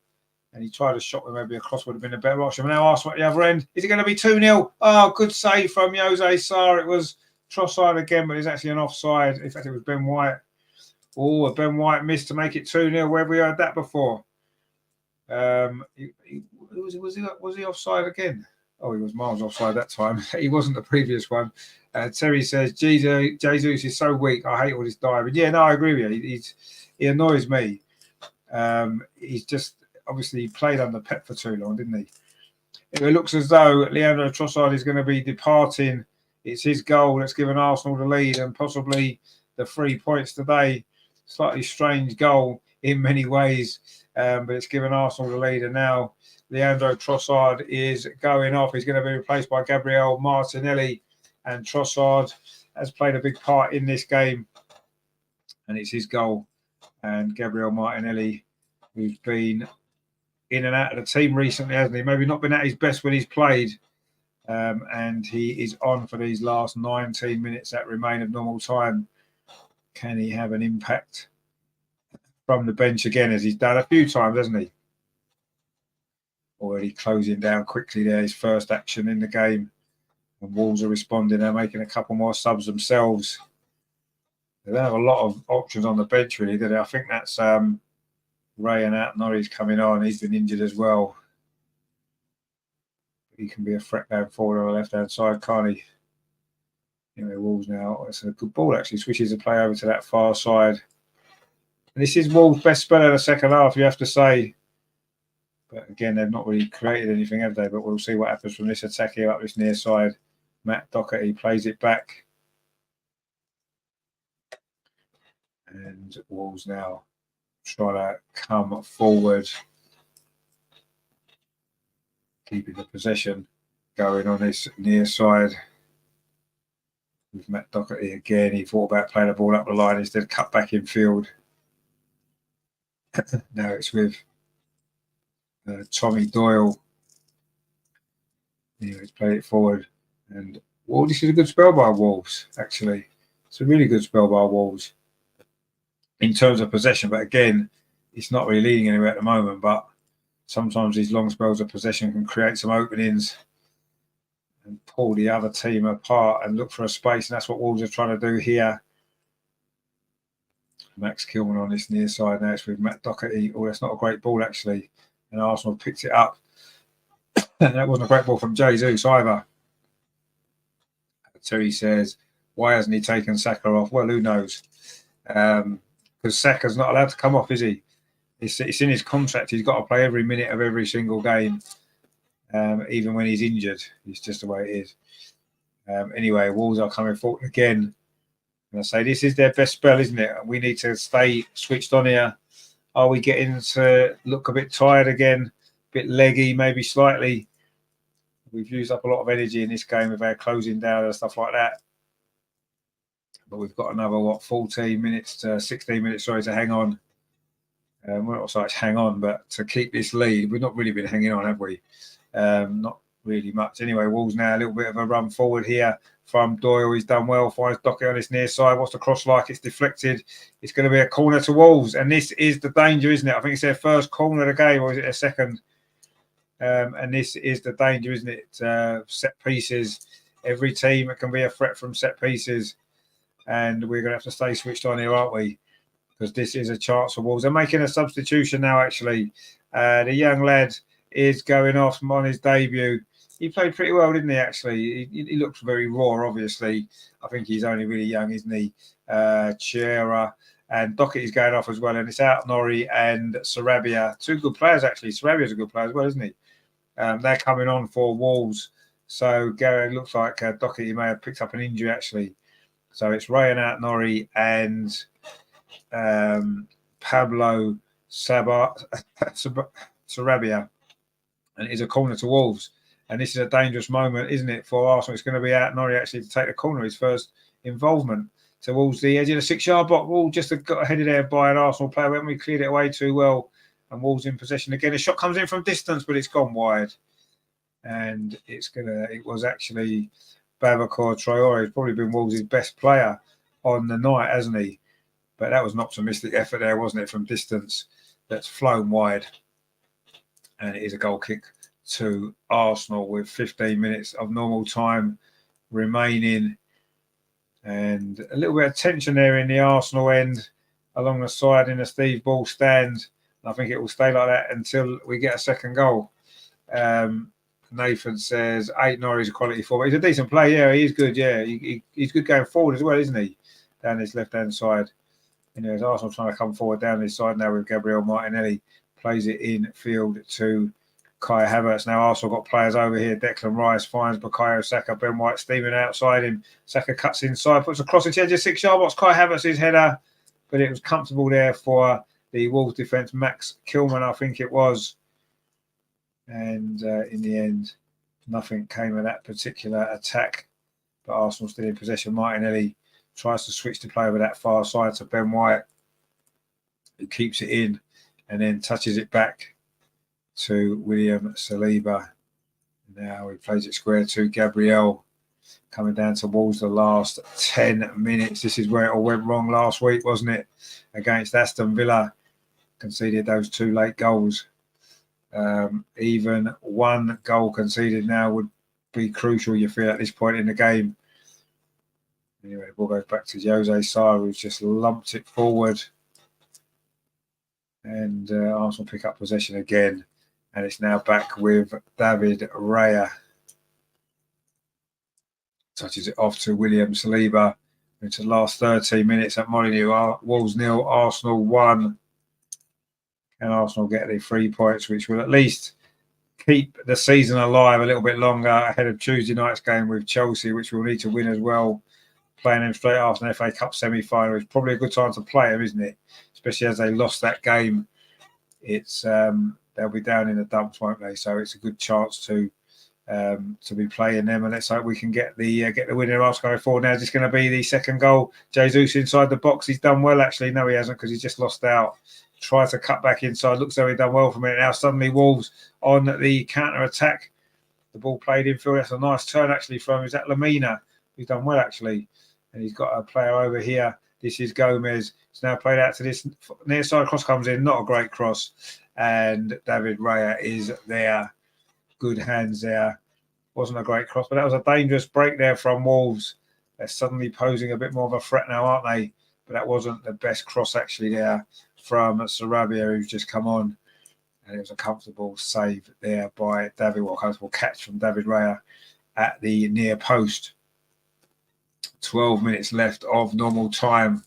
A: And he tried a shot where maybe a cross would have been a better option. But now Arsenal at the other end. Is it going to be 2-0? Oh, good save from Jose Sarr. It was Trossard again, but it's actually an offside. In fact, it was Ben White. Oh, Ben White missed to make it 2-0. Where have we heard that before? Was he offside again? Oh, he was miles offside that time. He wasn't the previous one. Terry says, Jesus is so weak. I hate all this diving. Yeah, no, I agree with you. He annoys me. He's just... Obviously, he played under Pep for too long, didn't he? It looks as though Leandro Trossard is going to be departing. It's his goal that's given Arsenal the lead and possibly the 3 points today. Slightly strange goal in many ways, but it's given Arsenal the lead. And now Leandro Trossard is going off. He's going to be replaced by Gabriel Martinelli. And Trossard has played a big part in this game. And it's his goal. And Gabriel Martinelli, who's been in and out of the team recently, hasn't he? Maybe not been at his best when he's played. And he is on for these last 19 minutes that remain of normal time. Can he have an impact from the bench again, as he's done a few times, hasn't he? Already closing down quickly there, his first action in the game. And Wolves are responding. They're making a couple more subs themselves. They don't have a lot of options on the bench, really, do they? I think that's Ray and Norris coming on. He's been injured as well. He can be a threat going forward on the left-hand side, can't he? Anyway, Wolves now. It's a good ball, actually. Switches the play over to that far side. And this is Wolves' best spell of the second half, you have to say. But again, they've not really created anything, have they? But we'll see what happens from this attack here up this near side. Matt Doherty plays it back. And Wolves now try to come forward, keeping the possession going on this near side. With Matt Doherty again, he thought about playing the ball up the line instead, cut back in field. Now it's with Tommy Doyle. He's played it forward. And well, this is a good spell by Wolves, actually. It's a really good spell by Wolves in terms of possession. But again, it's not really leading anywhere at the moment. But sometimes these long spells of possession can create some openings and pull the other team apart and look for a space. And that's what Wolves are trying to do here. Max Kilman on this near side now. It's with Matt Doherty. Oh, that's not a great ball, actually. And Arsenal picked it up. And that wasn't a great ball from Jesus either. Terry says, why hasn't he taken Saka off? Well, who knows? Because Saka's not allowed to come off, is he? It's in his contract. He's got to play every minute of every single game, even when he's injured. It's just the way it is. Anyway, Wolves are coming forward again. And I say this is their best spell, isn't it? We need to stay switched on here. Are we getting to look a bit tired again? A bit leggy, maybe slightly. We've used up a lot of energy in this game with our closing down and stuff like that. But we've got another, 14 minutes to 16 minutes, to hang on. We're not so much hang on, but to keep this lead. We've not really been hanging on, have we? Not really much. Anyway, Wolves now a little bit of a run forward here from Doyle. He's done well. Finds Doherty on this near side. What's the cross like? It's deflected. It's going to be a corner to Wolves. And this is the danger, isn't it? I think it's their first corner of the game, or is it their second? And this is the danger, isn't it? Set pieces. Every team can be a threat from set pieces. And we're going to have to stay switched on here, aren't we? because this is a chance for Wolves. They're making a substitution now, actually. The young lad is going off on his debut. He played pretty well, didn't he, actually? He looks very raw, obviously. I think he's only really young, isn't he? Chiera and Doherty's going off as well. And it's out Norrie and Sarabia. Two good players, actually. Sarabia's a good player as well, isn't he? They're coming on for Wolves. So Gary looks like Doherty may have picked up an injury, actually. So it's Ryan out Norrie and Pablo Sarabia. And it is a corner to Wolves. And this is a dangerous moment, isn't it, for Arsenal? It's going to be out Norrie actually to take the corner, his first involvement towards the edge of the 6-yard box. Wolves just got headed there by an Arsenal player when we cleared it away too well. And Wolves in possession again. The shot comes in from distance, but it's gone wide. And it was actually Babacar Traore. He's probably been Wolves' best player on the night, hasn't he? But that was an optimistic effort there, wasn't it, from distance? That's flown wide. And it is a goal kick to Arsenal with 15 minutes of normal time remaining. And a little bit of tension there in the Arsenal end along the side in the Steve Ball stand. I think it will stay like that until we get a second goal. Nathan says, 8 Norrie's a quality forward. He's a decent player. Yeah, he is good. Yeah, he's good going forward as well, isn't he? Down his left-hand side. Anyways, Arsenal trying to come forward down this side now with Gabriel Martinelli. Plays it in field to Kai Havertz. Now Arsenal got players over here. Declan Rice finds Bukayo Saka. Ben White steaming outside him. Saka cuts inside, puts a cross into the edge of 6-yard box. Kai Havertz's header, but it was comfortable there for the Wolves defence. Max Kilman, I think it was. And in the end, nothing came of that particular attack. But Arsenal still in possession. Martinelli tries to switch the play over that far side to Ben White, who keeps it in and then touches it back to William Saliba. Now he plays it square to Gabriel. Coming down to Wolves the last 10 minutes. This is where it all went wrong last week, wasn't it? Against Aston Villa. Conceded those 2 late goals. Even 1 goal conceded now would be crucial, you feel, at this point in the game. Anyway, the ball goes back to Jose Sa, who's just lumped it forward. And Arsenal pick up possession again. And it's now back with David Raya. Touches it off to William Saliba. Into the last 13 minutes at Molineux. Wolves 0, Arsenal 1. Can Arsenal get the 3 points, which will at least keep the season alive a little bit longer ahead of Tuesday night's game with Chelsea, which we'll need to win as well. Playing them straight after an FA Cup semi-final is probably a good time to play them, isn't it? Especially as they lost that game. It's they'll be down in the dumps, won't they? So it's a good chance to be playing them, and let's hope we can get the winner. Arsenal going forward now. Is this going to be the second goal? Jesus inside the box. He's done well, actually. No, he hasn't, because he's just lost out. Tries to cut back inside. Looks like he's done well from it. Now suddenly Wolves on the counter attack. The ball played infield. That's a nice turn actually from, is that Lamina? He's done well actually, and he's got a player over here. This is Gomez. It's now played out to this near side. Cross comes in. Not a great cross, and David Raya is there. Good hands there. Wasn't a great cross, but that was a dangerous break there from Wolves. They're suddenly posing a bit more of a threat now, aren't they? But that wasn't the best cross actually there from Sarabia, who's just come on. And it was a comfortable save there by David, well, comfortable catch from David Raya at the near post. 12 minutes left of normal time.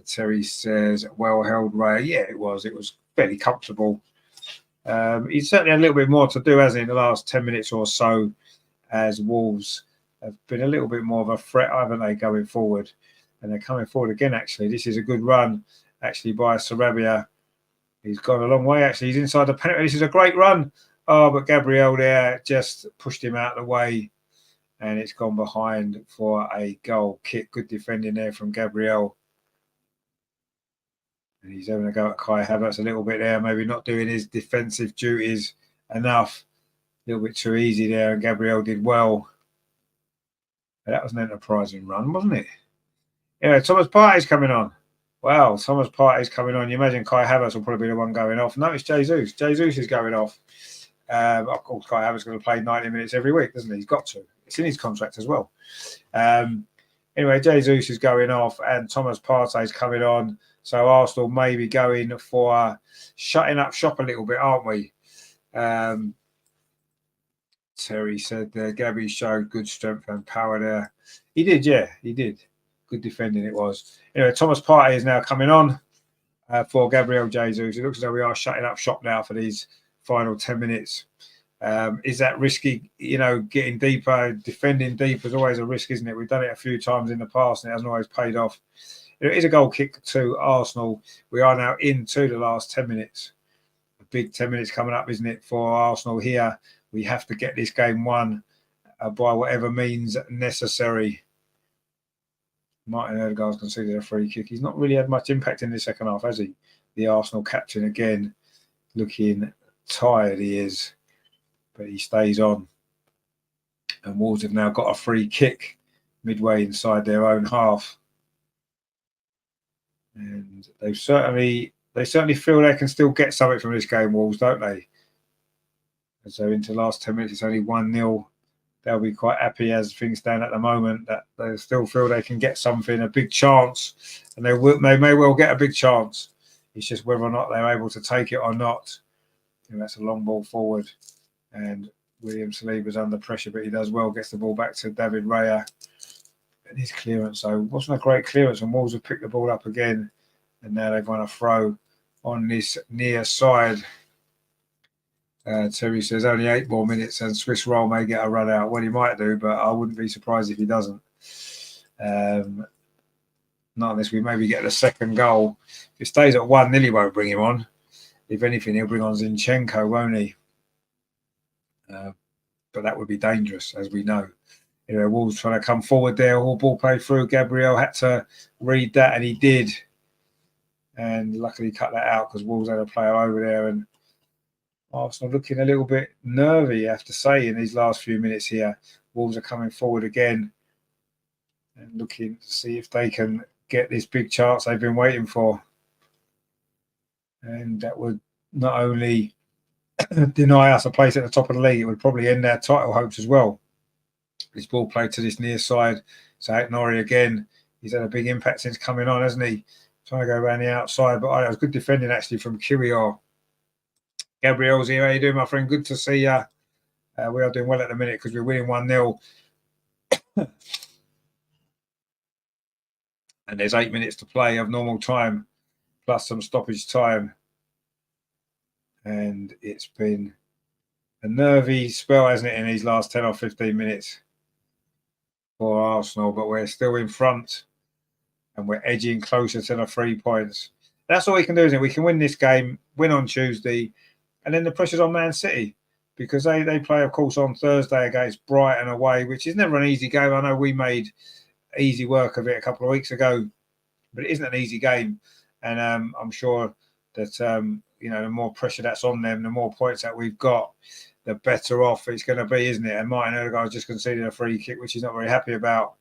A: Terry says, well held Raya. Yeah, it was. It was fairly comfortable. He's certainly had a little bit more to do, hasn't he, in the last 10 minutes or so, as Wolves have been a little bit more of a threat, haven't they, going forward? And they're coming forward again, actually. This is a good run, actually, by Sarabia. He's gone a long way, actually. He's inside the penalty. This is a great run. Oh, but Gabriel there just pushed him out of the way. And it's gone behind for a goal kick. Good defending there from Gabriel. And he's having a go at Kai Havertz a little bit there. Maybe not doing his defensive duties enough. A little bit too easy there. And Gabriel did well. But that was an enterprising run, wasn't it? Anyway, Thomas Partey's coming on. Wow, Thomas Partey's coming on. You imagine Kai Havertz will probably be the one going off. No, it's Jesus. Jesus is going off. Of course, Kai Havertz is going to play 90 minutes every week, doesn't he? He's got to. It's in his contract as well. Anyway, Jesus is going off and Thomas Partey's coming on. So Arsenal may be going for shutting up shop a little bit, aren't we? Terry said Gabby showed good strength and power there. He did, yeah, he did. Good defending it was. Anyway, Thomas Partey is now coming on for Gabriel Jesus. It looks as though we are shutting up shop now for these final 10 minutes. Is that risky? You know, getting deeper, defending deep is always a risk, isn't it? We've done it a few times in the past and it hasn't always paid off. It is a goal kick to Arsenal. We are now into the last 10 minutes. A big 10 minutes coming up, isn't it, for Arsenal here? We have to get this game won by whatever means necessary. Martin Odegaard's conceded a free kick. He's not really had much impact in the second half, has he? The Arsenal captain again, looking tired he is, but he stays on. And Wolves have now got a free kick midway inside their own half. And they certainly feel they can still get something from this game, Wolves, don't they? And so into the last 10 minutes, it's only 1-0. They'll be quite happy as things stand at the moment that they still feel they can get something, a big chance. And they may well get a big chance. It's just whether or not they're able to take it or not. And that's a long ball forward. And William Saliba's under pressure, but he does well, gets the ball back to David Raya. And his clearance, so it wasn't a great clearance. And Wolves have picked the ball up again. And now they've won a throw on this near side. Terry says only 8 more minutes and Swiss Roll may get a run out. Well, he might do, but I wouldn't be surprised if he doesn't. Not unless we maybe get the second goal. If it stays at 1-0, he won't bring him on. If anything, he'll bring on Zinchenko, won't he? But that would be dangerous, as we know. You know, Wolves trying to come forward there. All ball played through. Gabriel had to read that, and he did. And luckily cut that out because Wolves had a player over there. And Arsenal looking a little bit nervy, I have to say, in these last few minutes here. Wolves are coming forward again and looking to see if they can get this big chance they've been waiting for. And that would not only deny us a place at the top of the league, it would probably end their title hopes as well. This ball played to this near side. So Nori again, he's had a big impact since coming on, hasn't he? Trying to go around the outside, but it was good defending actually from Kiwior. Gabriel's here. How you doing, my friend? Good to see you. We are doing well at the minute because we're winning 1-0. And there's 8 minutes to play of normal time, plus some stoppage time. And it's been a nervy spell, hasn't it, in these last 10 or 15 minutes for Arsenal. But we're still in front and we're edging closer to the 3 points. That's all we can do, isn't it? We can win this game, win on Tuesday, and then the pressure's on Man City because they play, of course, on Thursday against Brighton away, which is never an easy game. I know we made easy work of it a couple of weeks ago, but it isn't an easy game. And I'm sure that, the more pressure that's on them, the more points that we've got, the better off it's going to be, isn't it? And Martin Odegaard just conceded a free kick, which he's not very happy about.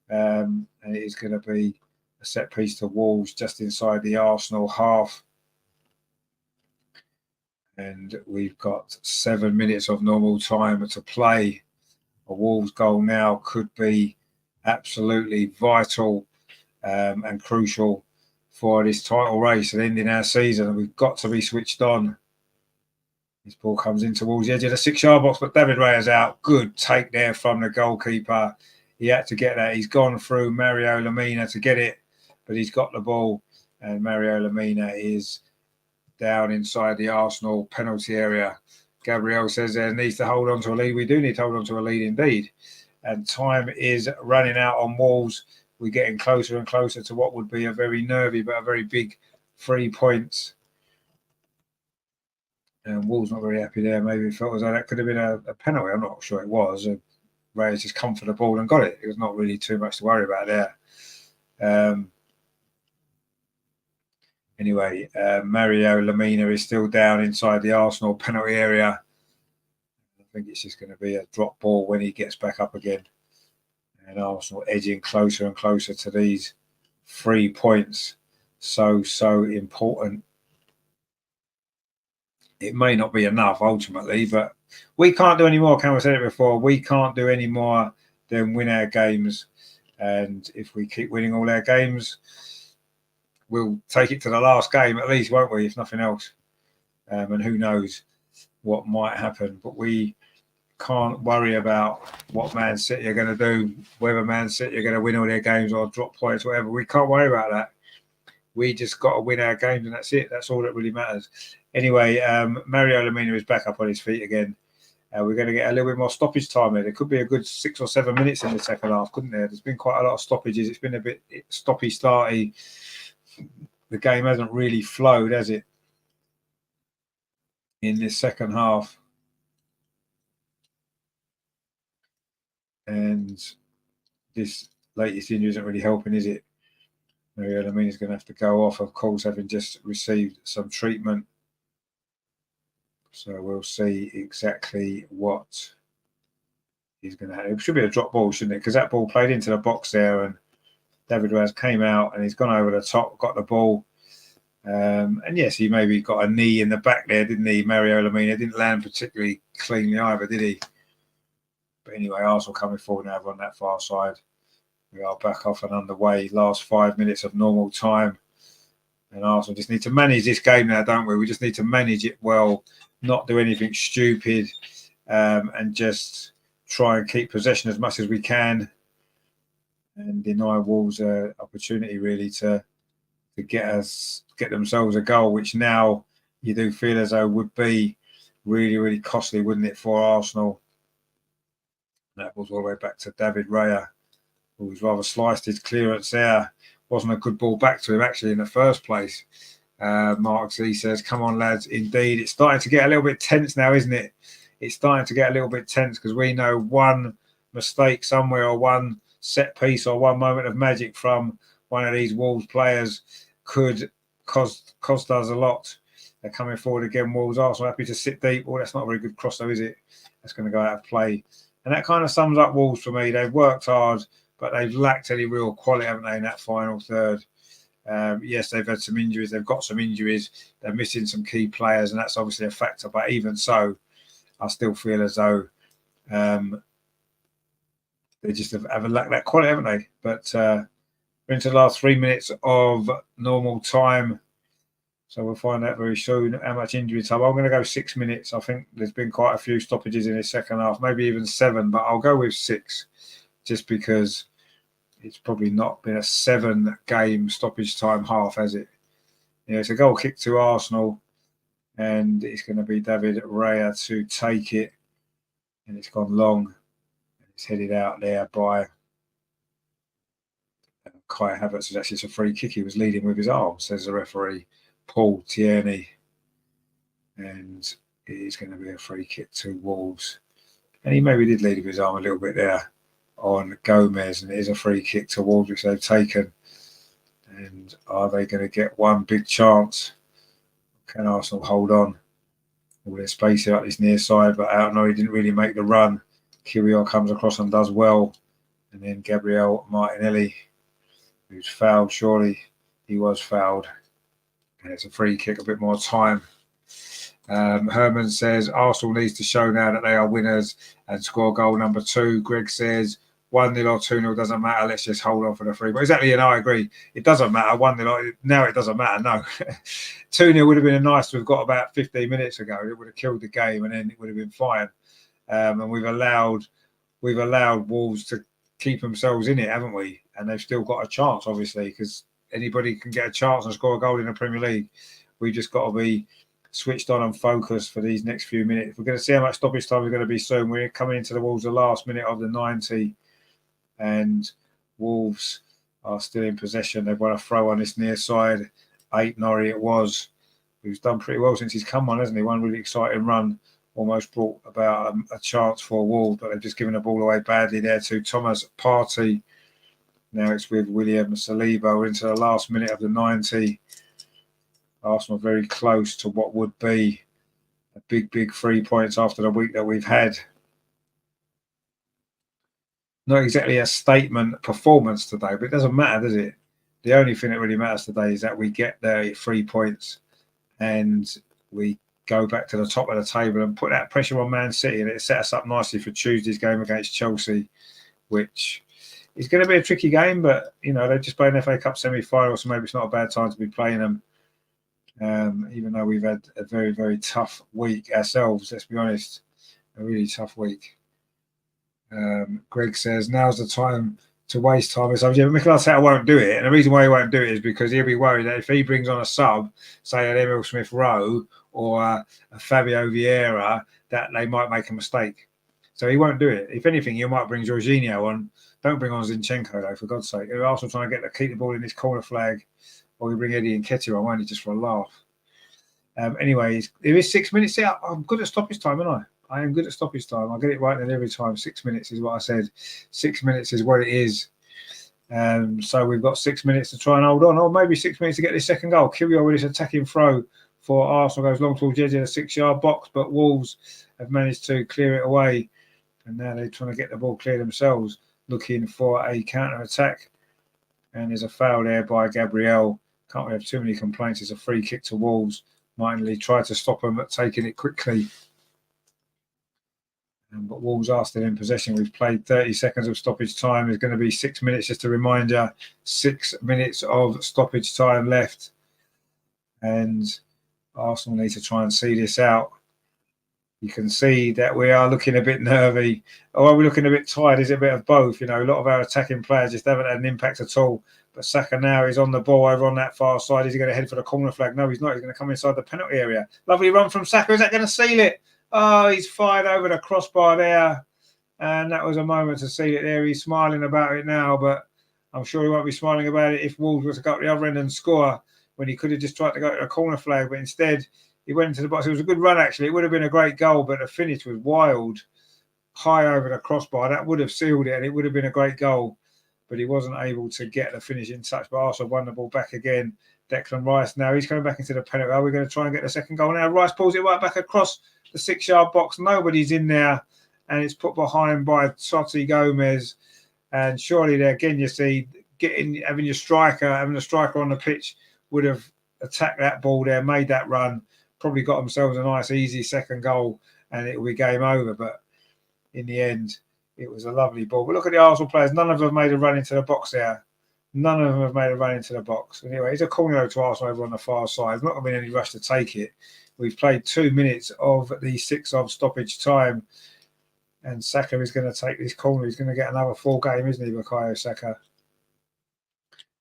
A: And it is going to be a set piece to Wolves just inside the Arsenal half. And we've got 7 minutes of normal time to play. A Wolves goal now could be absolutely vital and crucial for this title race and ending our season. And we've got to be switched on. This ball comes in towards the edge of the 6-yard box, but David Raya's out. Good take there from the goalkeeper. He had to get that. He's gone through Mario Lemina to get it, but he's got the ball. And Mario Lemina is down inside the Arsenal penalty area. Gabriel says there needs to hold on to a lead. We do need to hold on to a lead indeed. And time is running out on Wolves. We're getting closer and closer to what would be a very nervy but a very big 3 points. And Wolves not very happy there. Maybe felt as though that could have been a penalty. I'm not sure it was. Reyes just come for the ball and got it. It was not really too much to worry about there. Anyway, Mario Lemina is still down inside the Arsenal penalty area. I think it's just going to be a drop ball when he gets back up again. And Arsenal edging closer and closer to these 3 points. So important. It may not be enough ultimately, but we can't do any more. Cameron said it before. We can't do any more than win our games. And if we keep winning all our games, we'll take it to the last game at least, won't we? If nothing else, and who knows what might happen. But we can't worry about what Man City are going to do, whether Man City are going to win all their games or drop points, whatever. We can't worry about that. We just got to win our games, and that's it. That's all that really matters. Anyway, Mario Lemina is back up on his feet again. We're going to get a little bit more stoppage time here. There could be a good 6 or 7 minutes in the second half, couldn't there? There's been quite a lot of stoppages. It's been a bit stoppy-starty. The game hasn't really flowed, has it, in this second half? And this latest injury isn't really helping, is it? Mario Lemina is going to have to go off, of course, having just received some treatment. So we'll see exactly what he's going to have. It should be a drop ball, shouldn't it? Because that ball played into the box there, and David Raya came out and he's gone over the top, got the ball. And yes, he maybe got a knee in the back there, didn't he? Mario Lemina didn't land particularly cleanly either, did he? But anyway, Arsenal coming forward now on that far side. We are back off and underway. Last 5 minutes of normal time. And Arsenal just need to manage this game now, don't we? We just need to manage it well, not do anything stupid, and just try and keep possession as much as we can and deny Wolves an opportunity really to get themselves a goal, which now you do feel as though would be really, really costly, wouldn't it, for Arsenal? And that was all the way back to David Raya, who was rather sliced his clearance there. Wasn't a good ball back to him, actually, in the first place. Mark Z says, come on, lads. Indeed, it's starting to get a little bit tense now, isn't it? It's starting to get a little bit tense because we know one mistake somewhere or one set piece or one moment of magic from one of these Wolves players could cost us a lot. They're coming forward again. Wolves Arsenal happy to sit deep. Oh, that's not a very good cross, though, is it? That's going to go out of play. And that kind of sums up Wolves for me. They've worked hard, but they've lacked any real quality, haven't they, in that final third? Yes, they've had some injuries. They've got some injuries. They're missing some key players, and that's obviously a factor. But even so, I still feel as though they just have lacked that quality, haven't they? But we're into the last 3 minutes of normal time. So we'll find out very soon how much injury time. I'm going to go 6 minutes. I think there's been quite a few stoppages in the second half, maybe even 7, but I'll go with 6 just because it's probably not been a 7-game stoppage time half, has it? Yeah, it's a goal kick to Arsenal, and it's going to be David Raya to take it, and it's gone long. It's headed out there by Kai Havertz. It's actually a free kick. He was leading with his arm, says the referee, Paul Tierney, and it is going to be a free kick to Wolves. And he maybe did lead with his arm a little bit there on Gomez, and it is a free kick to Wolves, which they've taken. And are they going to get one big chance? Can Arsenal hold on? All their space here at this near side, but I don't know, he didn't really make the run. Kirill comes across and does well. And then Gabriel Martinelli, who's fouled, surely he was fouled. And it's a free kick, a bit more time. Herman says Arsenal needs to show now that they are winners and score goal number 2. Greg says 1-0 or 2-0 doesn't matter. Let's just hold on for the free. But exactly, and I agree. It doesn't matter. 1-0 now. It doesn't matter. No, 2-0 would have been a nice to have got about 15 minutes ago. It would have killed the game, and then it would have been fine. And we've allowed Wolves to keep themselves in it, haven't we? And they've still got a chance, obviously, because anybody can get a chance and score a goal in the Premier League. We've just got to be switched on and focused for these next few minutes. We're going to see how much stoppage time we're going to be soon. We're coming into the Wolves the last minute of the 90, and Wolves are still in possession. They've won a throw on this near side. Norrie it was, who's done pretty well since he's come on, hasn't he? One really exciting run, almost brought about a chance for Wolves, but they've just given the ball away badly there to Thomas Partey. Now it's with William Saliba. We're into the last minute of the 90. Arsenal very close to what would be a big 3 points after the week that we've had. Not exactly a statement performance today, but it doesn't matter, does it? The only thing that really matters today is that we get the 3 points and we go back to the top of the table and put that pressure on Man City, and it set us up nicely for Tuesday's game against Chelsea, which it's going to be a tricky game, but you know, they've just played an FA Cup semi-final, so maybe it's not a bad time to be playing them. Even though we've had a very, very tough week ourselves, let's be honest, a really tough week. Greg says now's the time to waste time. So yeah, Mikel Arteta won't do it, and the reason why he won't do it is because he'll be worried that if he brings on a sub, say an Emil Smith-Rowe or a Fabio Vieira, that they might make a mistake. So he won't do it. If anything, he might bring Jorginho on. Don't bring on Zinchenko though, for God's sake. If Arsenal trying to keep the ball in this corner flag, or we bring Eddie Nketiah on, won't he, just for a laugh? Anyways, there is 6 minutes. Yeah, I'm good at stoppage time, aren't I? I am good at stoppage time. I get it right then every time. 6 minutes is what I said. 6 minutes is what it is. So we've got 6 minutes to try and hold on, or maybe 6 minutes to get this second goal. Kyrgios with this attacking throw for Arsenal goes long towards the edge of the 6-yard box, but Wolves have managed to clear it away, and now they're trying to get the ball clear themselves, looking for a counter-attack. And there's a foul there by Gabriel. Can't really have too many complaints. It's a free kick to Wolves. Martinelli tried to stop them, but taking it quickly. But Wolves are still in possession. We've played 30 seconds of stoppage time. There's going to be 6 minutes, just a reminder. 6 minutes of stoppage time left. And Arsenal need to try and see this out. You can see that we are looking a bit nervy. Or are we looking a bit tired? Is it a bit of both? You know, a lot of our attacking players just haven't had an impact at all. But Saka now is on the ball over on that far side. Is he going to head for the corner flag? No, he's not. He's going to come inside the penalty area. Lovely run from Saka. Is that going to seal it? Oh, he's fired over the crossbar there. And that was a moment to seal it there. He's smiling about it now, but I'm sure he won't be smiling about it if Wolves was to go up the other end and score, when he could have just tried to go to the corner flag. But instead, he went into the box. It was a good run, actually. It would have been a great goal, but the finish was wild, high over the crossbar. That would have sealed it, and it would have been a great goal. But he wasn't able to get the finishing touch. But Arsenal won the ball back again. Declan Rice now, he's coming back into the penalty. Are we going to try and get the second goal now? Rice pulls it right back across the 6-yard box. Nobody's in there, and it's put behind by Totti Gomez. And surely there again, you see, having a striker on the pitch would have attacked that ball there, made that run, probably got themselves a nice easy second goal, and it will be game over. But in the end, it was a lovely ball. But look at the Arsenal players. None of them have made a run into the box there. None of them have made a run into the box. Anyway, it's a corner to Arsenal over on the far side. There's not going to be any rush to take it. We've played 2 minutes of the 6 of stoppage time. And Saka is going to take this corner. He's going to get another full game, isn't he, Bukayo Saka?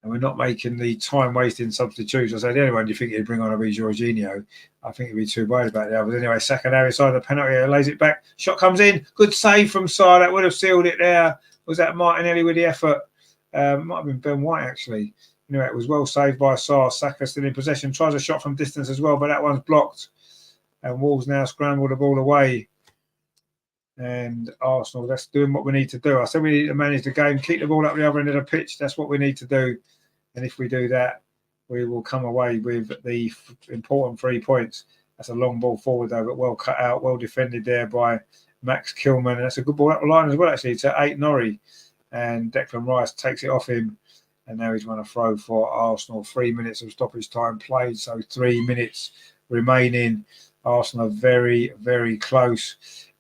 A: And we're not making the time-wasting substitutes. I said, anyone, do you think he'd bring on a Jorginho? I think he'd be too worried about the others. Anyway, Saka now inside the penalty area, lays it back. Shot comes in. Good save from Sarr. That would have sealed it there. Was that Martinelli with the effort? Might have been Ben White, actually. Anyway, it was well saved by Sarr. Saka still in possession. Tries a shot from distance as well, but that one's blocked. And Wolves now scramble the ball away. And Arsenal, that's doing what we need to do. I said we need to manage the game, keep the ball up the other end of the pitch. That's what we need to do. And if we do that, we will come away with the important 3 points. That's a long ball forward, though, but well cut out, well defended there by Max Kilman. And that's a good ball up the line as well, actually, to Ait-Nouri. And Declan Rice takes it off him. And now he's going to throw for Arsenal. 3 minutes of stoppage time played, so 3 minutes remaining. Arsenal are very, very close.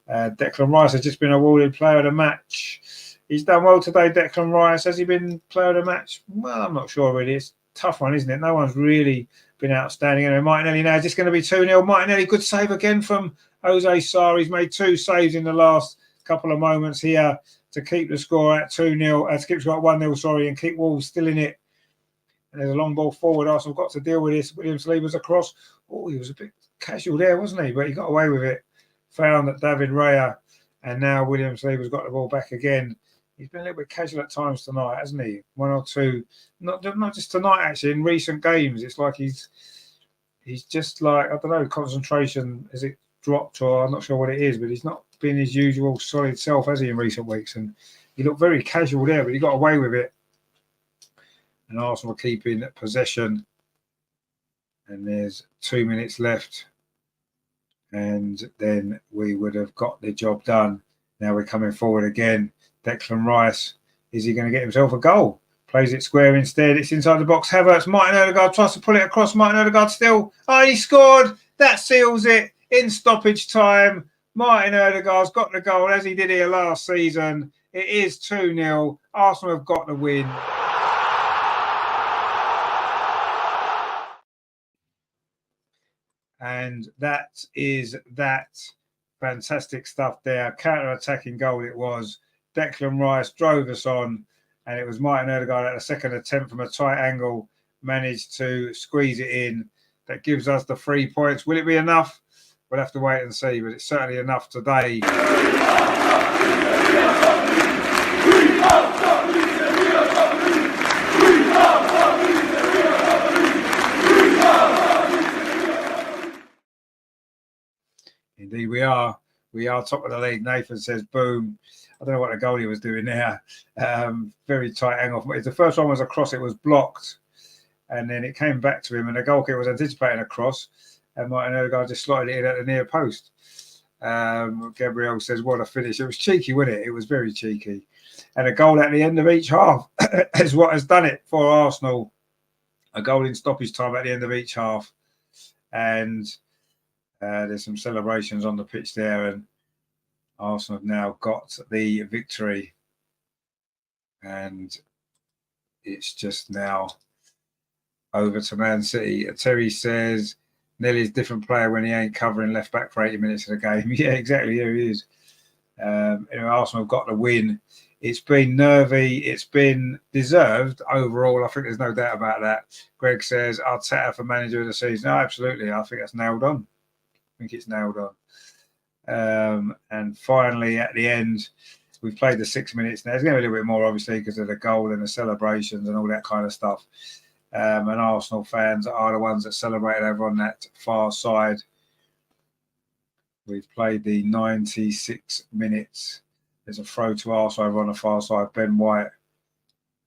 A: Declan Rice has just been awarded player of the match. He's done well today, Declan Rice. Has he been player of the match? Well, I'm not sure really. It's a tough one, isn't it? No one's really been outstanding. And Martinelli now is just going to be 2-0. Martinelli, good save again from Jose Sarr. He's made 2 saves in the last couple of moments here to keep the score at 2-0. To keep the score at 1-0, sorry, and keep Wolves still in it. And there's a long ball forward. Arsenal got to deal with this. William Saliba's across. Oh, he was a bit casual there, wasn't he? But he got away with it. Found that David Raya, and now William Saliba's got the ball back again. He's been a little bit casual at times tonight, hasn't he? 1 or 2, not just tonight, actually. In recent games, it's like he's just like, I don't know, concentration, has it dropped, or I'm not sure what it is, but he's not been his usual solid self, has he, in recent weeks? And he looked very casual there, but he got away with it. And Arsenal keeping possession. And there's 2 minutes left. And then we would have got the job done. Now we're coming forward again. Declan Rice, is he going to get himself a goal? Plays it square instead. It's inside the box. Havertz, Martin Odegaard tries to pull it across. Martin Odegaard still. Oh, he scored. That seals it in stoppage time. Martin Odegaard's got the goal as he did here last season. It is 2-0. Arsenal have got the win. And that is that. Fantastic stuff there. Counter-attacking goal it was. Declan Rice drove us on, and it was Martin Odegaard at a second attempt from a tight angle managed to squeeze it in. That gives us the 3 points. Will it be enough? We'll have to wait and see, but it's certainly enough today. Indeed, we are. We are top of the league. Nathan says, boom. I don't know what the goalie was doing there. Very tight angle. The first one was a cross. It was blocked. And then it came back to him. And the goalkeeper was anticipating a cross. And Martin Odegaard just slotted it in at the near post. Gabriel says, what a finish. It was cheeky, wasn't it? It was very cheeky. And a goal at the end of each half is what has done it for Arsenal. A goal in stoppage time at the end of each half. And there's some celebrations on the pitch there, and Arsenal have now got the victory. And it's just now over to Man City. Terry says, Nelly's a different player when he ain't covering left back for 80 minutes of the game. Yeah, exactly. Here he is. Arsenal have got the win. It's been nervy. It's been deserved overall. I think there's no doubt about that. Greg says, Arteta for manager of the season. No, absolutely. I think that's nailed on. I think it's nailed on. And finally, at the end, we've played the 6 minutes now. There's going to be a little bit more, obviously, because of the goal and the celebrations and all that kind of stuff. And Arsenal fans are the ones that celebrated over on that far side. We've played the 96 minutes. There's a throw to Arsenal over on the far side. Ben White.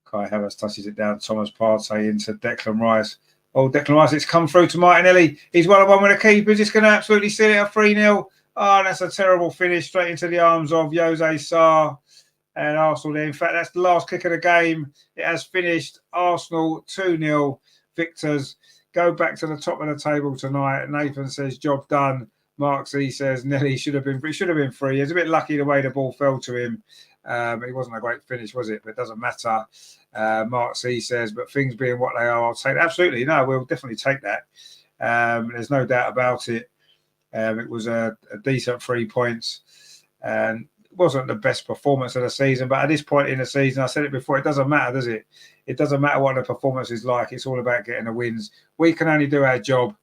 A: Kai Havertz touches it down. Thomas Partey into Declan Rice. Oh, Declan Rice, it's come through to Martinelli. He's 1-on-1 with the keeper. Just going to absolutely seal it at 3-0. Oh, that's a terrible finish straight into the arms of Jose Sarr and Arsenal there. In fact, that's the last kick of the game. It has finished. Arsenal 2-0 victors. Go back to the top of the table tonight. Nathan says, job done. Mark C says, Nelly should have been free. He's a bit lucky the way the ball fell to him. It wasn't a great finish, was it? But it doesn't matter. Mark C says, but things being what they are, I'll take that. Absolutely. No, we'll definitely take that. There's no doubt about it. It was a decent 3 points. And it wasn't the best performance of the season. But at this point in the season, I said it before, it doesn't matter, does it? It doesn't matter what the performance is like. It's all about getting the wins. We can only do our job.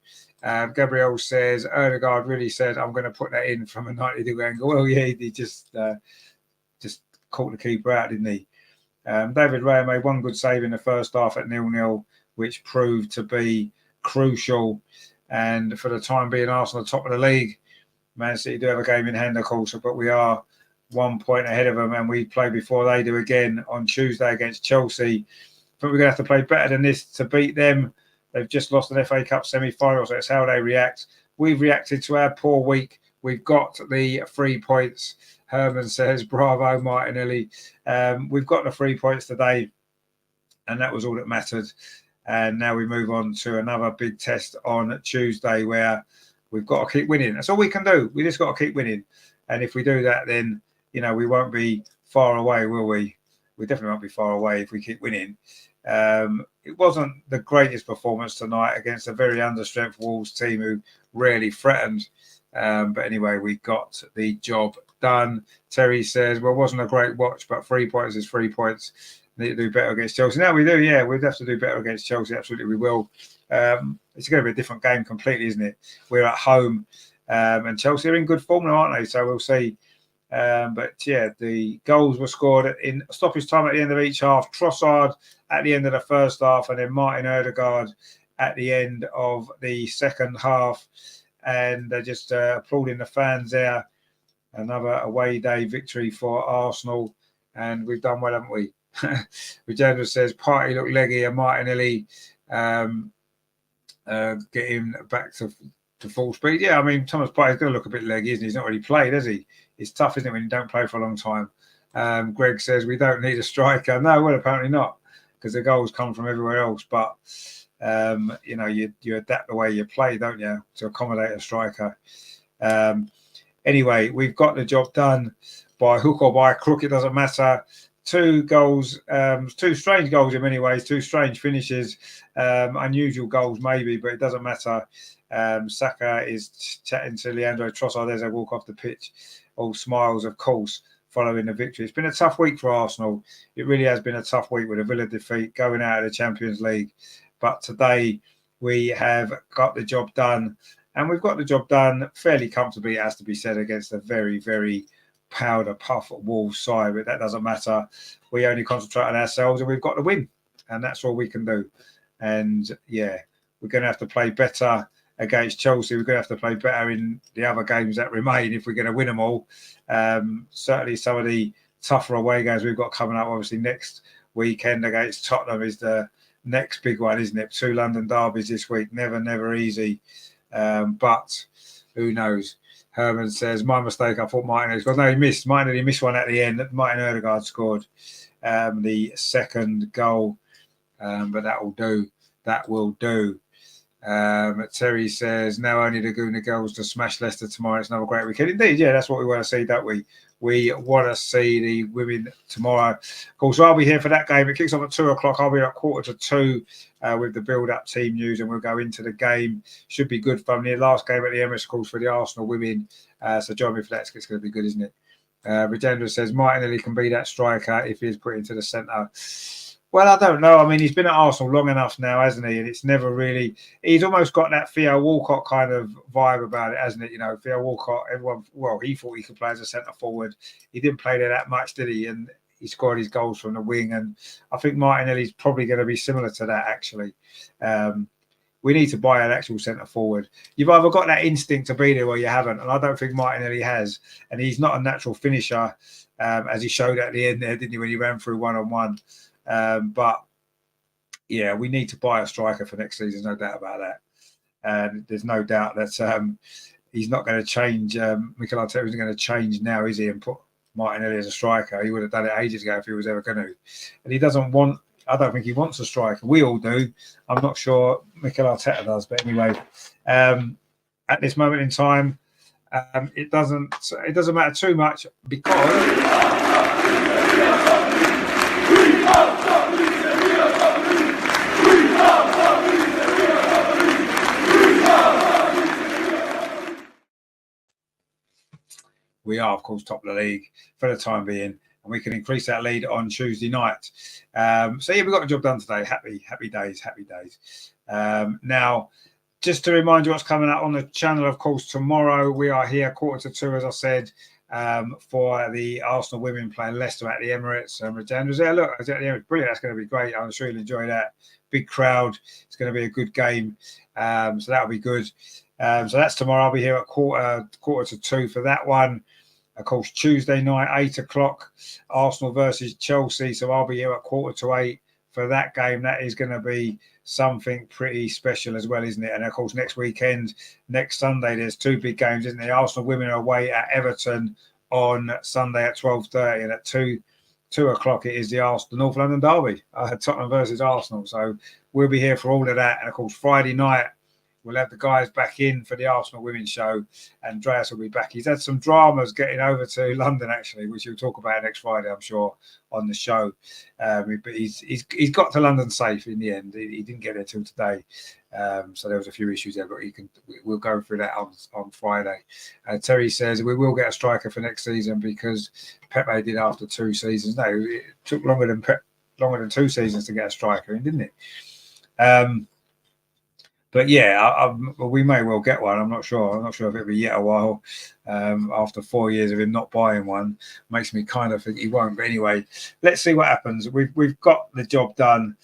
A: Gabriel says, Odegaard really said, I'm going to put that in from a 90-degree angle. Well, yeah, he just caught the keeper out, didn't he? David Raya made one good save in the first half at 0-0, which proved to be crucial. And for the time being, Arsenal top of the league. Man City do have a game in hand, of course, but we are 1 point ahead of them, and we play before they do again on Tuesday against Chelsea. But we're going to have to play better than this to beat them. They've just lost an FA Cup semi-final, so it's how they react. We've reacted to our poor week. We've got the 3 points. Herman says, bravo, Martinelli. We've got the 3 points today, and that was all that mattered. And now we move on to another big test on Tuesday where we've got to keep winning. That's all we can do. We just got to keep winning. And if we do that, then, we won't be far away, will we? We definitely won't be far away if we keep winning. It wasn't the greatest performance tonight against a very understrength Wolves team who really threatened. But anyway, we got the job done. Terry says, well, it wasn't a great watch, but 3 points is 3 points. Need to do better against Chelsea. Now we do, yeah. We'd have to do better against Chelsea. Absolutely, we will. It's going to be a different game completely, isn't it? We're at home, and Chelsea are in good form now, aren't they? So we'll see. But yeah, the goals were scored in stoppage time at the end of each half. Trossard at the end of the first half, and then Martin Odegaard at the end of the second half. And they're just applauding the fans there. Another away day victory for Arsenal, and we've done well, haven't we? Regenda says, Partey looked leggy, and Martinelli get him back to full speed. Yeah, I mean, Thomas Partey's going to look a bit leggy, isn't he? He's not really played, has he? It's tough, isn't it, when you don't play for a long time? Greg says, we don't need a striker. No, well, apparently not, because the goals come from everywhere else. But, you adapt the way you play, don't you, to accommodate a striker. Anyway, we've got the job done by hook or by crook. It doesn't matter. 2 goals, 2 strange goals in many ways, 2 strange finishes, unusual goals maybe, but it doesn't matter. Saka is chatting to Leandro Trossard as they walk off the pitch. All smiles, of course, following the victory. It's been a tough week for Arsenal. It really has been a tough week with a Villa defeat, going out of the Champions League. But today we have got the job done, and we've got the job done fairly comfortably, it has to be said, against a very, very powder puff Wolves side, but that doesn't matter. We only concentrate on ourselves, and we've got the win, and that's all we can do. And yeah, we're going to have to play better against Chelsea. We're going to have to play better in the other games that remain if we're going to win them all. Certainly some of the tougher away games we've got coming up, obviously next weekend against Tottenham is the next big one, isn't it? 2 London derbies this week, never easy, but who knows. Herman says, my mistake, I thought Martin scored. No, he missed. Martin missed one at the end. Martin Odegaard scored the second goal, but that will do. That will do. Terry says, now only the Gooner girls to smash Leicester tomorrow. It's another great weekend. Indeed, yeah, that's what we want to see, don't we? We want to see the women tomorrow. Of course, I'll be here for that game. It kicks off at 2 o'clock. I'll be at 1:45 with the build-up team news, and we'll go into the game. Should be good fun. The last game at the Emirates, of course, for the Arsenal women. So join me for that. It's going to be good, isn't it? Rajendra says, Martinelli can be that striker if he's put into the centre. Well, I don't know. I mean, he's been at Arsenal long enough now, hasn't he? And it's never really... He's almost got that Theo Walcott kind of vibe about it, hasn't it? You know, Theo Walcott, everyone... Well, he thought he could play as a centre-forward. He didn't play there that much, did he? And he scored his goals from the wing. And I think Martinelli's probably going to be similar to that, actually. We need to buy an actual centre-forward. You've either got that instinct to be there or you haven't. And I don't think Martinelli has. And he's not a natural finisher, as he showed at the end there, didn't he, when he ran through one-on-one. But yeah, we need to buy a striker for next season, no doubt about that. And there's no doubt that he's not going to change. Mikel Arteta isn't going to change now, is he? And put Martinelli as a striker. He would have done it ages ago if he was ever going to. And he doesn't want. I don't think he wants a striker. We all do. I'm not sure Mikel Arteta does, but anyway, at this moment in time, it doesn't matter too much because. We are, of course, top of the league for the time being, and we can increase that lead on Tuesday night. So, yeah, we got the job done today. Happy days. Now, just to remind you what's coming up on the channel, of course, tomorrow we are here 1:45, as I said, for the Arsenal women playing Leicester at the Emirates. Regina was there. Look, I was at the Emirates. Brilliant. That's going to be great. I'm sure you'll enjoy that. Big crowd. It's going to be a good game. So that'll be good. So that's tomorrow. I'll be here at 1:45 for that one. Of course, Tuesday night, 8 o'clock, Arsenal versus Chelsea. So I'll be here at 7:45 for that game. That is going to be something pretty special as well, isn't it? And of course, next weekend, next Sunday, there's 2 big games, isn't there? Arsenal women are away at Everton on Sunday at 12:30, and at 2 o'clock it is the North London derby, Tottenham versus Arsenal. So we'll be here for all of that. And of course, Friday night, we'll have the guys back in for the Arsenal women's show. Andreas will be back. He's had some dramas getting over to London, actually, which he'll talk about next Friday, I'm sure, on the show. But he's got to London safe in the end. He didn't get there till today. So there was a few issues there, but we'll go through that on Friday. Terry says we will get a striker for next season because Pepe did after 2 seasons. No, it took longer than 2 seasons to get a striker in, didn't it? But yeah, we may well get one. I'm not sure. I'm not sure if it'll be yet a while. After 4 years of him not buying one, makes me kind of think he won't. But anyway, let's see what happens. We've got the job done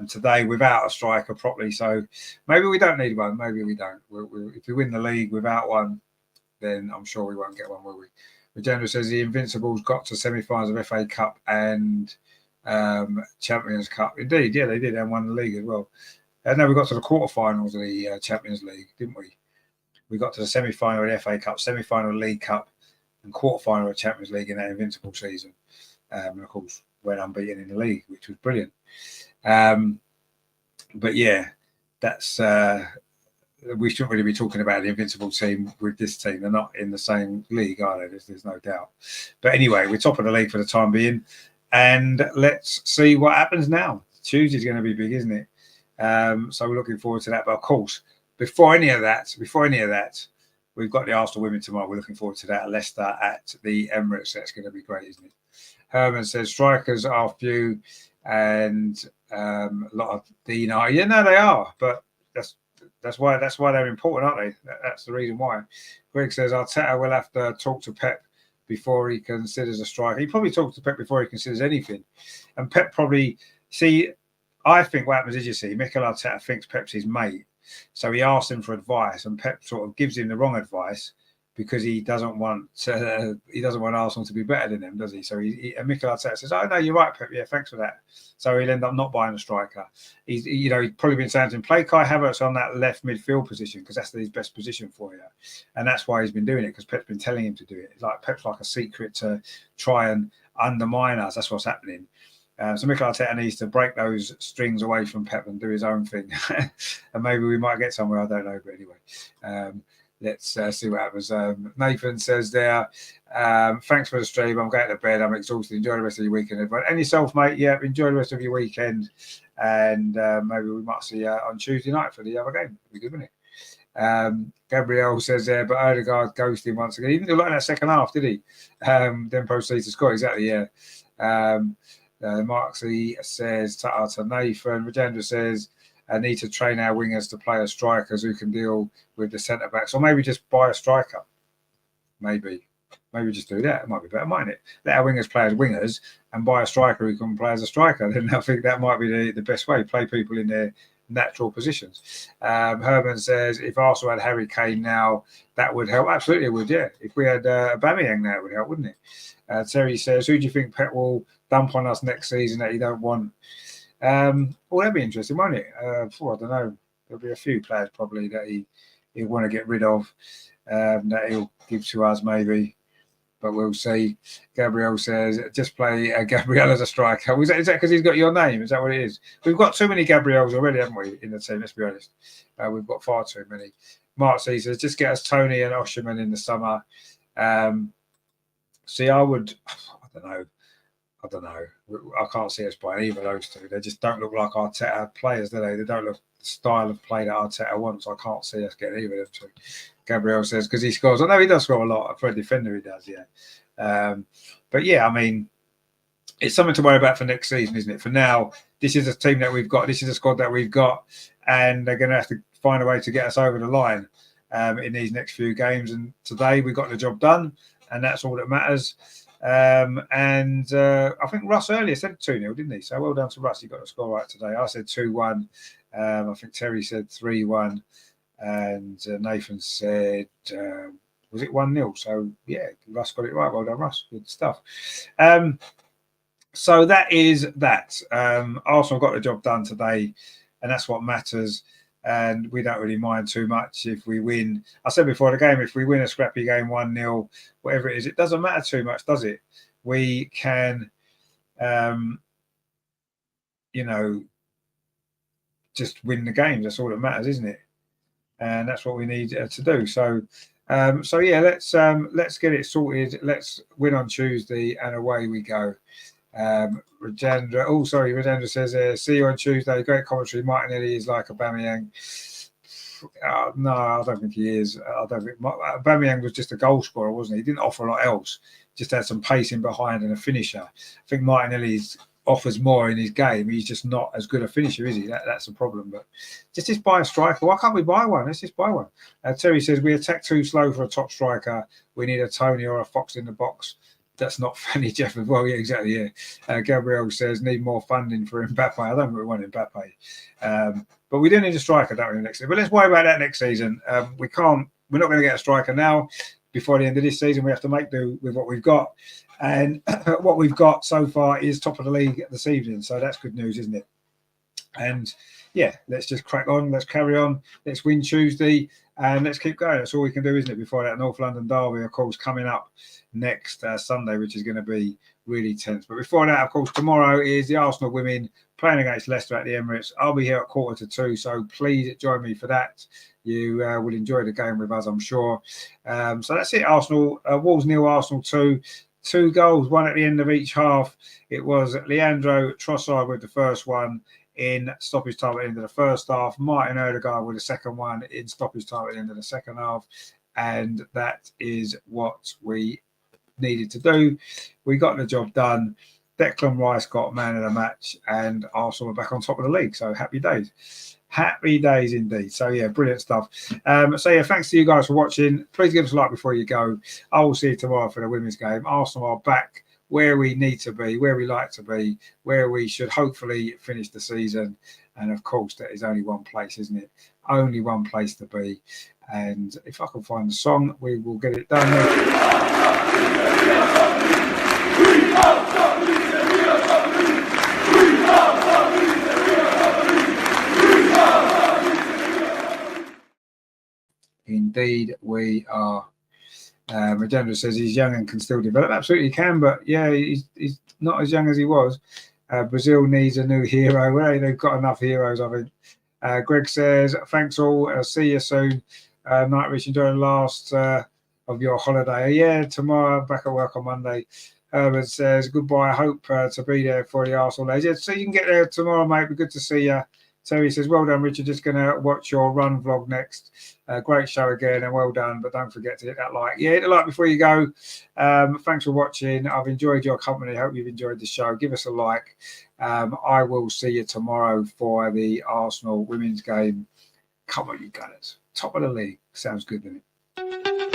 A: today without a striker properly. So maybe we don't need one. Maybe we don't. If we win the league without one, then I'm sure we won't get one, will we? Regenda says the Invincibles got to semi-finals of FA Cup and Champions Cup. Indeed, yeah, they did, and won the league as well. No, we got to the quarterfinals of the Champions League, didn't we? We got to the semi-final of the FA Cup, semi-final of the League Cup, and quarterfinal of Champions League in that Invincible season. And of course, went unbeaten in the league, which was brilliant. But yeah, that's we shouldn't really be talking about the Invincible team with this team. They're not in the same league, are they? There's no doubt. But anyway, we're top of the league for the time being. And let's see what happens now. Tuesday's going to be big, isn't it? So we're looking forward to that. But of course, before any of that, we've got the Arsenal women tomorrow. We're looking forward to that. Leicester at the Emirates. That's going to be great, isn't it? Herman says strikers are few and a lot of Dino. Yeah, no, they are. But that's why they're important, aren't they? That's the reason why. Greg says Arteta will have to talk to Pep before he considers a striker. He probably talks to Pep before he considers anything. And Pep probably, I think what happens is, Mikel Arteta thinks Pep's his mate. So he asks him for advice and Pep sort of gives him the wrong advice because he doesn't want Arsenal to be better than him, does he? So and Mikel Arteta says, "Oh no, you're right, Pep. Yeah, thanks for that." So he'll end up not buying a striker. He's probably been saying to him, "Play Kai Havertz on that left midfield position because that's his best position for you," and that's why he's been doing it because Pep's been telling him to do it. It's like Pep's like a secret to try and undermine us. That's what's happening. So Mikel Arteta needs to break those strings away from Pep and do his own thing, and maybe we might get somewhere. I don't know, but anyway. Let's see what happens. Nathan says there, thanks for the stream. I'm going to bed. I'm exhausted. Enjoy the rest of your weekend. But and yourself, mate. Yeah, enjoy the rest of your weekend. And maybe we might see you on Tuesday night for the other game. It'll be good, wouldn't it? Gabriel says there, but Odegaard ghosted once again. He didn't do like that second half, did he? Then proceeds to score. Exactly, yeah. Marksy says, to Nathan. Rajendra says, I need to train our wingers to play as strikers who can deal with the centre backs, or maybe just buy a striker. Maybe just do that. It might be better, mightn't it? Let our wingers play as wingers and buy a striker who can play as a striker. Then I think that might be the best way. Play people in their natural positions. Herman says, if Arsenal had Harry Kane now, that would help. Absolutely, it would. Yeah, if we had Aubameyang now, it would help, wouldn't it? Terry says, who do you think Pep will dump on us next season that he don't want? Well, that'd be interesting, won't it? I don't know. There'll be a few players probably that he'll want to get rid of, that he'll give to us maybe, but we'll see. Gabriel says, just play Gabriel as a striker. Is that because he's got your name? Is that what it is? We've got too many Gabriels already, haven't we, in the team? Let's be honest. We've got far too many. Mark says, just get us Tony and Osherman in the summer. See, I don't know. I can't see us buying either of those two. They just don't look like Arteta players, do they? They don't look the style of play that Arteta wants. I can't see us getting either of them two. Gabriel says, because he scores. I know he does score a lot. For a defender, he does, yeah. But yeah, I mean, it's something to worry about for next season, isn't it? For now, this is a team that we've got. This is a squad that we've got. And they're going to have to find a way to get us over the line in these next few games. And today we got the job done. And that's all that matters. I think Russ earlier said 2-0, didn't he? So well done to Russ. He got the score right today. I said 2-1. I think Terry said 3-1. And Nathan said, was it 1-0? So, yeah, Russ got it right. Well done, Russ. Good stuff. So that is that. Arsenal got the job done today, and that's what matters. And we don't really mind too much if we win. I said before the game, if we win a scrappy game 1-0, whatever it is, it doesn't matter too much, does it? We can, just win the games. That's all that matters, isn't it? And that's what we need to do. So yeah, let's get it sorted. Let's win on Tuesday, and away we go. Rajendra says, see you on Tuesday. Great commentary. Martinelli is like Aubameyang. No, I don't think he is. I don't think Aubameyang was just a goal scorer, wasn't he? He didn't offer a lot else. Just had some pacing behind and a finisher. I think Martinelli offers more in his game. He's just not as good a finisher, is he? That's the problem. But just buy a striker. Why can't we buy one? Let's just buy one. Terry says, we attack too slow for a top striker. We need a Tony or a Fox in the box. That's not funny, Jeff, as well. Yeah, exactly, yeah. Gabriel says, need more funding for Mbappe. I don't really want Mbappe. But we do need a striker, don't we, next season? But let's worry about that next season. We're not going to get a striker now. Before the end of this season, we have to make do with what we've got. And what we've got so far is top of the league this evening. So that's good news, isn't it? And yeah, let's just crack on. Let's carry on. Let's win Tuesday and let's keep going. That's all we can do, isn't it? Before that North London derby, of course, coming up next Sunday, which is going to be really tense. But before that, of course, tomorrow is the Arsenal women playing against Leicester at the Emirates. I'll be here at 1:45, so please join me for that. you will enjoy the game with us, I'm sure. So that's it. Arsenal, Wolves 0, Arsenal 2. 2 goals, one at the end of each half. It was Leandro Trossard with the first one in stoppage time at the end of the first half. Martin Odegaard with the second one in stoppage time at the end of the second half. And that is what we needed to do. We got the job done. Declan Rice got man of the match, and Arsenal are back on top of the league. So happy days. Happy days indeed. So yeah, brilliant stuff. So yeah, thanks to you guys for watching. Please give us a like before you go. I will see you tomorrow for the women's game. Arsenal are back where we need to be, where we like to be, where we should hopefully finish the season. And of course, there is only one place, isn't it? Only one place to be. And if I can find the song, we will get it done. Indeed, we are. Magenda says he's young and can still develop. Absolutely can, but yeah, he's not as young as he was. Brazil needs a new hero. Well, they've got enough heroes, I think. Greg says, thanks all. I'll see you soon. Night Rich, enjoy the last of your holiday. Yeah, tomorrow, back at work on Monday. Herbert says, goodbye. I hope to be there for the Arsenal days. Yeah, so you can get there tomorrow, mate. Be good to see you. Terry says, well done, Richard. Just going to watch your run vlog next. Great show again, and well done. But don't forget to hit that like. Yeah, hit the like before you go. Thanks for watching. I've enjoyed your company. Hope you've enjoyed the show. Give us a like. I will see you tomorrow for the Arsenal women's game. Come on, you Gunners. Top of the league. Sounds good, doesn't it?